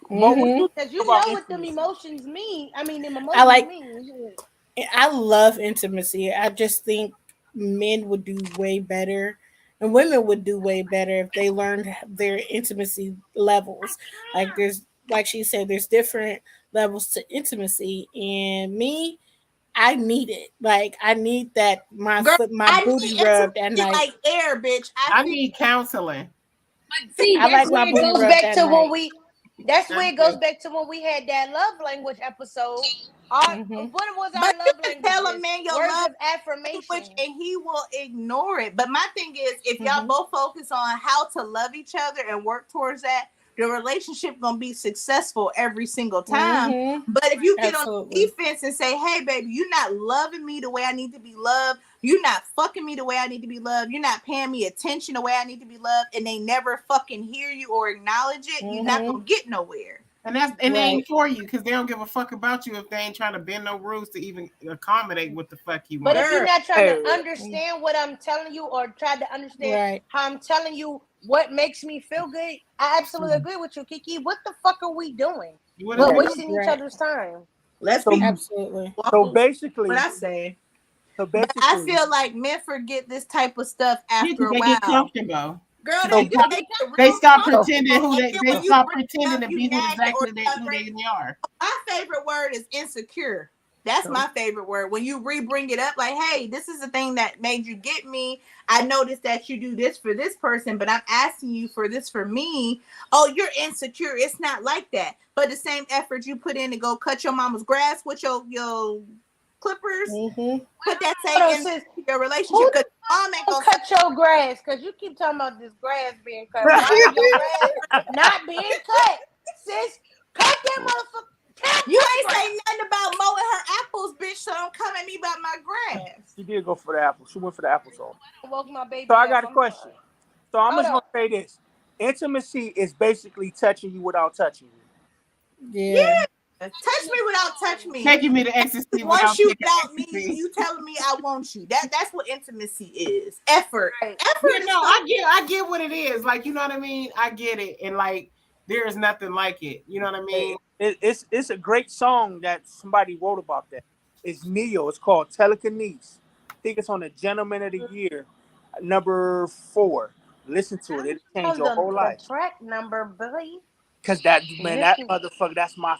Because you know what them emotions mean. I mean, them emotions mean. I love intimacy. I just think men would do way better and women would do way better if they learned their intimacy levels. Like she said, there's different levels to intimacy, and me, I need it. Like I need that my booty rubbed at night. Like air, bitch. I need counseling. See, I like my booty goes rubbed back at to night. That's where it goes back to when we had that love language episode. What was our But love you can tell a languages? man your Words love of affirmation. language and he will ignore it. But my thing is, if y'all both focus on how to love each other and work towards that, the relationship gonna be successful every single time. But if you get on the defense and say, hey baby, you're not loving me the way I need to be loved, you're not fucking me the way I need to be loved, you're not paying me attention the way I need to be loved, and they never fucking hear you or acknowledge it, you're not gonna get nowhere. And they ain't for you because they don't give a fuck about you if they ain't trying to bend no rules to even accommodate what the fuck you want. But if you're not trying to understand what I'm telling you or try to understand how I'm telling you what makes me feel good, I absolutely agree with you, Kiki. What the fuck are we doing? We're wasting each other's time. Let's be absolutely. So basically, what I say. So but basically, I feel like men forget this type of stuff after a they while. get comfortable. Girl, they stop pretending they stop pretending to be who exactly they are. My favorite word is insecure. That's my favorite word. When you re-bring it up, like, hey, this is the thing that made you get me. I noticed that you do this for this person, but I'm asking you for this for me. Oh, you're insecure. It's not like that. But the same effort you put in to go cut your mama's grass with your clippers, put that same in your relationship. Because mom ain't gonna cut your grass, because you keep talking about this grass being cut. Why is your grass not being cut? Sis, cut that motherfucker. You ain't say nothing about mowing her apples, bitch, so don't come at me about my grass. She did go for the apple. She went for the applesauce. Woke my baby So I up. got a question. So I'm just gonna say this: intimacy is basically touching you without touching you. Yeah. Touch me without touching me. Taking me to ecstasy. Once you without me, you telling me I want you. That's what intimacy is. Effort. You know, I get what it is. Like, you know what I mean? I get it. And like, there is nothing like it. You know what I mean? It's a great song that somebody wrote about that. It's Neo. It's called Telekinesis. I think it's on the Gentleman of the Year, number 4. Listen to it. It'll change your whole life. Track number, Billy. Cause that motherfucker,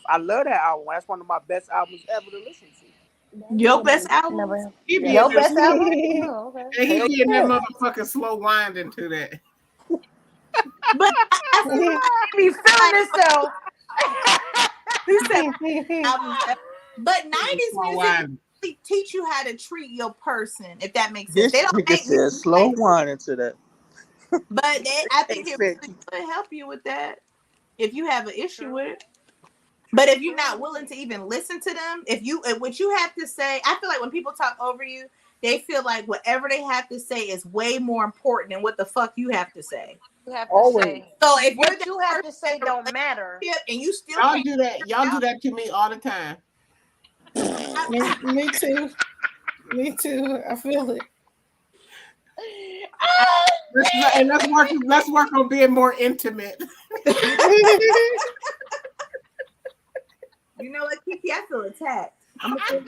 I love that album. That's one of my best albums ever to listen to. Your best album? Your best album? Oh, okay. And he getting that motherfucker slow winding to that. But I be feeling this though. But 90s music teach you how to treat your person, if that makes sense. This nigga said slow winding to that. But I think it really could help you with that if you have an issue with it. But if you're not willing to even listen to them, what you have to say, I feel like when people talk over you, they feel like whatever they have to say is way more important than what the fuck you have to say. You have to say. So if what you have to say don't matter, and you still y'all do that. Y'all do that to me all the time. Me too. Me too. I feel it. Let's work on being more intimate. You know what, Kiki? I feel attacked. I feel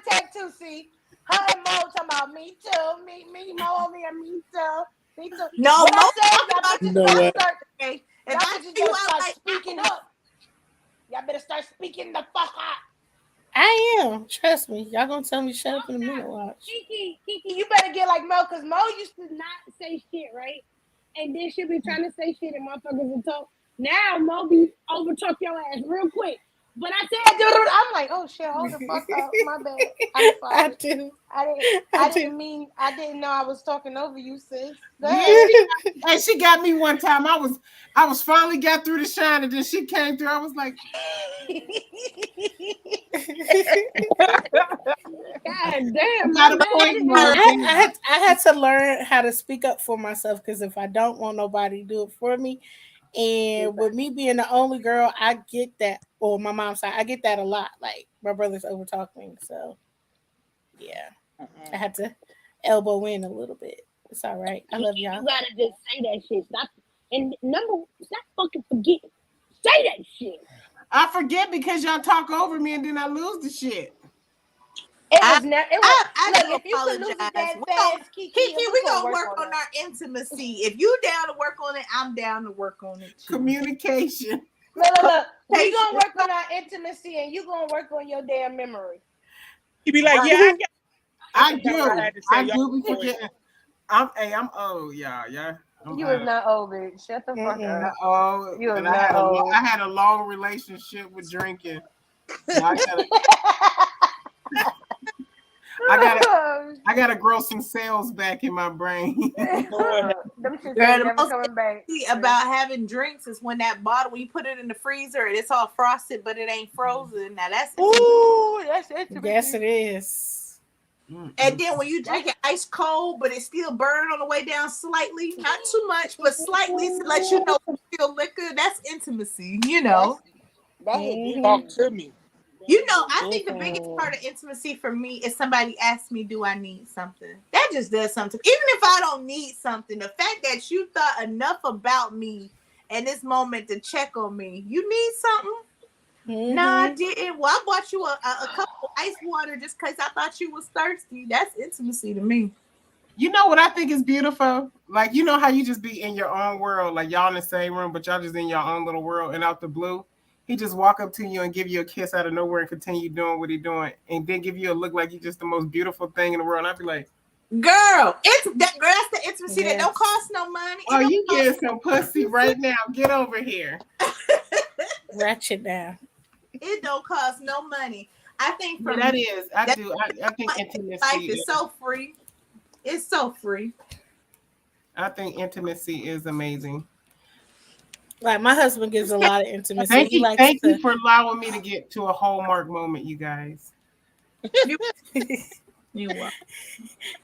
attacked too. See, her and Mo talking about me too. Me, Mo, me, and me too. Me too. No, what Mo, I said, y'all if I bitches see you better out start like speaking up. Y'all better start speaking the fuck up. I am. Trust me. Y'all gonna tell me shut up in a minute. Watch. Kiki, you better get like Mo, because Mo used to not say shit, right? And then she'll be trying to say shit and motherfuckers will talk. Now Mo be overtalk your ass real quick. But I said, I'm like, oh shit, hold the fuck up, my bad. I'm sorry. I didn't know I was talking over you, sis. And she got me one time. I was finally got through the shine, and then she came through. I was like, God damn. I had to learn how to speak up for myself, because if I don't want nobody to do it for me, and with me being the only girl, I get that. Or my mom's side, I get that a lot. Like, my brothers overtalk me, so yeah, I had to elbow in a little bit. It's all right. I love y'all. You gotta just say that shit. Stop fucking forgetting. Say that shit. I forget because y'all talk over me and then I lose the shit. I do apologize. Kiki, we gonna work on our intimacy. If you down to work on it, I'm down to work on it too. Communication. Look. We gonna work on our intimacy, and you gonna work on your damn memory. You be like, yeah, I do be forgetting. I'm old, y'all. You was not old, bitch. Shut the fuck up. Oh, You was and not old. I had a long relationship with drinking. So I gotta grow some cells back in my brain. Them shits Girl, ain't the never most coming back. crazy about having drinks is when that bottle, when you put it in the freezer and it's all frosted, but it ain't frozen. Now that's Ooh, that's it. Yes, it is. And then when you drink it ice cold, but it still burn on the way down slightly, not too much, but slightly to let you know it's still liquor. That's intimacy, you know. Talk to me. You know, I think the biggest part of intimacy for me is somebody asks me, do I need something? That just does something. Even if I don't need something, the fact that you thought enough about me in this moment to check on me, you need something? No, I didn't. Well, I bought you a cup of ice water just because I thought you was thirsty. That's intimacy to me. You know what I think is beautiful? Like, you know how you just be in your own world, like y'all in the same room, but y'all just in your own little world, and out the blue, he just walk up to you and give you a kiss out of nowhere and continue doing what he doing, and then give you a look like you're just the most beautiful thing in the world. And I'd be like, girl, that's the intimacy that don't cost no money. Oh, you get some pussy right now. Get over here. Ratchet down. It don't cost no money. I think for that me, is. I do. I think intimacy. Life is so free. It's so free. I think intimacy is amazing. Like my husband gives a lot of intimacy. Thank He you, likes thank to, you for allowing me to get to a Hallmark moment, you guys. You what?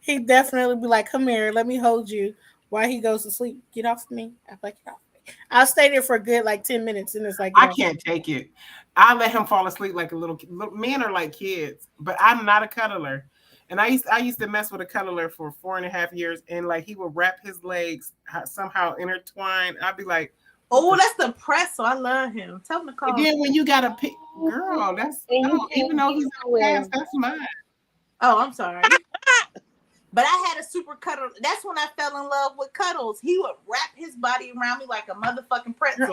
He definitely be like, "Come here, let me hold you," while he goes to sleep. Get off of me. I'm like, "Get off of me." I'll stay there for a good like 10 minutes, and it's like, I can't take it. I let him fall asleep like a little kid. Men are like kids, but I'm not a cuddler. And I used to mess with a cuddler for 4.5 years, and like he would wrap his legs somehow intertwined. I'd be like, "Oh, that's the press." So I love him. Tell him to call. And then when you got a pick, girl, that's even though he's on past, that's mine. Oh, I'm sorry. But I had a super cuddle. That's when I fell in love with cuddles. He would wrap his body around me like a motherfucking pretzel.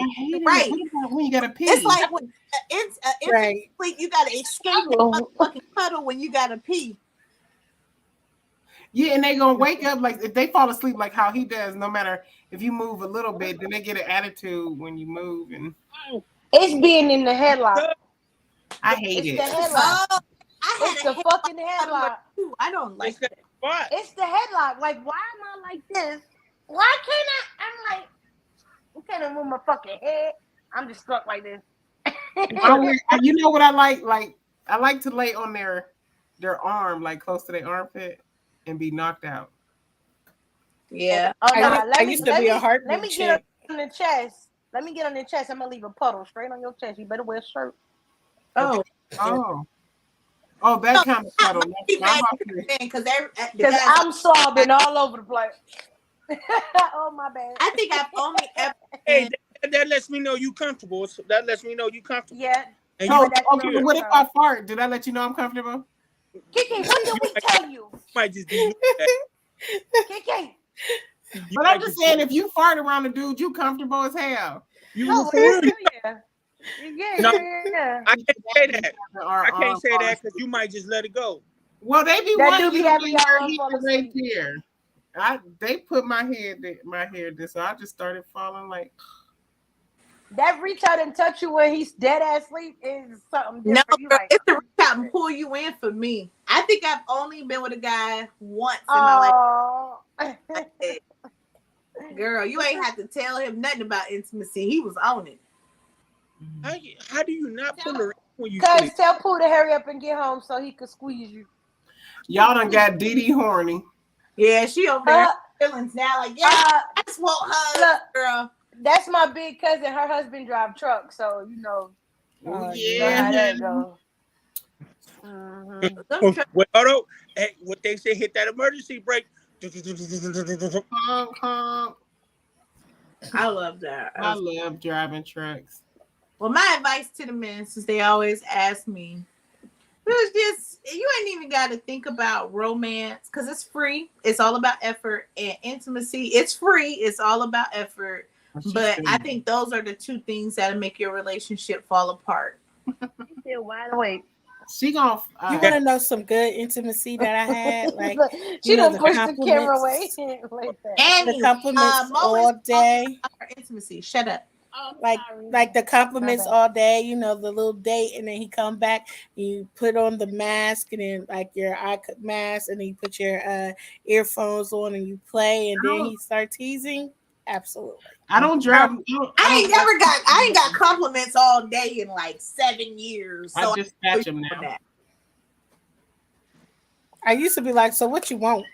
Right. When you got to pee. It's like when right. You got to escape the motherfucking cuddle when you got to pee. Yeah, and they gonna wake up like if they fall asleep like how he does. No matter if you move a little bit, then they get an attitude when you move. And it's being in the headlock. I hate it. The headlock. Oh, it's the fucking headlock. I don't like that. It's the headlock. Like, why am I like this? Why can't I? I'm like, you can't move my fucking head. I'm just stuck like this. You know what I like? Like I like to lay on their arm, like close to their armpit, and be knocked out. Yeah. Oh no, I used to be a heartbeat. Let me get on the chest. Let me get on the chest. I'm gonna leave a puddle straight on your chest. You better wear a shirt. Oh. Oh, that kind of cuddle. Because I'm sobbing all over the place. Oh my bad. I think I've only ever. Hey, that lets me know you comfortable. So that lets me know you comfortable. Yeah. And so, okay, what if I fart? Did I let you know I'm comfortable? Kiki, what did we tell you? Might just do Kiki. But I'm just saying, if you fart around a dude, you comfortable as hell. Yeah. No, I can't say that. I can't say that because you might just let it go. Well, they be that wanting do be you to having be where y'all he fall is right asleep. there. They put my hair there, so I just started falling like. That reach out and touch you when he's dead ass sleep is something different. No, You girl, like, it's to reach out and pull you in for me. I think I've only been with a guy once in my life. Girl, you ain't have to tell him nothing about intimacy. He was on it. How do you not pull her in when you Cause sleep? tell Pooh to hurry up and get home so he could squeeze you. Y'all done got Dee horny. Yeah, she over there feelings now. Like, yeah, I just want her, girl. That's my big cousin. Her husband drive truck, so you know. You know how that go. Well, although, what they say, hit that emergency brake. I love that. I love driving trucks. Well, my advice to the men, since they always ask me, there's just, you ain't even got to think about romance because it's free. It's all about effort and intimacy. It's free. It's all about effort. But I think those are the two things that'll make your relationship fall apart. Still wide awake. She gonna. You want to know some good intimacy that I had? Like, She you know, done pushed the camera away like that. Annie, the compliments all day. Intimacy. Shut up. Like the compliments all day, you know, the little date, and then he come back, you put on the mask, and then like your eye mask, and then you put your earphones on, and you play, and then he start teasing. Absolutely. I don't drive. I ain't got compliments all day in like 7 years. So I just snatch them now. I used to be like, so what you want?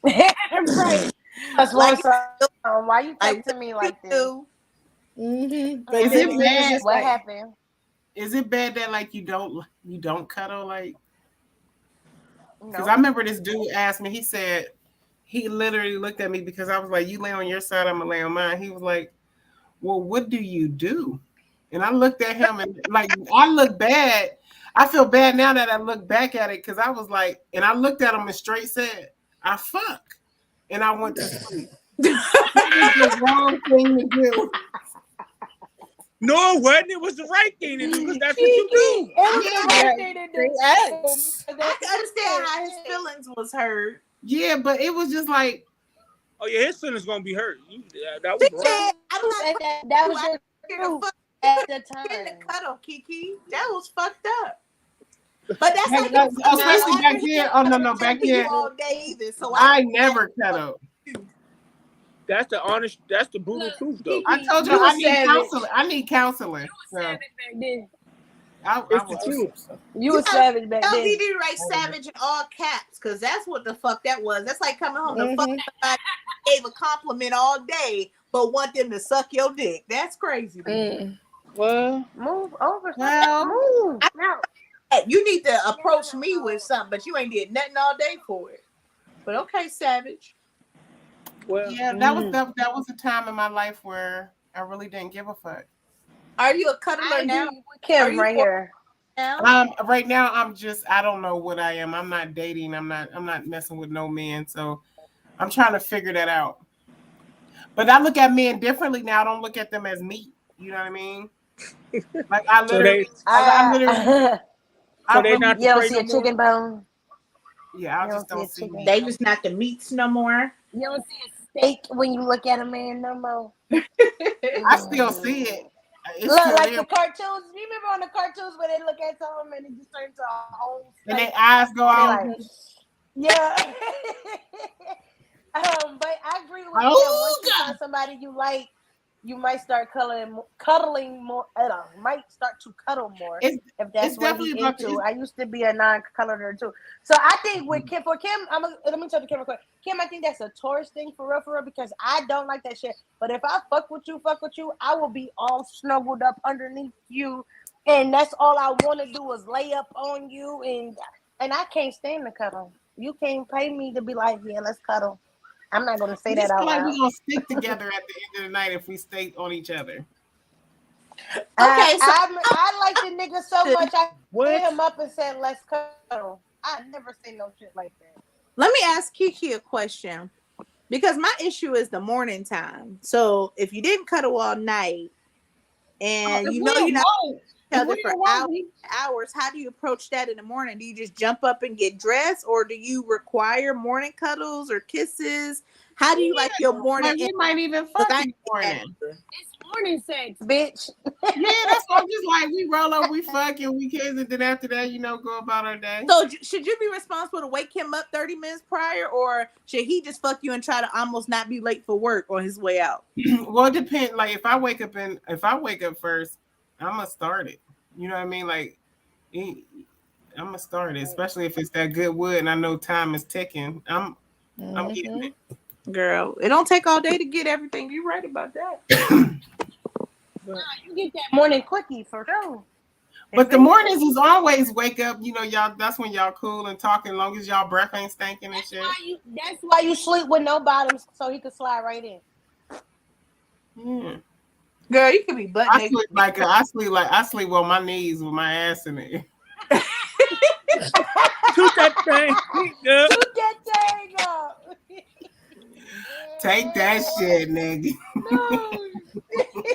Right. Why you texting me like this? Mm-hmm. But is it bad? What happened? Is it bad that like you don't cuddle like? Because No. I remember this dude asked me. He said he literally looked at me because I was like, "You lay on your side, I'm gonna lay on mine." He was like, "Well, what do you do?" And I looked at him and like I look bad. I feel bad now that I look back at it because I was like, and I looked at him and straight said, "I fuck," and I went to sleep. That was the wrong thing to do. No, it wasn't. It was the right thing to do because that's what you do. It was the right thing to do. I can understand how his feelings was hurt. Yeah, but it was just like, oh yeah, his feelings gonna be hurt. That was wrong. That was your truth at the time. The cuddle, Kiki. That was fucked up. But that's like especially back then. Oh no, back then. All day either, so I never cuddle. That's the honest. That's the brutal truth, though. I told you I need counseling. I need counseling. So. It's the truth. You were savage back then. He did write savage in all caps because that's what the fuck that was. That's like coming home to fuck somebody, gave a compliment all day, but want them to suck your dick. That's crazy. Well, move over. Well, move. You need to approach me with something, but you ain't did nothing all day for it. But okay, savage. Well, yeah, that was a time in my life where I really didn't give a fuck. Are you a cuddler now? Kim right here. Right now I don't know what I am. I'm not dating. I'm not messing with no men. So I'm trying to figure that out. But I look at men differently now. I don't look at them as meat. You know what I mean? Like I literally, so they not you don't see a chicken bone. Yeah, I just don't see. They just not the meats no more. You don't see a steak when you look at a man no more. I still see it. It's Look, like real. the cartoons. You remember on the cartoons where they look at someone and it just turns to a whole and their eyes go out. Like, yeah. But I agree with you. Once you find somebody you like, you might start cuddling more. Might start to cuddle more if that's what you're into. I used to be a non-cuddler too. So I think with Kim, let me tell the camera quick. Kim, I think that's a Taurus thing for real, because I don't like that shit. But if I fuck with you, I will be all snuggled up underneath you, and that's all I want to do is lay up on you, and I can't stand the cuddle. You can't pay me to be like, yeah, let's cuddle. I'm not gonna say that out loud. We're gonna stick together at the end of the night if we stay on each other. Okay, I like the nigga so much. I hit him up and said, "Let's cuddle." I never say no shit like that. Let me ask Kiki a question, because my issue is the morning time. So if you didn't cuddle all night, and you're not each other for hours, how do you approach that in the morning? Do you just jump up and get dressed, or do you require morning cuddles or kisses? How do you like your morning? You might even fuck in the morning. It's morning sex, bitch. Yeah, that's what I'm just like. We roll up, we fuck, and we kiss, and then after that, go about our day. So should you be responsible to wake him up 30 minutes prior, or should he just fuck you and try to almost not be late for work on his way out? Well, it depends. Like if I wake up first, I'm gonna start it. You know what I mean? Like I'm gonna start it, especially if it's that good wood and I know time is ticking. I'm getting it. Girl, it don't take all day to get everything. You're right about that. You get that morning quickie for sure. But the mornings is always wake up. Y'all. That's when y'all cool and talking. As long as y'all breath ain't stinking and shit. That's why you sleep with no bottoms, so he can slide right in. Yeah. Girl, you can be butt naked. I sleep on my knees with my ass in it. Toot that thing up. Toot that thing up. Take that shit, nigga. No.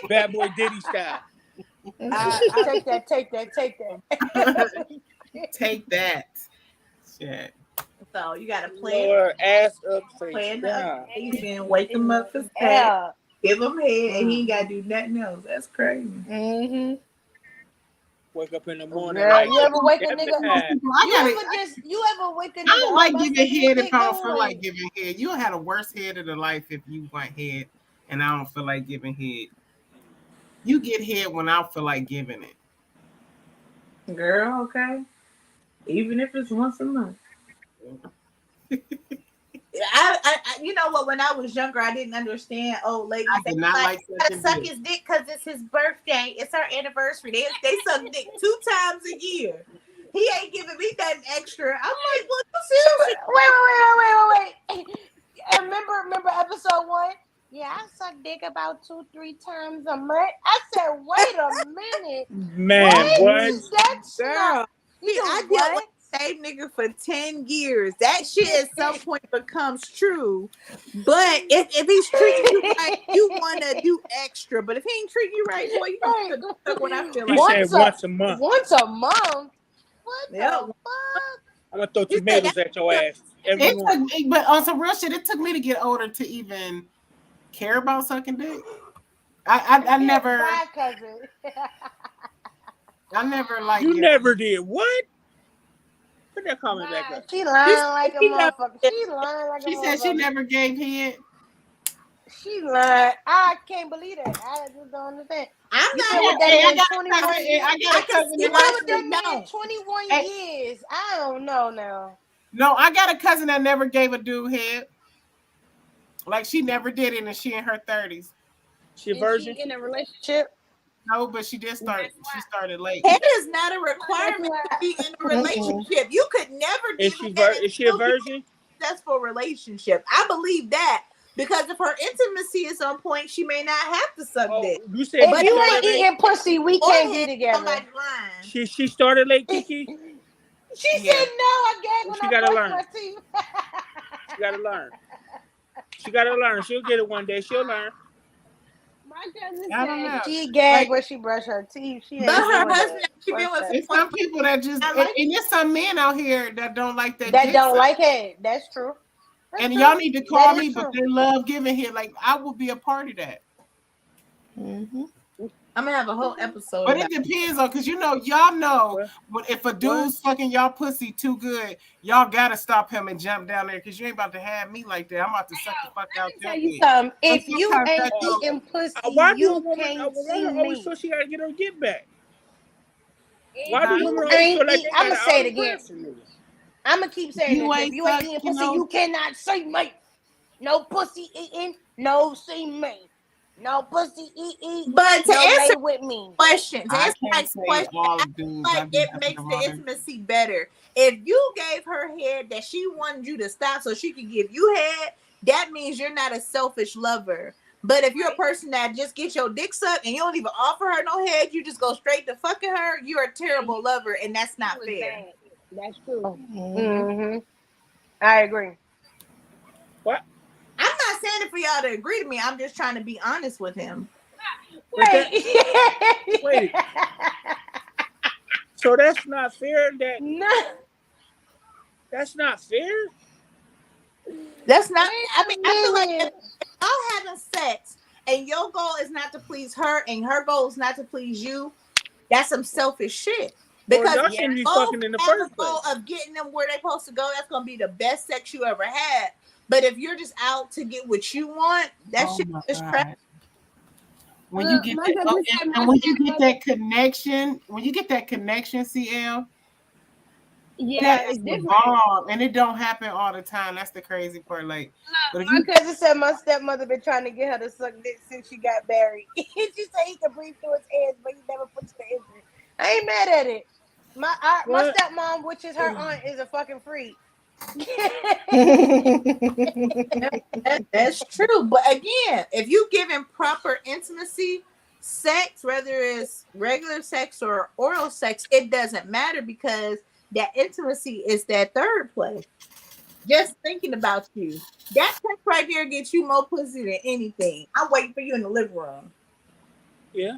Bad boy Diddy style. Take that. Take that. Shit. So you gotta plan, Lower ass up, face plan the down. occasion, wake him up for sex, Yeah. give him head, and he ain't gotta do nothing else. That's crazy. Mm-hmm. Wake up in the morning Girl, like you ever wake a "Damn nigga? it." You ever wake a nigga? I don't like up, giving busting head his if I dick don't feel going? like giving head. You'll have the worst head of the life if you want head and I don't feel like giving head. You get head when I feel like giving it. Girl, okay. Even if it's once a month. I you know what? When I was younger, I didn't understand. Oh, ladies, I did not like gotta sucking suck dick. his dick because it's his birthday. It's our anniversary. They suck dick 2 times a year. He ain't giving me nothing extra. I'm like, well, you seriously? Wait. And remember episode 1? Yeah, I suck dick about 2-3 times a month. I said, wait a minute. Man, what? That's Girl, not. I dealt with the same nigga for 10 years. That shit at some point becomes true. But if he's treating you right, you want to do extra. But if he ain't treating you right, boy, you don't suck when I feel He like said once a month. Once a month? What Yep. the fuck? I'm gonna throw tomatoes at your ass every It morning. took me, but on some real shit, it took me to get older to even care about sucking dick. I never, Bye, cousin. I never like. You never did. What? Put that comment back up. She lying like a motherfucker. She lying like a She said she never gave head. She lied. I can't believe that. I just don't understand. I'm You not. been with that Hey, man 21 I years. got a cousin. You that been with that actually man don't. 21 Hey. years. I don't know now. No, I got a cousin that never gave a dude head. Like she never did it, and she in her 30s. She a virgin? In a relationship? No, but she did start. She started late. Head is not a requirement to be in a relationship. You could never Is give she head is she a virgin? successful relationship. I believe that because if her intimacy is on point, she may not have to suck dick. You said If you ain't eating pussy, we can't be together. She started late, Kiki. She said no. I gagged when She I gotta brushed learn. my teeth. She gotta learn. She gotta learn. She'll get it one day. She'll learn. My cousin I don't know. said she gagged Like- when she brushed her teeth. She But ain't her doing husband, that. she been with There's some people that just, and there's some men out here that don't like that. That dick don't suck. like it. That's true. That's And true. y'all need to call That me, is but true. they love giving head. Like I will be a part of that. I'm gonna have a whole episode. But it about depends on, because y'all know when if a dude's fucking y'all pussy too good, y'all gotta stop him and jump down there because you ain't about to have me like that. I'm about to suck the fuck out your Tell you dick. something. But If you sometimes ain't that don't- eating pussy, Why do you a woman can't see always me. feel she gotta get her get back? If Why do you women always ain't feel like eat- they I'ma gotta say it autograph again. from niggas? I'm gonna keep saying You this. If ain't you ain't suck, eating you pussy, know- you cannot see me. No pussy eating, no see me. No pussy eating, But to no answer lay with me. question, to I answer can't Mike's say question, all I dudes. feel I like be it having makes them the on there. intimacy better. If you gave her head that she wanted you to stop so she could give you head, that means you're not a selfish lover. But if you're a person that just gets your dick sucked and you don't even offer her no head, you just go straight to fucking her, you're a terrible lover, and that's not fair. That's true. Mm-hmm. I agree. What? I'm not saying it for y'all to agree to me. I'm just trying to be honest with him. Wait. So that's not fair. That's not fair. That's not. I mean, I feel like if y'all having sex and your goal is not to please her and her goal is not to please you, that's some selfish shit. Well, Because y'all shouldn't be both fucking in the have first a goal place. of getting them where they're supposed to go. That's gonna be the best sex you ever had. But if you're just out to get what you want, that shit is trash. When you get that, and when you get that connection, CL, Yeah, that it's is the different. bomb, and it don't happen all the time. That's the crazy part. Like, but if My you cousin said my stepmother been trying to get her to suck dick since she got married. She said he could breathe through his hands, but he never puts the injury. I ain't mad at it. My stepmom, which is her aunt, is a fucking freak. That's true. But again, if you giving proper intimacy, sex, whether it's regular sex or oral sex, it doesn't matter because that intimacy is that third place. Just thinking about you. That sex right there gets you more pussy than anything. I'm waiting for you in the living room. Yeah.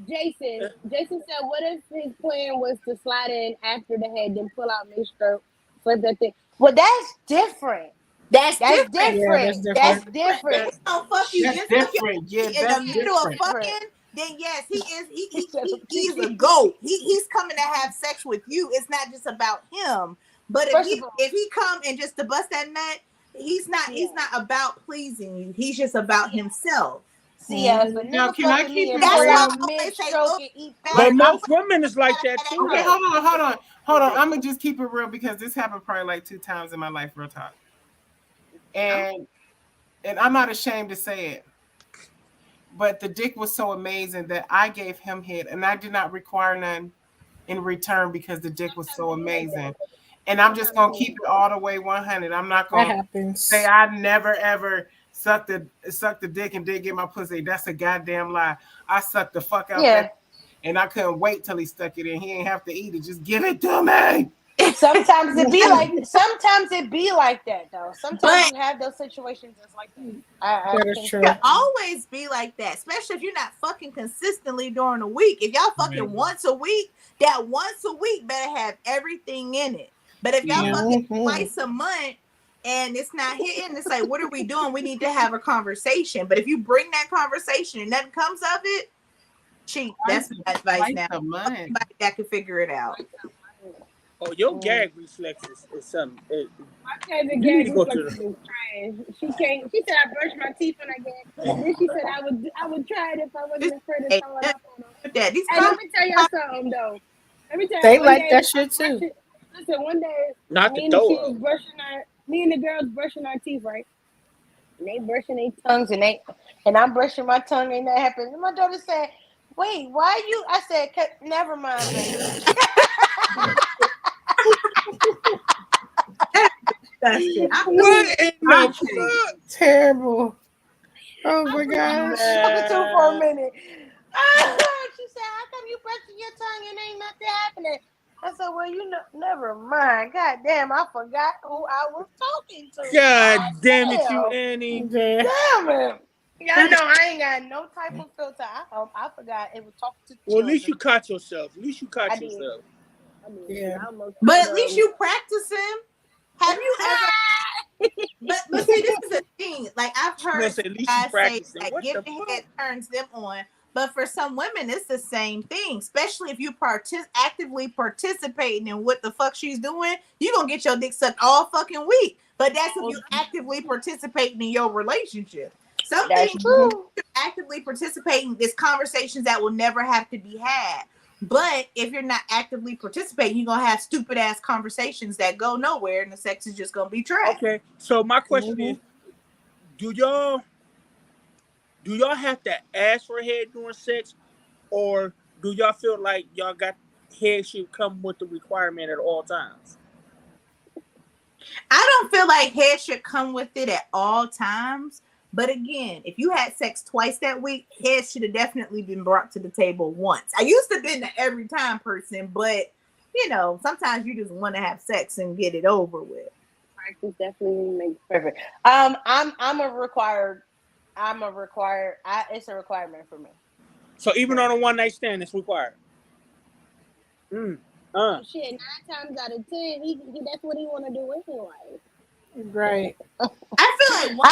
Jason said, what if his plan was to slide in after the head, then pull out mid stroke, flip that thing? Well, that's different. That's That's different. different. Yeah, That's that's different. He's gonna fuck you That's just like different. Yeah, in the that's middle of different. fucking. Then yes, he's a goat. He's coming to have sex with you. It's not just about him. But First of all, if he come and just to bust that nut, he's not about pleasing you. He's just about himself. see, if a Now, nigga can I fucking keep me it and That's pull real? why out I always mid say, stroke look, and eat But fat, most women is like that too. Okay, though. hold on. I'm gonna just keep it real because this happened probably like 2 times in my life, real talk. And I'm not ashamed to say it, but the dick was so amazing that I gave him head, and I did not require none in return because the dick was so amazing. And I'm just gonna keep it all the way 100. I'm not That gonna happens. say I never ever sucked the dick and didn't get my pussy. That's a goddamn lie. I sucked the fuck out Yeah. that, and I couldn't wait till he stuck it in. He ain't have to eat it. Just give it to me. Sometimes it be like that though. Sometimes But- you have those situations that's like that. That is think true. It'll always be like that, especially if you're not fucking consistently during the week. If y'all fucking once a week, that once a week better have everything in it. But if y'all fucking twice a month and it's not hitting, it's like, what are we doing? We need to have a conversation. But if you bring that conversation and nothing comes of it, cheat. That's my advice now. Somebody that can figure it out. Oh, your gag reflexes is something. My cousin You need gag to go to reflexes is trash. She said I brushed my teeth when I gag. Then she said I would try it if I wasn't afraid to throw it up on her. Hey, let me tell y'all something though. They like that shit too. Listen, one day Not me the and door. me and the girls brushing our teeth, right? And they brushing their tongues and I'm brushing my tongue and that happens. And my daughter said, wait, why you? I said, never mind, baby. What in the fuck? Terrible. Oh my gosh. Talking for a minute. She said, how come you brushing your tongue and ain't nothing happening? I said, well, you know, never mind. God damn, I forgot who I was talking to. God damn it, you Annie. Damn it. Y'all know I ain't got no type of filter. I forgot it was talking to Well, at least you caught yourself. At least you caught I did. yourself. Yeah. But at least you practicing. Have you ever? but see, this is a thing. Like I've heard Say, at least you guys say practicing. that What the giving fuck? head turns them on. But for some women, it's the same thing. Especially if you actively participating in what the fuck she's doing, you gonna get your dick sucked all fucking week. But that's if you actively participating in your relationship. Some That's things true. you actively participating, there's conversations that will never have to be had. But if you're not actively participating, you're gonna have stupid ass conversations that go nowhere, and the sex is just gonna be trash. Okay, so my question is, do y'all have to ask for head during sex, or do y'all feel like y'all got head should come with the requirement at all times? I don't feel like head should come with it at all times. But again, if you had sex twice that week, head should have definitely been brought to the table once. I used to be the every time person, but you know, sometimes you just want to have sex and get it over with. Practice definitely makes perfect. I'm a required. It's a requirement for me. So even on a one night stand, it's required. Shit, 9 times out of 10, he that's what he want to do anyway. Right. I feel like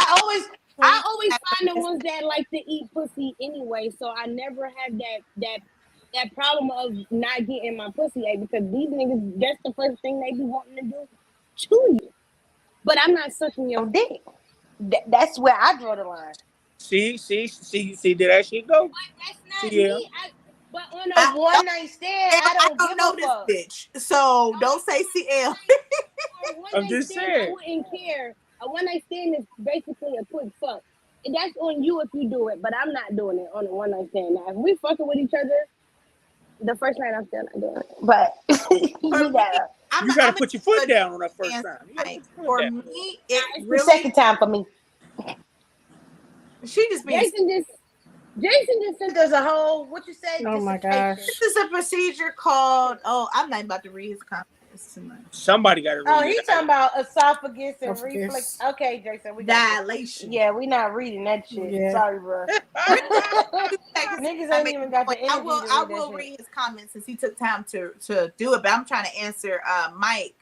I always find the ones that like to eat pussy anyway, so I never have that problem of not getting my pussy ate because these niggas, that's the first thing they be wanting to do to you. But I'm not sucking your dick. That's where I draw the line. See, did that shit go? But that's not Yeah. me. But on a one night stand, I don't know give a fuck. this bitch. So don't say CL. I'm just saying. I wouldn't care. A one night stand is basically a quick fuck. And that's on you if you do it, but I'm not doing it on a one night stand. Now, if we fucking with each other, the first night I'm still not doing it. But you gotta put your foot down on that first time. For me, it's the second time for me. She just Jason just sent us a whole, what you say? Oh my gosh. This is a procedure called, I'm not about to read his comment. It's too much. Somebody got to read Oh, it. he's talking about esophagus and Esophagus. reflux. Okay, Jason, we got Dilation. Yeah, we not reading that shit. Yeah. Sorry, bro. Niggas ain't even got the energy I will. to I read will that read his comments since he took time to do it. But I'm trying to answer Mike.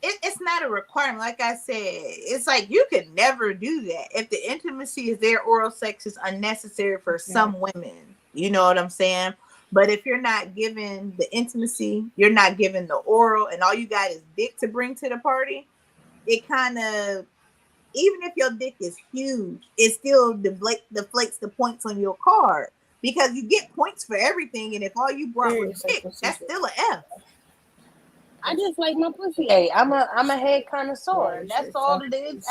It's not a requirement. Like I said, it's like you could never do that. If the intimacy is there, oral sex is unnecessary for some women. You know what I'm saying? But if you're not given the intimacy, you're not given the oral, and all you got is dick to bring to the party, it kind of, even if your dick is huge, it still deflates the points on your card because you get points for everything. And if all you brought was dick, that's still an F. I just like my pussy. Hey, I'm a head connoisseur. That's all it is.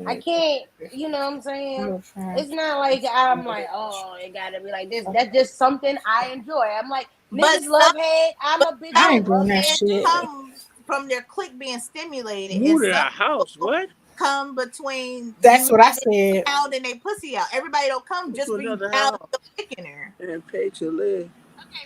I can't, you know what I'm saying? It's not like I'm like, oh, it gotta be like this. That's just something I enjoy. I'm like, niggas love head. I'm a bitch. I ain't doing that It shit. comes from their click being stimulated. Move to and the some house. What? come between That's what I said. pounding their pussy out. Everybody don't come just To for you another pound house. the dick in there. And pay to live.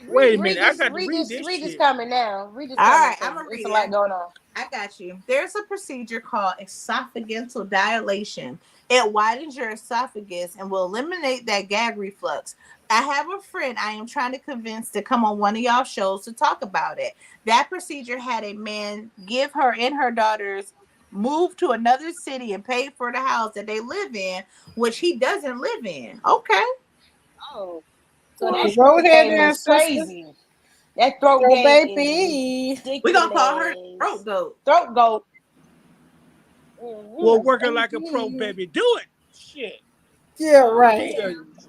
Wait a minute. I got to read this Read this shit. comment now. Read this All comment. right, I'm gonna There's read a lot it. going on. I got you. There's a procedure called esophageal dilation. It widens your esophagus and will eliminate that gag reflux. I have a friend I am trying to convince to come on one of y'all shows to talk about it. That procedure had a man give her and her daughters move to another city and pay for the house that they live in, which he doesn't live in. Okay. Oh. Well, that go throat ahead game now, is sister. crazy. That throat Go, game baby. is ridiculous. We're gonna call her throat goat. Throat goat. Well, working like a pro, baby. Do it. Shit. Yeah, right.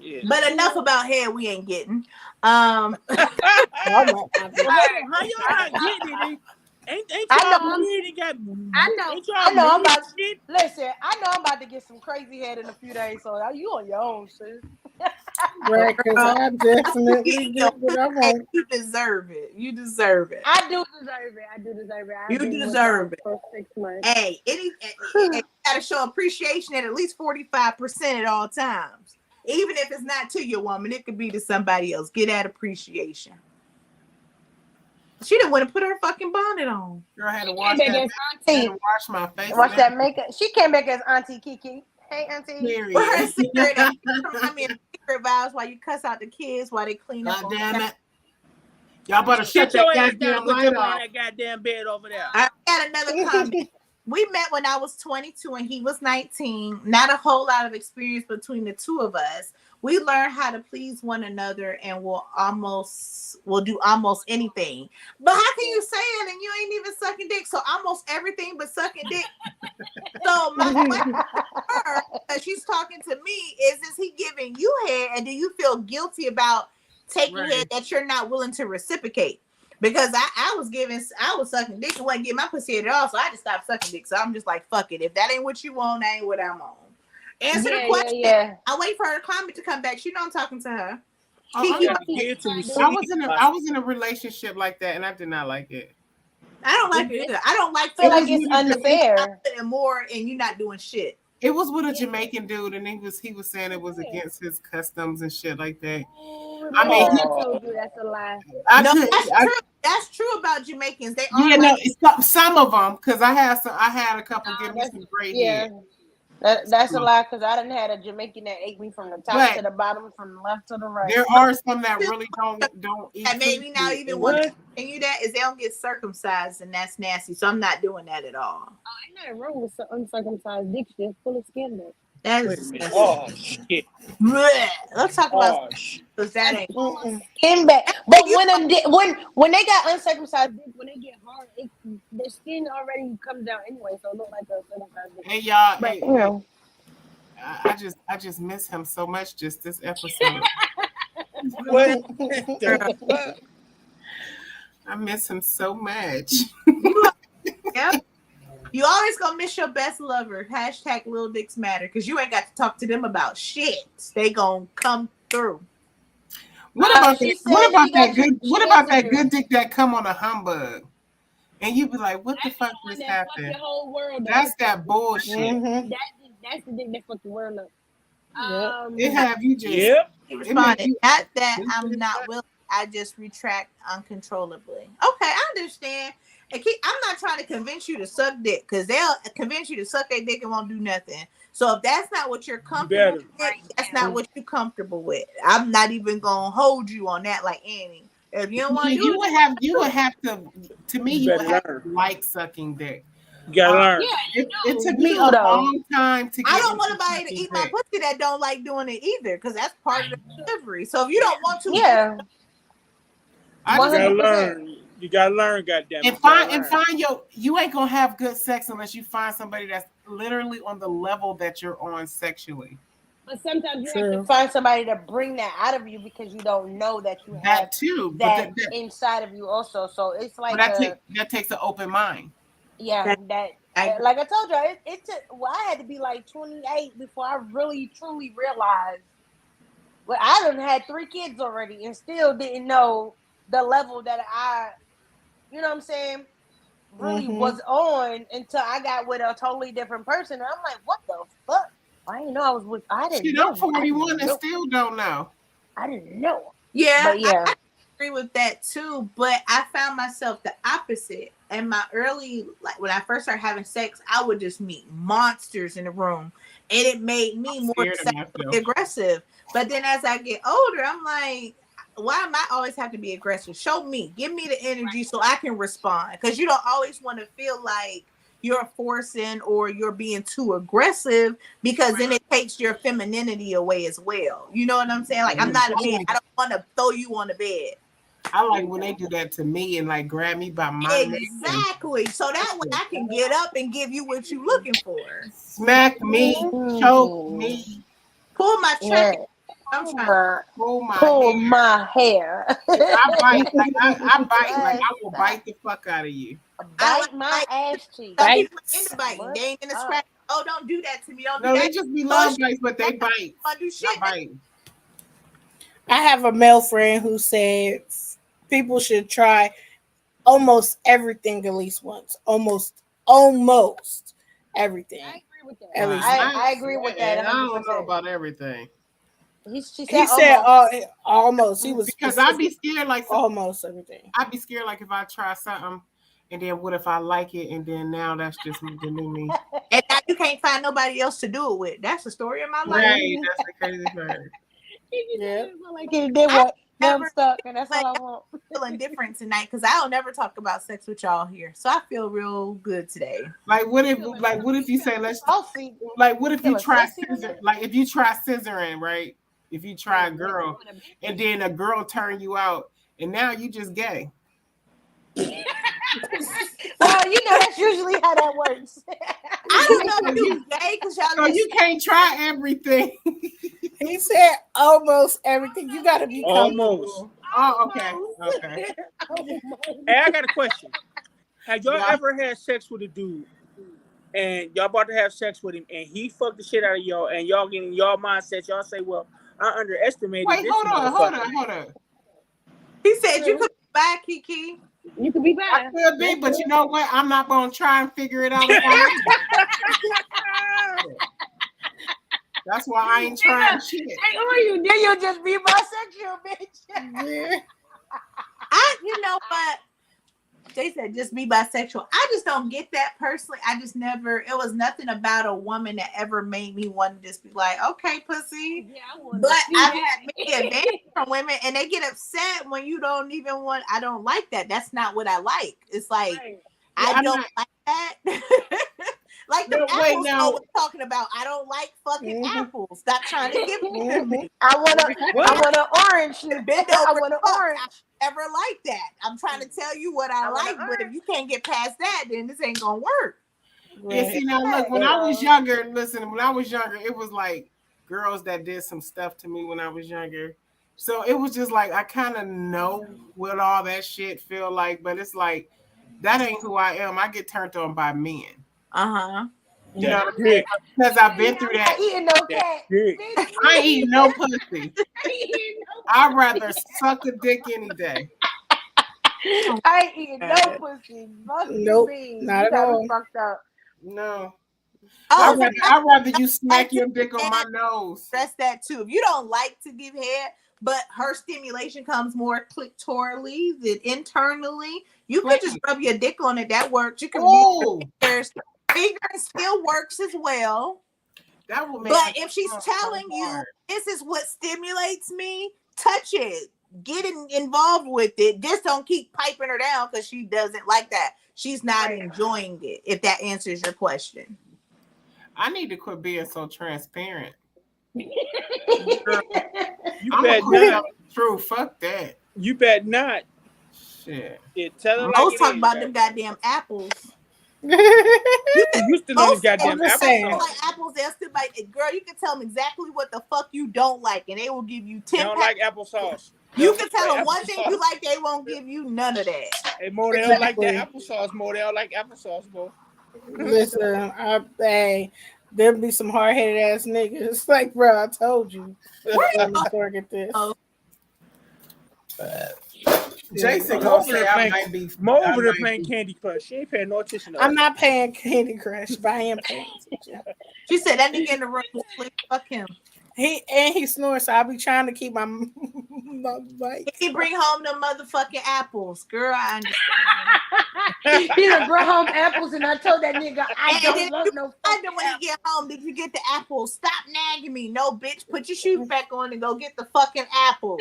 Yeah. But enough about hair we ain't getting. Well, how y'all not getting it? Ain't I y'all know. weird and got? I know. Ain't y'all I know. I'm weird about. shit? Listen, I know I'm about to get some crazy head in a few days. So you on your own, sis. Right, because I definitely get what I want. You deserve it. You deserve it. I do deserve it. I do deserve it. I've You been with deserve y'all it. for 6 months. Hey, you gotta show appreciation at least 45% at all times. Even if it's not to your woman, it could be to somebody else. Get that appreciation. She didn't want to put her fucking bonnet on. Girl, I had to She wash came that. back I as had to Auntie. wash my face. Watch and that makeup. She came back as Auntie Kiki. Hey, Auntie. Period. With her secret, I mean, secret vows while you cuss out the kids while they clean up. God damn it. Y'all better shut Shut your that ass down goddamn and put light them on off. that goddamn bed over there. I got another comment. We met when I was 22 and he was 19. Not a whole lot of experience between the two of us. We learned how to please one another and we'll do almost anything. But how can you say it and you ain't even sucking dick? So almost everything but sucking dick. So my question to her, as she's talking to me, is he giving you head and do you feel guilty about taking head that you're not willing to reciprocate? Because I was sucking dick and wasn't getting my pussy at all, so I just stopped sucking dick. So I'm just like, fuck it. If that ain't what you want, that ain't what I'm on. Answer the question. Yeah. I wait for her comment to come back. She know I'm talking to her. I was in a relationship like that, and I did not like it. I don't like it either. I don't like feel like it's unfair. And more, and you're not doing shit. It was with a Jamaican dude, and he was saying it was against his customs and shit like that. I mean, I told you that's a lie. That's true about Jamaicans. They yeah, are no, like, it's some of them because I had a couple give me some great head. That's a lie because I done had a Jamaican that ate me from the top to the bottom, from the left to the right. There are some that really don't eat. that made me not even want to tell you that is they don't get circumcised, and that's nasty. So I'm not doing that at all. Oh, ain't nothing wrong with uncircumcised dick. It's full of skin though. That is oh shit. Blech. Let's talk about because that ain't skin back. But when they got uncircumcised dick, when they get hard, the skin already comes down anyway, so it look like a circumcised dick. Hey y'all, but, hey, you know. I just miss him so much just this episode. What? I miss him so much. Yep. You always gonna miss your best lover. Hashtag Lil Dicks Matter because you ain't got to talk to them about shit. They gonna come through. What about that good dick that come on a humbug? And you be like, what the fuck just happened? That's that bullshit. Mm-hmm. That's the dick that fucked the world up. It have you just Responded. Not that I'm not willing. I just retract uncontrollably. Okay, I understand. I'm not trying to convince you to suck dick because they'll convince you to suck their dick and won't do nothing. So if that's not what you're comfortable with, that's not what you're comfortable with. I'm not even gonna hold you on that like Annie. If you don't want to do you would have to me, you would have to like sucking dick. You gotta learn. Yeah, it took me a long time to get I don't want anybody to eat my pussy that don't like doing it either, because that's part of the delivery. So if you don't want to, yeah, I You gotta learn. You gotta learn, goddamn. And find you ain't gonna have good sex unless you find somebody that's literally on the level that you're on sexually. But sometimes you have to find somebody to bring that out of you because you don't know that you have that too, that inside of you also. So it's like that takes an open mind. Yeah, like I told you, it took. Well, I had to be like 28 before I really truly realized. Well, I done had 3 kids already and still didn't know the level that I, you know what I'm saying, really was on until I got with a totally different person. And I'm like, what the fuck? I didn't know I was with. I didn't know. I'm 41 and still don't know. I didn't know. Yeah, but yeah. I agree with that too. But I found myself the opposite. In my early, like when I first started having sex, I would just meet monsters in the room, and it made me more sexually aggressive. But then as I get older, I'm like, why am I always have to be aggressive? Show me, give me the energy so I can respond. Because you don't always want to feel like you're forcing or you're being too aggressive, because then it takes your femininity away as well. You know what I'm saying? Like, I'm not a man. I don't want to throw you on the bed. I like when they do that to me and like grab me by my neck. Exactly. So that way I can get up and give you what you're looking for. Smack me, choke me, pull my check. I'm trying to pull my hair. I bite like I will bite the fuck out of you. Bite my ass cheek. Some people in the bite. They ain't in the scratch. Oh, don't do that to me. Don't do that. They just be love bites, but they bite. Do shit. Bite. I have a male friend who said people should try almost everything at least once. Almost everything. I agree with that. I agree with that. I don't know about everything. He said almost. He was because I'd be scared like almost everything. I'd be scared like if I try something and then what if I like it and then now that's just the new me. And now you can't find nobody else to do it with. That's the story of my life. Right, that's the crazy part. Yeah, like it did what. I'm stuck, and that's all I want. I'm feeling different tonight because I don't never talk about sex with y'all here, so I feel real good today. Like, what if you say what if you try scissor? Like, if you try scissoring, right? If you try a girl, and then a girl turn you out, and now you just gay. Well, you know that's usually how that works. I don't know if you gay because y'all. So you can't try everything. He said almost everything. You got to be almost. Oh, okay. Hey, I got a question. Have y'all ever had sex with a dude, and y'all about to have sex with him, and he fucked the shit out of y'all, and y'all getting y'all mindset? Y'all say, "Well, I underestimated." Wait, hold on. He said you could be back, Kiki. You could be back. I could be, but you know what? I'm not gonna try and figure it out. That's why I ain't trying shit. Hey, who are you? Then you'll just be bisexual, bitch. You know what? They said just be bisexual. I just don't get that personally. I just never, it was nothing about a woman that ever made me want to just be like, okay, pussy. Yeah, but I've had many advantage from women and they get upset when you don't even want, I don't like that. That's not what I like. It's like, I don't like that. Like the apples I was talking about. I don't like fucking apples. Stop trying to give me to me. I want an orange. I want an orange. I never like that. I'm trying to tell you what I like, but if you can't get past that, then this ain't gonna work. Yeah, see now look, when I was younger, it was like girls that did some stuff to me when I was younger. So it was just like I kind of know what all that shit feel like, but it's like that ain't who I am. I get turned on by men. You know what I mean? Because I've been through that. I ain't eating no cat. I ain't eating no pussy. I'd rather suck a dick any day. I ain't eating no pussy. Nope, not at all. Fucked up. No. I'd rather you smack your dick on my nose. That's that too. If you don't like to give head, but her stimulation comes more clitorally than internally. You could just rub your dick on it. That works. You can move your fingers. Fingering still works as well. That will make but if she's telling you this is what stimulates me, touch it. Get involved with it. Just don't keep piping her down because she doesn't like that. She's not enjoying it. If that answers your question. I need to quit being so transparent. You I'm bet gonna not. True, fuck that. You bet not. Shit. Yeah, tell her I like was it talking is, about guys. them goddamn apples. You still on Most the goddamn people applesauce. like apples. They'll still like, girl, you can tell them exactly what the fuck you don't like, and they will give you 10 They don't like applesauce. You They can don't tell like them one thing you applesauce. like, they won't give you none of that. Hey, Mo, they don't like that applesauce. Mo, they don't like applesauce, Mo. Listen, hey, there'll be some hard headed ass niggas. Like, bro, I told you. Target this. Jason Mo gonna over say there I playing, might be. Mo I over there might playing be- Candy Crush. She ain't paying no attention. I'm not paying Candy Crush, but I am paying attention. She said that nigga in the room was asleep. Fuck him. He snores, so I'll be trying to keep my mic. He bring home the motherfucking apples, girl. I understand. He done brought home apples, and I told that nigga I And don't then want you no wonder when he get home, did you get the apples? Stop nagging me. No, bitch. Put your shoes back on and go get the fucking apples.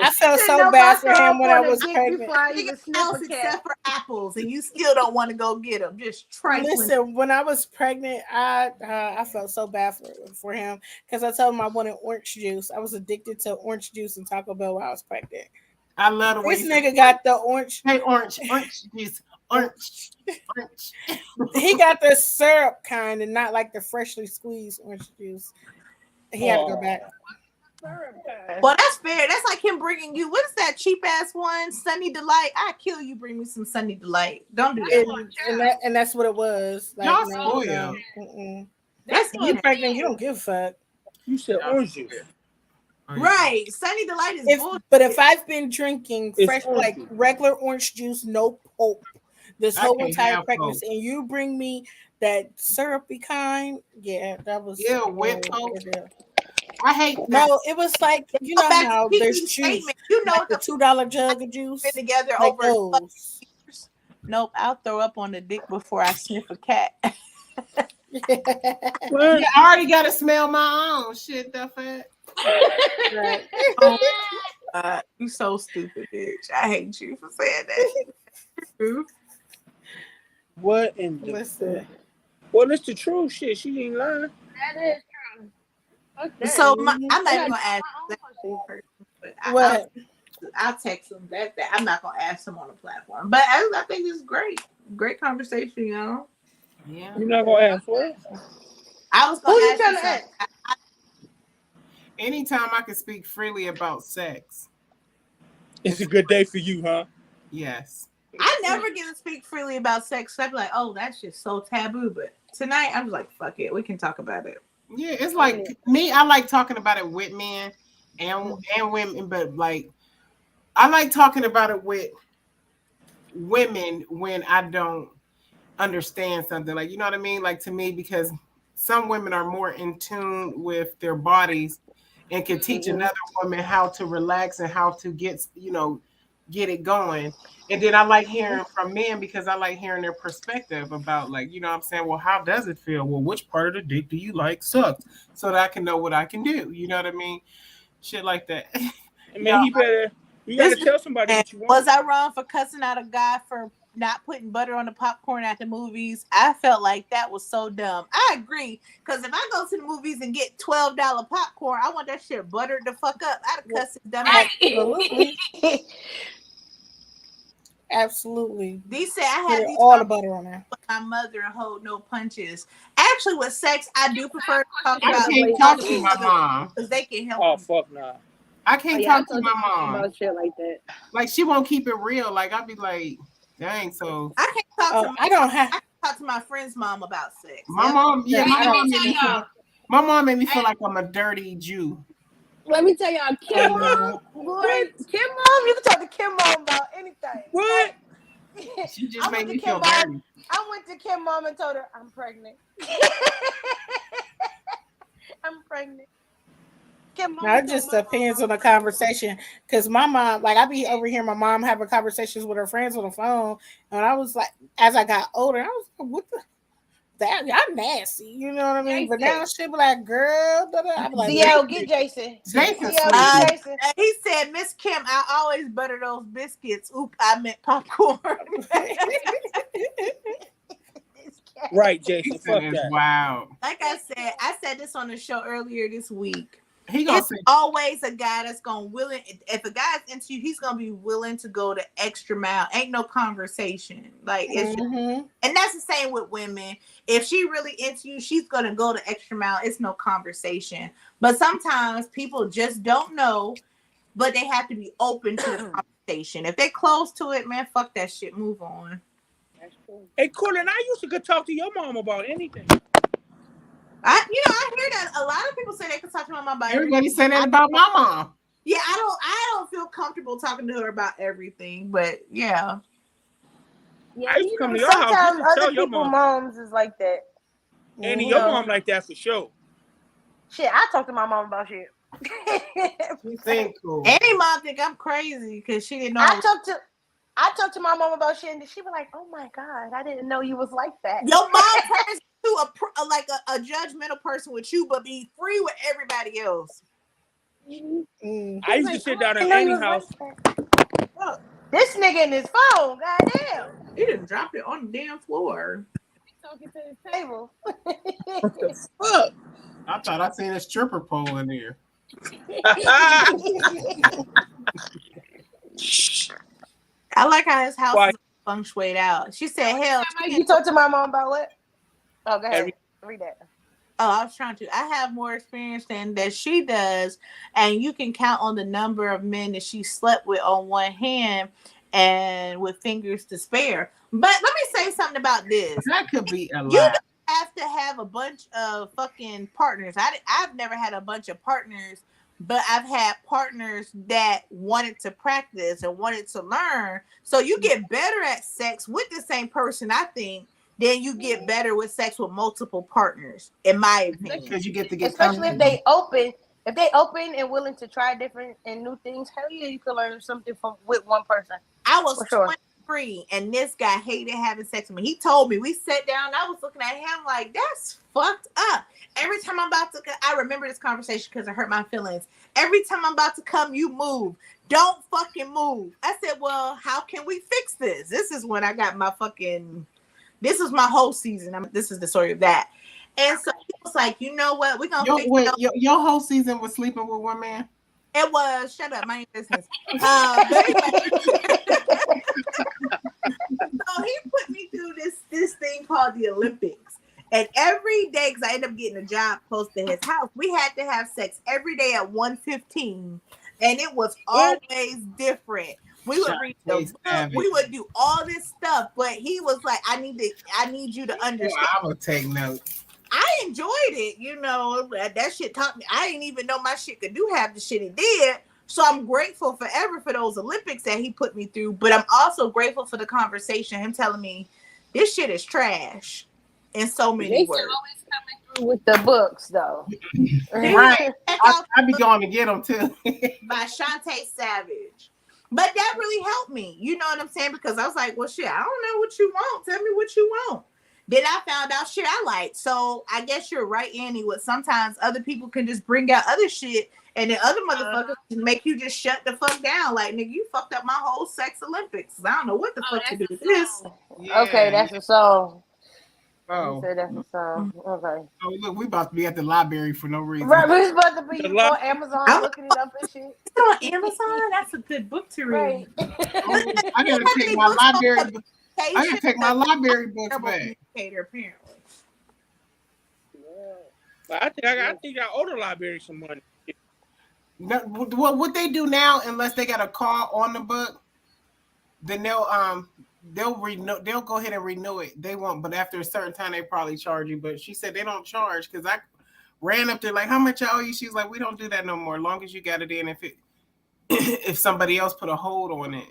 I felt Shouldn't so nobody bad for throw him up when on I a was dick pregnant. before I even sniff Else a cat. except for apples, and you still don't want to go get them. Just trifling. Listen, when I was pregnant, I felt so bad for him because I told him I wanted orange juice. I was addicted to orange juice and Taco Bell while I was pregnant. I love the way This you nigga got the orange. Hey, orange juice, orange. He got the syrup kind and not like the freshly squeezed orange juice. He had to go back. Well, that's fair. That's like him bringing you. What is that cheap ass one? Sunny Delight. I kill you. Bring me some Sunny Delight. Don't do that. And that's what it was. Like, Y'all no, spoiled. mm-mm. That's You pregnant? You don't give a fuck. You said orange juice. right. Sunny Delight is bullshit. But if I've been drinking It's fresh, orange like juice. regular orange juice, no pulp, this I whole can't entire have pregnancy, and you bring me that syrupy kind, yeah, that was Yeah, wet oh, pulp. yeah. I hate that. No, it was like you know Back to how Kiki's there's juice, statement. You know like the $2 jug of juice, been together like over those. Nope, I'll throw up on the dick before I sniff a cat. Yeah, I already got to smell my own shit. The fat. Right. You so stupid, bitch. I hate you for saying that. What in the? Listen, Well, it's the truth. Shit, she ain't lying. That is true. Fuck that. So I'm not even gonna ask that person, but what? I'll text them. That I'm not gonna ask them on the platform. But I think it's great conversation, you know. Yeah. You're not gonna ask what? I was Who you gonna trying ask to you ask? Anytime I can speak freely about sex, It's a good day for you, huh? yes. I never get to speak freely about sex. So I'd be like, oh, that's just so taboo. But tonight, I'm like, fuck it, we can talk about it. Yeah, it's like me. I like talking about it with men and women, but like I like talking about it with women when I don't understand something. Like, you know what I mean? Like, to me, because some women are more in tune with their bodies and can teach another woman how to relax and how to get it going. And then I like hearing from men because I like hearing their perspective about, like, you know what I'm saying? Well, how does it feel? Well, which part of the dick do you like sucked? So that I can know what I can do. You know what I mean? Shit like that. I mean, you gotta tell somebody what you want. Was I wrong for cussing out a guy for not putting butter on the popcorn at the movies? I felt like that was so dumb. I agree, because if I go to the movies and get $12 popcorn, I want that shit buttered the fuck up. I'd have cussed his dumb ass. Absolutely. Absolutely. These say I had Put these all the butter on there. with my mother and hold no punches. Actually, with sex, I do prefer to talk I about can't talk to my mom. because they can help. Oh fuck nah. I can't talk to my mom. about shit like that. Like, she won't keep it real. Like, I'll be like, dang, so I can't talk to I don't have. I can talk to my friend's mom about sex. my mom, yeah, I don't my mom made me feel like I'm a dirty Jew. Let me tell y'all, Kim Mom, boy, Kim Mom, you can talk to Kim Mom about anything. What? She just I made went me to feel Kim dirty. Mom. I went to Kim Mom and told her I'm pregnant. I'm pregnant. No, it just depends on the conversation. Because my mom, like, I be over here, my mom having conversations with her friends on the phone, and I was like, as I got older, I was like, what the. That y'all nasty, you know what I mean? But now she be like, girl, I'm like, CL, get Jason. Jason, Jason. He said, Miss Kim, I always butter those biscuits. Oop, I meant popcorn. Right, Jason. Fuck that. Wow. Like I said this on the show earlier this week. He gonna It's say, always a guy that's gonna willing. If a guy's into you, he's gonna be willing to go the extra mile. Ain't no conversation. Like it's just, and that's the same with women. If she really into you, she's gonna go the extra mile. It's no conversation. But sometimes people just don't know, but they have to be open to the conversation. If they close to it, man, fuck that shit. Move on. Hey, Corlin, I used to go talk to your mom about anything. I hear that a lot of people say they can talk to my mom about everybody say that about my mom. Yeah, I don't feel comfortable talking to her about everything, but yeah. Yeah, I used to come to your house. sometimes You tell other your people's mom. moms is like that. Annie, You your know? mom like that for sure. Shit, I talk to my mom about shit. You think cool. Any mom think I'm crazy because she didn't know. I talk to my mom about shit, and she be like, "Oh my god, I didn't know you was like that." Your mom turns to a judgmental person with you, but be free with everybody else. I used to sit down at Annie's house. Look, this nigga in his phone, goddamn. He didn't drop it on the damn floor. He's talking to the table. What the fuck? I thought I seen a stripper pole in here. I like how his house is feng shuied out. She said, "Hell, You talk to my mom about what?" Oh, go ahead. Read that. Oh, I was trying to. I have more experience than that she does, and you can count on the number of men that she slept with on one hand, and with fingers to spare. But let me say something about this. That could be a lot. You don't have to have a bunch of fucking partners. I've never had a bunch of partners, but I've had partners that wanted to practice and wanted to learn. So you get better at sex with the same person, I think, then you get better with sex with multiple partners, in my opinion. Because you get to get especially if they open and willing to try different and new things. Hell yeah, you can learn something with one person. I was 23 and this guy hated having sex with me. He told me, we sat down, I was looking at him like, that's fucked up. Every time I'm about to, I remember this conversation because it hurt my feelings. Every time I'm about to come, you move. Don't fucking move. I said, well, how can we fix this? This is when I got my fucking, this is my whole season. This is the story of that. And so he was like, you know what? We're going to fix it. Your whole season was sleeping with one man? It was, shut up, mind your business. But anyway. So he put me through this thing called the Olympics. And every day, because I ended up getting a job close to his house, we had to have sex every day at 1:15. And it was always different. We would read the book, we would do all this stuff, but he was like, I need you to understand. Well, I would take notes. I enjoyed it, you know. That shit taught me. I didn't even know my shit could do half the shit it did. So I'm grateful forever for those Olympics that he put me through. But I'm also grateful for the conversation, him telling me this shit is trash in so many words. Always coming through with the books, though. Right. I be going to get them too. By Shantae Savage. But that really helped me. You know what I'm saying? Because I was like, well, shit, I don't know what you want. Tell me what you want. Then I found out shit I like. So I guess you're right, Annie. What sometimes other people can just bring out other shit, and then other motherfuckers make you just shut the fuck down. Like, nigga, you fucked up my whole sex Olympics. I don't know what the fuck to do with this. Yeah. Okay, that's a song. Oh, you said that's a song. Okay. Oh, look, we about to be at the library for no reason. Right, we're about to be on Amazon looking it up and shit. It's on Amazon. That's a good book to read. Oh, I gotta take my library. I gotta take my library books back. Apparently. I think I owe the library some money. No, what they do now, unless they got a call on the book, then they'll go ahead and renew it. They won't, but after a certain time, they probably charge you. But she said they don't charge because I ran up there like, how much I owe you? She was like, we don't do that no more. As long as you got it in, if somebody else put a hold on it,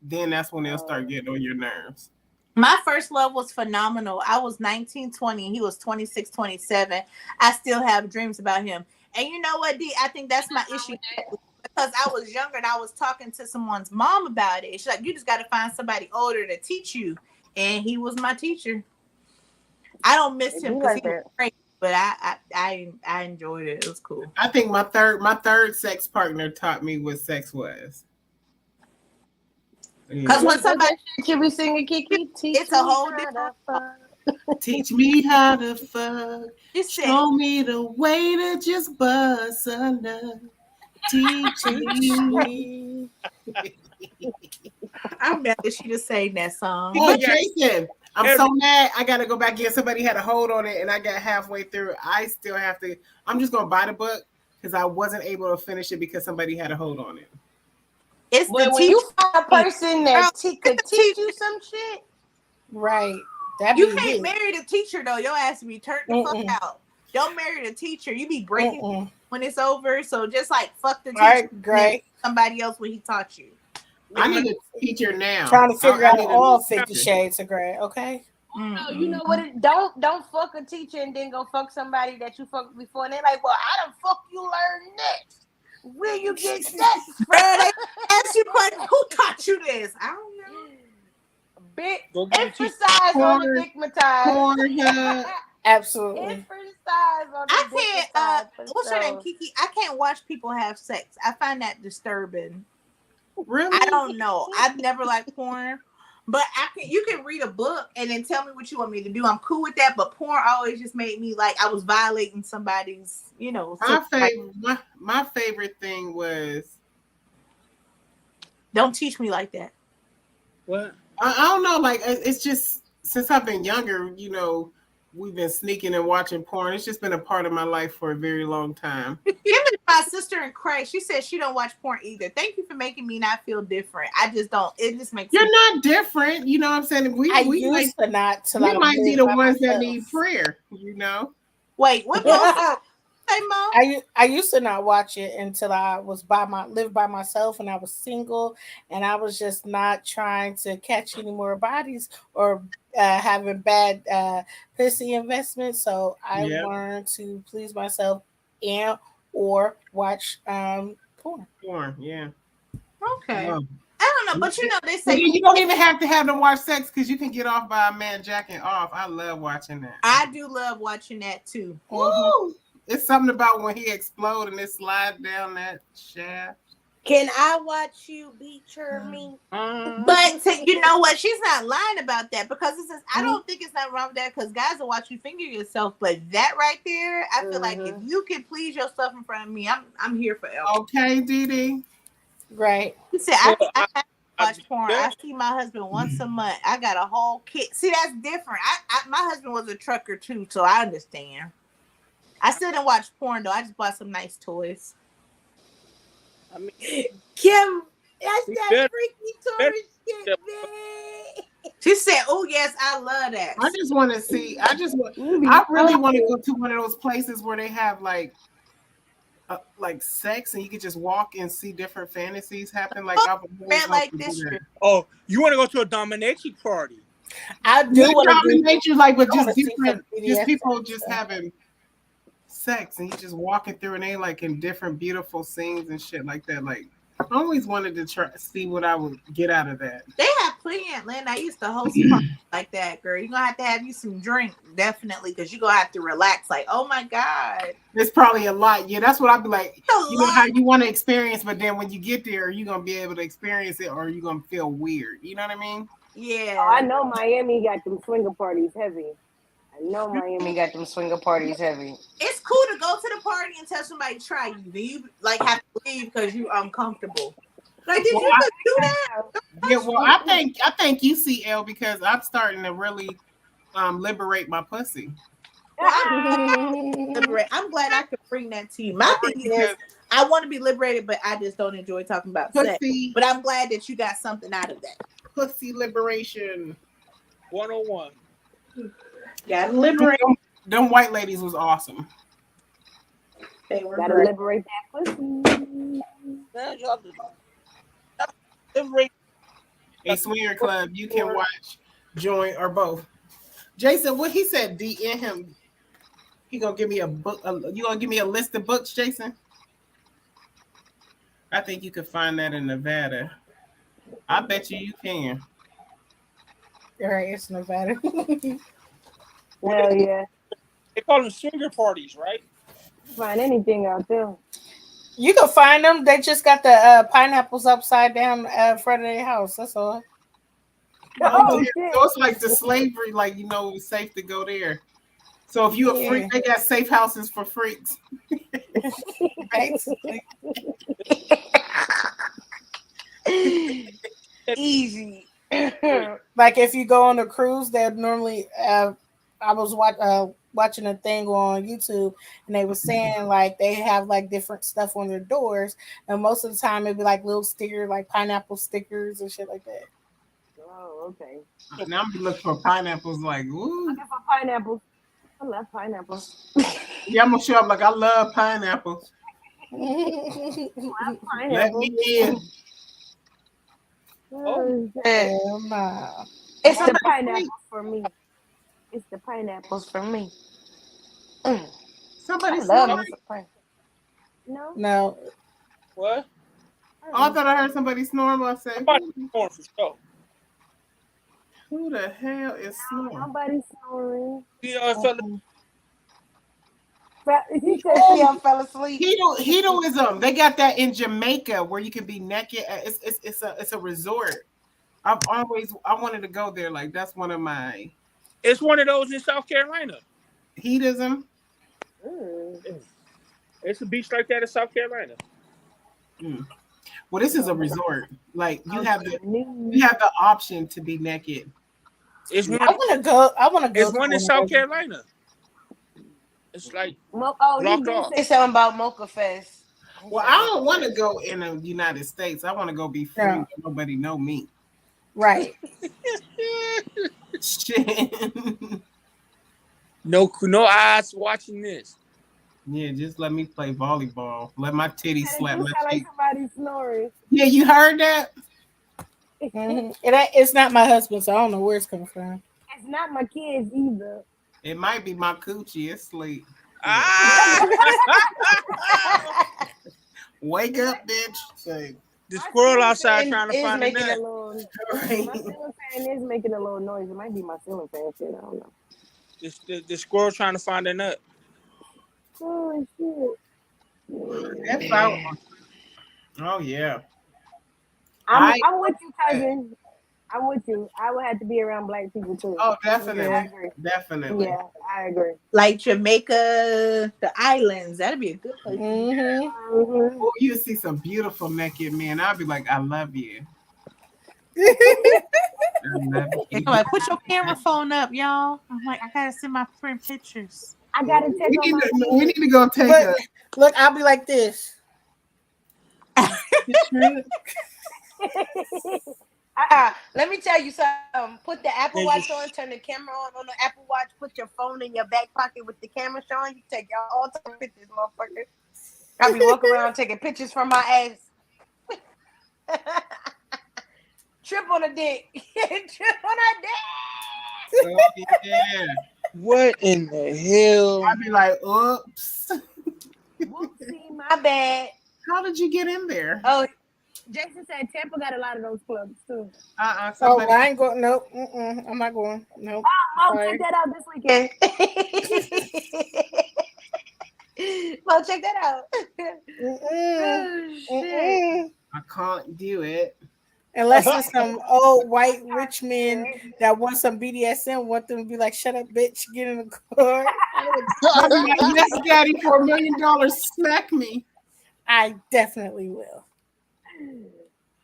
then that's when they'll start getting on your nerves. My first love was phenomenal. I was 19, 20. He was 26, 27. I still have dreams about him. And you know what, D? I think that's my issue because I was younger and I was talking to someone's mom about it. She's like, you just got to find somebody older to teach you. And he was my teacher. I don't miss him because he was great, but I enjoyed it. It was cool. I think my third sex partner taught me what sex was. Because when somebody should be singing Kiki, it's a whole different. Teach me how to fuck. Said, show me the way to just bust a nut. Teach me. I'm mad that she just sang that song. Oh, Jason, I'm so mad. I got to go back in. Somebody had a hold on it, and I got halfway through. I still have to. I'm just going to buy the book because I wasn't able to finish it because somebody had a hold on it. It's when you find a person that could teach you some shit, right? You can't marry the teacher though. Your ass be turned the fuck out. Don't marry the teacher. You be breaking when it's over. So just like fuck the teacher. Great. Somebody else when he taught you. I need a teacher now. Trying to figure out all 50 Shades of Grey. Okay. No, you know what? Don't fuck a teacher and then go fuck somebody that you fucked before, and they're like, "Well, I done fuck you learn next. Where you get sex from?" Ask you question. Who taught you this? I don't know. Bit emphasize on the stigmatized. Absolutely. Emphasize on the I can't. What's her name, Kiki? I can't watch people have sex. I find that disturbing. Really? I don't know. I've never liked porn, but I can. You can read a book and then tell me what you want me to do. I'm cool with that. But porn always just made me like I was violating somebody's. You know. My favorite thing was. Don't teach me like that. What? I don't know. Like it's just since I've been younger, you know, we've been sneaking and watching porn. It's just been a part of my life for a very long time. My sister in Christ, she said she don't watch porn either. Thank you for making me not feel different. I just don't. It just makes you're not different. You know what I'm saying? We used like, to not. Till we I might be the ones myself. that need prayer. You know. Wait, what? Say, Mo? I used to not watch it until I was lived by myself and I was single and I was just not trying to catch any more bodies or having bad pussy investments. So I learned to please myself and or watch porn. Porn, yeah. Okay. I don't know, but you know they say you don't even have to have them watch sex because you can get off by a man jacking off. I love watching that. I do love watching that too. Woo! It's something about when he explode and it slides down that shaft. Can I watch you beat your meat? But you know what? She's not lying about that because it says I don't think it's nothing wrong with that because guys will watch you finger yourself. But that right there, I feel like if you can please yourself in front of me, I'm here forever. Okay, Dee. Right. He said I watch porn. I see my husband once a month. I got a whole kit. See, that's different. My husband was a trucker too, so I understand. I still didn't watch porn though. I just bought some nice toys. I mean, Kim, that's that freaky toy shit, man. She said, "Oh yes, I love that." I just want to see. I really want to go to one of those places where they have like sex, and you can just walk and see different fantasies happen. Like like this. Oh, you want to go to a dominatrix party? I do want to dominatrix, like, but just different, just people just having sex, and you just walking through, and they like in different beautiful scenes and shit like that. Like, I always wanted to try see what I would get out of that. They have plenty in Atlanta. I used to host parties like that, girl. You're gonna have you some drink, definitely, because you're gonna have to relax. Like, oh my God. It's probably a lot. Yeah, that's what I'd be like. You know how you want to experience, but then when you get there, you're gonna be able to experience it or you're gonna feel weird. You know what I mean? Yeah. Oh, I know Miami got them swinger parties heavy. I know Miami got them swinger parties heavy. It's cool to go to the party and tell somebody to try you. Then you like have to leave because you're uncomfortable. Like, did you do that? Yeah, well, I think you see L because I'm starting to really liberate my pussy. I'm glad I could bring that to you. My thing is, I want to be liberated, but I just don't enjoy talking about sex. But I'm glad that you got something out of that. Pussy liberation 101. Gotta liberate. Them white ladies was awesome. They were gotta liberate that pussy. A swinger club, you can watch, join, or both. Jason, what he said, DM him. He gonna give me a book. You gonna give me a list of books, Jason? I think you could find that in Nevada. I bet you can. All right, it's Nevada. Hell yeah. They call them swinger parties, right? Find anything out there. You can find them. They just got the pineapples upside down in front of their house. That's all. So it's like the slavery, like it was safe to go there. So if you a freak, they got safe houses for freaks. Easy. Like if you go on a cruise, they'd normally. I was watching a thing on YouTube, and they were saying like they have like different stuff on their doors, and most of the time it'd be like little stickers, like pineapple stickers and shit like that. Oh, okay. Now I'm looking for pineapples. Like, ooh. Looking for pineapples. I love pineapples. Yeah, I'm gonna show up like I love pineapples. Let me in. It's the pineapples for me. It's the pineapples for me. Somebody snoring? No. No. What? Oh, I thought I heard somebody snoring. I said, somebody snoring for sure. Who the hell is snoring? Nobody's snoring. Yeah, fella. He said he fell asleep. Hedoism. They got that in Jamaica where you can be naked. It's a resort. I wanted to go there. Like that's one of my. It's one of those in South Carolina. Hedoism. It's a beach like that in South Carolina. Well, this is a resort. Like you have the option to be naked. It's one. I want to go. It's one in South Carolina. It's like blocked off. Say something about Mocha Fest. Well, I don't want to go in the United States. I want to go be free. No. Nobody know me. Right. Shit. No eyes watching this. Yeah, just let me play volleyball. Let my titties slap my Like cheek. somebody snoring. Yeah, you heard that? It's not my husband, so I don't know where it's coming from. It's not my kids either. It might be my coochie asleep. Wake up, bitch. Say, the squirrel outside trying to find a making nut. a little. My ceiling fan is making a little noise. It might be my ceiling fan shit. I don't know. The squirrel trying to find a nut. Oh shit. That's out. Oh yeah. I'm with you, cousin. I'm with you. I would have to be around black people too. Oh, definitely. Yeah, I agree. Definitely. Yeah, I agree. Like Jamaica, the islands. That'd be a good place. Oh, you see some beautiful naked men. I'll be like, I love you. They're like, put your camera phone up, y'all. I'm like, I gotta send my friend pictures. I gotta check on my we need to go take Look, I'll be like this. Let me tell you something. Put the Apple Watch on, turn the camera on the Apple Watch, put your phone in your back pocket with the camera showing. You take y'all all time pictures, motherfucker. I'll be walking around taking pictures from my ass. Trip on a dick. Trip on a dick. Oh, yeah. What in the hell? I'd be like, oops. Whoopsie, my bad. How did you get in there? Oh, Jason said Tampa got a lot of those clubs too. Oh, I ain't going. Nope. I'm not going. Nope. Oh, check that out this weekend. Well, check that out. Oh, shit. I can't do it. Unless it's some old white rich men that want some BDSM, want them to be like, "Shut up, bitch, get in the car." Yes, daddy, for $1 million, smack me. I definitely will.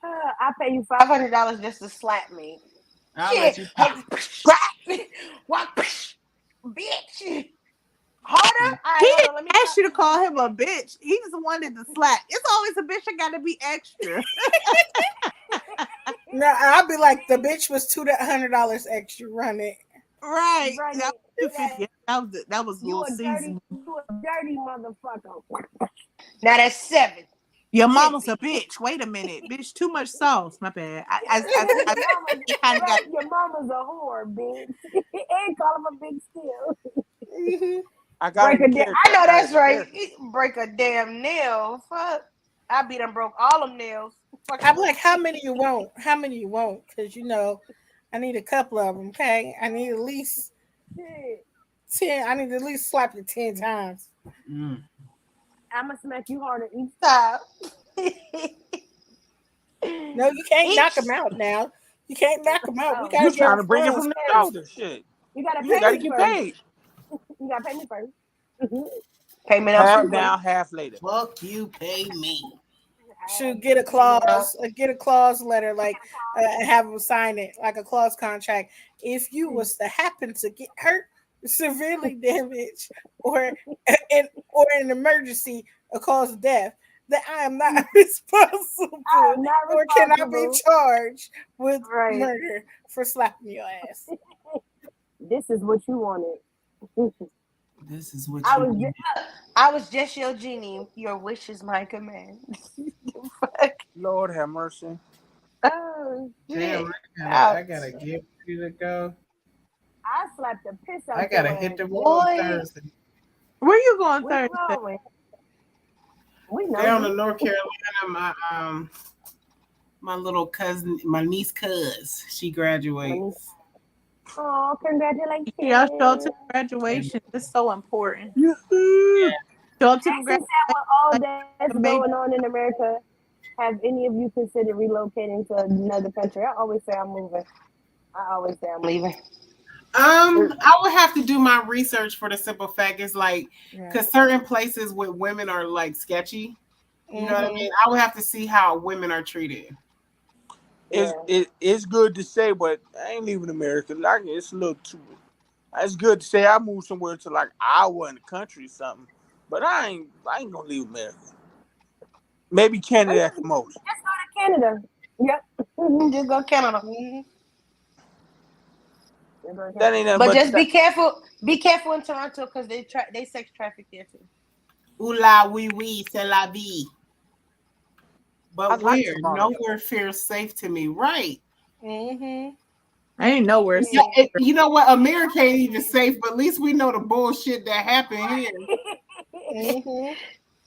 I'll pay you $500 just to slap me. I'll let you Walk, bitch. Harder. He didn't ask you to call him a bitch. He just wanted to slap. It's always a bitch that got to be extra. No, I'll be like, the bitch was $200 extra. Run it. Right. Right. That was $250. That was a You little a dirty, season. you a dirty motherfucker. Now that's $7. Your mama's a bitch. Wait a minute, bitch. Too much sauce. My bad. I kind of got. Your mama's a whore, bitch. And call him a big steal. I got Break in a the damn. I know that's right. Break a damn nail. Fuck. I be done broke all them nails. I'm like, how many you want? How many you want? Because I need a couple of them. Okay, I need at least 10. I need to at least slap you 10 times. I'ma smack you harder each time. No, you can't knock them out now. You can't knock them out. We gotta You get trying our to bring it funds from the first. shoulder, shit. You gotta You pay gotta me get first. paid. You gotta pay me first. Payment Half up now, half later. Fuck you, pay me. Should get a clause, letter, like have them sign it, like a clause contract. If you was to happen to get hurt, severely damaged, or an emergency or cause death, that I am not responsible, or can I be charged with murder for slapping your ass? This is what you wanted. This is what I was just your genie. Your wish is my command. Lord have mercy. Oh, damn! I gotta get ready to go. I slapped the piss out. I gotta your hit ass. the road Thursday. Where you going Where you Thursday? going? We know. Down you. to North Carolina, my little cousin, my niece cuz, she graduates. Oh, congratulations! Y'all show up to graduation. It's so important. Yeah. Show up to the Jackson graduation. said, with all that's going on in America, have any of you considered relocating to another country? I always say I'm moving. I always say I'm leaving. I would have to do my research for the simple fact is like, because certain places with women are like sketchy. You know what I mean? I would have to see how women are treated. It's good to say, but I ain't leaving America. Like it's a little too. It's good to say I moved somewhere to like Iowa in the country or something, but I ain't gonna leave America. Maybe Canada at the most. Just go to Canada. Yep. Just go Canada. That ain't nothing but just be careful. Be careful in Toronto because they sex traffic there too. Ooh la wee wee, c'est la vie. But like where? Toronto. Nowhere feels safe to me. Right. I ain't nowhere. You know what? America ain't even safe, but at least we know the bullshit that happened here.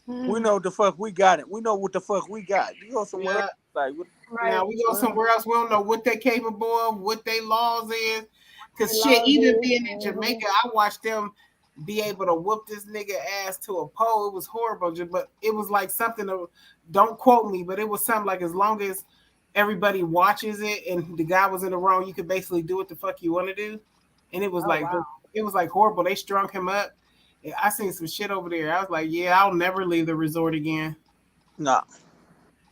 We know what the fuck we got it. We know what the fuck we got. You go somewhere else, like now we go somewhere else. We don't know what they're capable of, what their laws is. Cause shit, even being in Jamaica, I watched them be able to whoop this nigga ass to a pole. It was horrible, but it was like something of, don't quote me, but it was something like as long as everybody watches it and the guy was in the wrong, you could basically do what the fuck you want to do. And it was it was like horrible. They strung him up. I seen some shit over there. I was like, yeah, I'll never leave the resort again. No.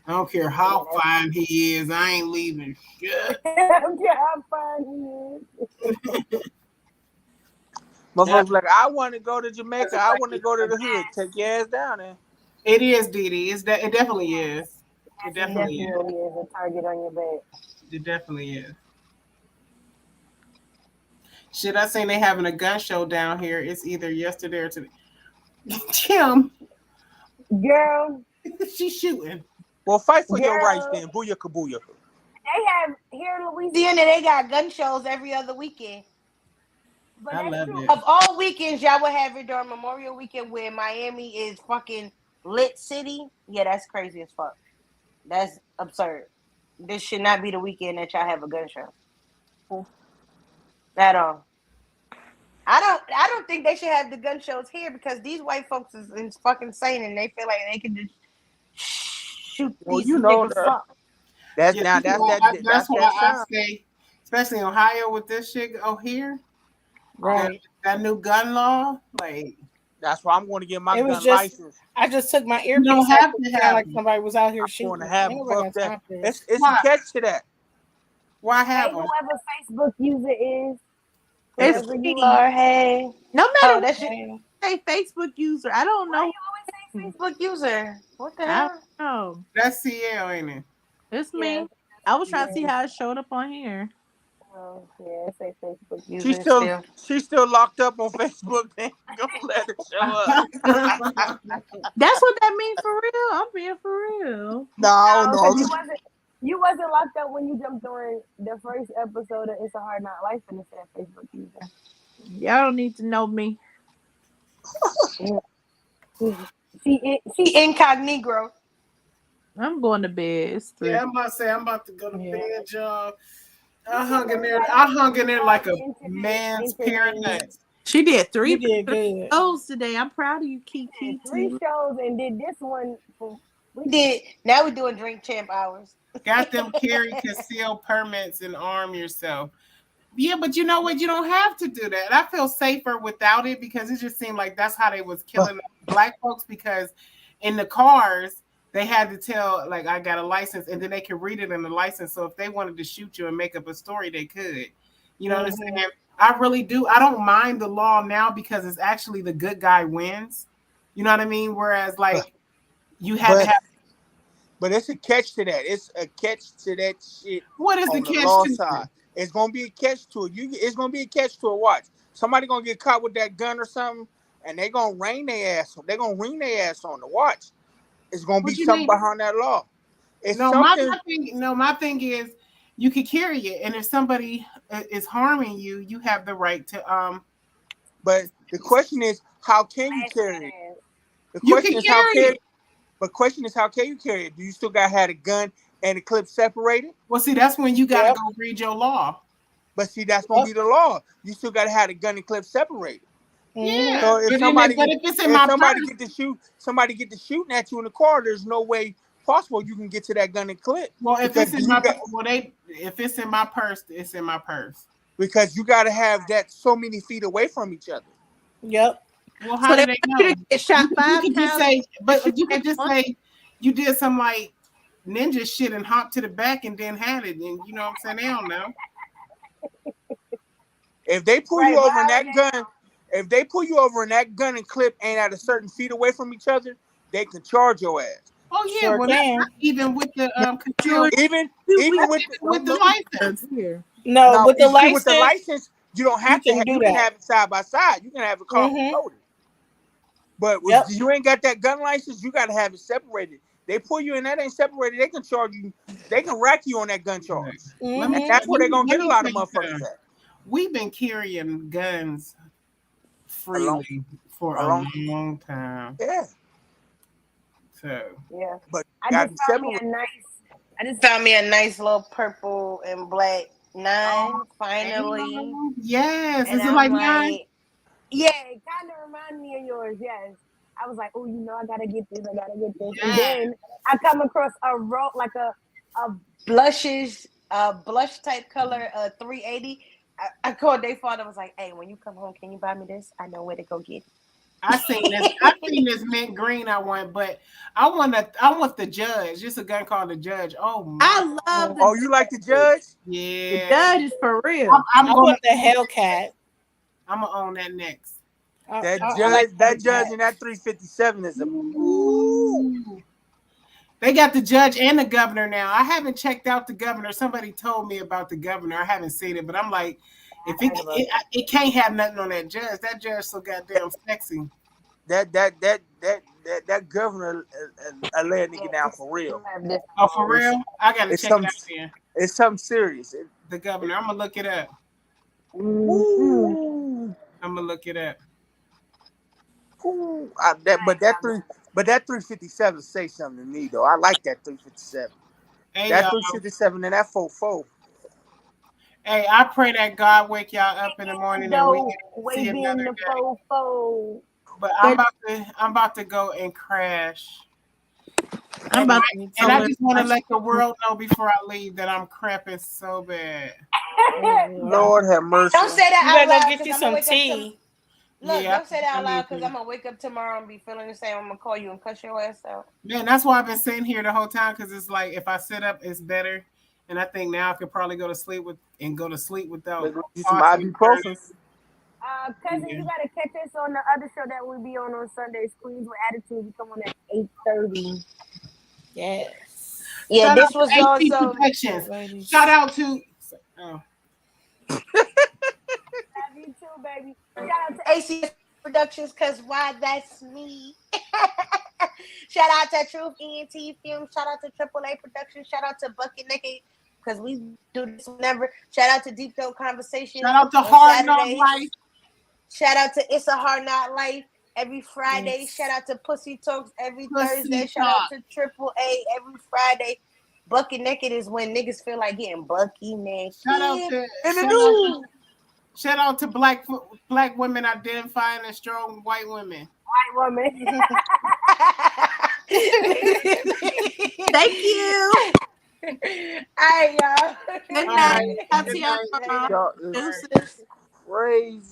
I don't care how fine he is. I ain't leaving shit. I don't care how fine he is. Motherfuckers like, I want to go to Jamaica. I want to go to the hood. Take your ass down there. It is, Didi. It definitely is. It definitely is a target on your back. It definitely is. Shit, I seen they having a gun show down here. It's either yesterday or today. Tim. Girl. She's shooting. Well, fight for your rights then. Booyah kabooyah. They have here in Louisiana, they got gun shows every other weekend. But I love it. Of all weekends, y'all would have it during Memorial Weekend where Miami is fucking lit city. Yeah, that's crazy as fuck. That's absurd. This should not be the weekend that y'all have a gun show. At all. I don't think they should have the gun shows here because these white folks is fucking insane and they feel like they can just shoot these niggas up. That's why I say, especially in Ohio with this shit here. Right. That new gun law, like that's why I'm going to get my gun license. I just took my earpiece. You don't have to have like somebody was out here shooting. I'm going to have fuck that. It's a catch to that. Why have them? Whoever Facebook user is. It's you are, hey. No matter that what say Facebook user. I don't know. Why you always say Facebook user? What the hell? I don't know. That's CL, ain't it? It's me. I was trying to see how it showed up on here. Oh, yeah, it say Facebook user. She's still locked up on Facebook. Don't let it show up. That's what that means for real. I'm being for real. No. You wasn't locked up when you jumped on the first episode of It's a Hard Knock Life and it said Facebook user. Y'all don't need to know me. She incognito. I'm going to bed. It's 3. Yeah, I'm about to say I'm about to go to bed, y'all. I hung in there like a man's pair of nuts. She did 3 You did good. shows today. I'm proud of you, Kiki. 3 shows and did this one. We did. Now we're doing drink champ hours. Got them carry concealed permits and arm yourself. Yeah, but you know what? You don't have to do that. I feel safer without it because it just seemed like that's how they was killing black folks, because in the cars they had to tell, like, I got a license, and then they could read it in the license. So if they wanted to shoot you and make up a story, they could. You know what I'm saying? I really do. I don't mind the law now because it's actually the good guy wins. You know what I mean? Whereas, like, you have to have. But it's a catch to that. It's a catch to that shit. What is the on catch law to side. It's gonna be a catch to it. It's gonna be a catch to it. Watch. Somebody gonna get caught with that gun or something, and they gonna ring their ass. They're gonna ring their ass on the watch. It's gonna be something behind that law. It's my thing is you can carry it, and if somebody is harming you, you have the right to But the question is, how can you carry it? The You question can is how carry can. it. But question is, how can you carry it? Do you still gotta have a gun and the clip separated? Well, see, that's when you gotta go read your law. But see, that's gonna be the law. You still gotta have the gun and clip separated. Yeah. So if But somebody, if it's in my somebody purse- get to shooting at you in the car, there's no way possible you can get to that gun and clip. Well, if Because it's in my if it's in my purse, it's in my purse. Because you gotta have that so many feet away from each other. Yep. Well, how do they know? Get shot You 5 can just times. say, but you can just say you did some like ninja shit and hopped to the back and then had it, and you know what I'm saying? They don't know. If they pull you over in that gun, if they pull you over and that gun and clip ain't at a certain feet away from each other, they can charge your ass. Oh yeah, well that's not even with the concealed, even with the license. No, with the license, with the license, you don't have to. You can have it side by side. You can have it car loaded. But if you ain't got that gun license, you got to have it separated. They pull you in that ain't separated, they can charge you. They can rack you on that gun charge. And that's where they're gonna get a lot of motherfuckers at. We've been carrying guns freely for a long time. Yeah. So yeah, but I just found me a nice little purple and black 9 finally. Yes, and is it like 9? Yeah, it kind of reminded me of yours. Yes, I was like, oh, I gotta get this. I gotta get this. And then I come across a like a blush type color 380. I called their father. I was like, hey, when you come home, can you buy me this? I know where to go get it. I seen this mint green I want, but I want the Judge. It's a gun called the Judge. Oh my I love Oh, you like the Judge? Yeah. The Judge is for real. I'm I want the Hellcat. I'm gonna own that next. That I Judge, like that Judge, and that 357 is a. Ooh. They got the Judge and the Governor now. I haven't checked out the Governor. Somebody told me about the Governor. I haven't seen it, but I'm like, if it can't have nothing on that Judge. That Judge so goddamn sexy. That Governor lay a nigga down for real. Oh, for real? I gotta check it out then. It's something serious. The Governor. I'm gonna look it up. Ooh. I'm gonna look it up. Ooh. But that 357 say something to me though. I like that 357. Hey, that 357 and that 44. Hey, I pray that God wake y'all up in the morning and we see another day. But I'm about to go and crash. And I just want to let the world know before I leave that I'm crapping so bad. Lord have mercy. Don't say that out loud. Get you some tea. Look, don't say that out loud because I'm gonna wake up tomorrow and be feeling the same. I'm gonna call you and cuss your ass out. Man, that's why I've been sitting here the whole time, because it's like if I sit up, it's better. And I think now I could probably go to sleep without some ibuprofen. Cousin, you gotta catch us on the other show that we be on Sundays, Queens with Attitude. We come on at 8:30. Yes. Yeah, Shout this out was to AC also. Productions. Shout out to. Love you too, baby. Shout out to AC Productions, cause why? That's me. Shout out to Truth ENT Film. Shout out to AAA Productions. Shout out to Bucket Naked, cause we do this whenever. Shout out to Deep Throat Conversations. Shout out to Hard Knock Life. Shout out to It's a Hard Knock Life. every Friday. Shout out to Pussy Talks every Pussy Thursday. Shout out Talk. to Triple A every Friday. Bucky Naked is when niggas feel like getting Bucky Naked. Shout out to black women identifying as strong white women. White woman. Thank you. All right, y'all. Good night. I'll see y'all tomorrow. Y'all is crazy.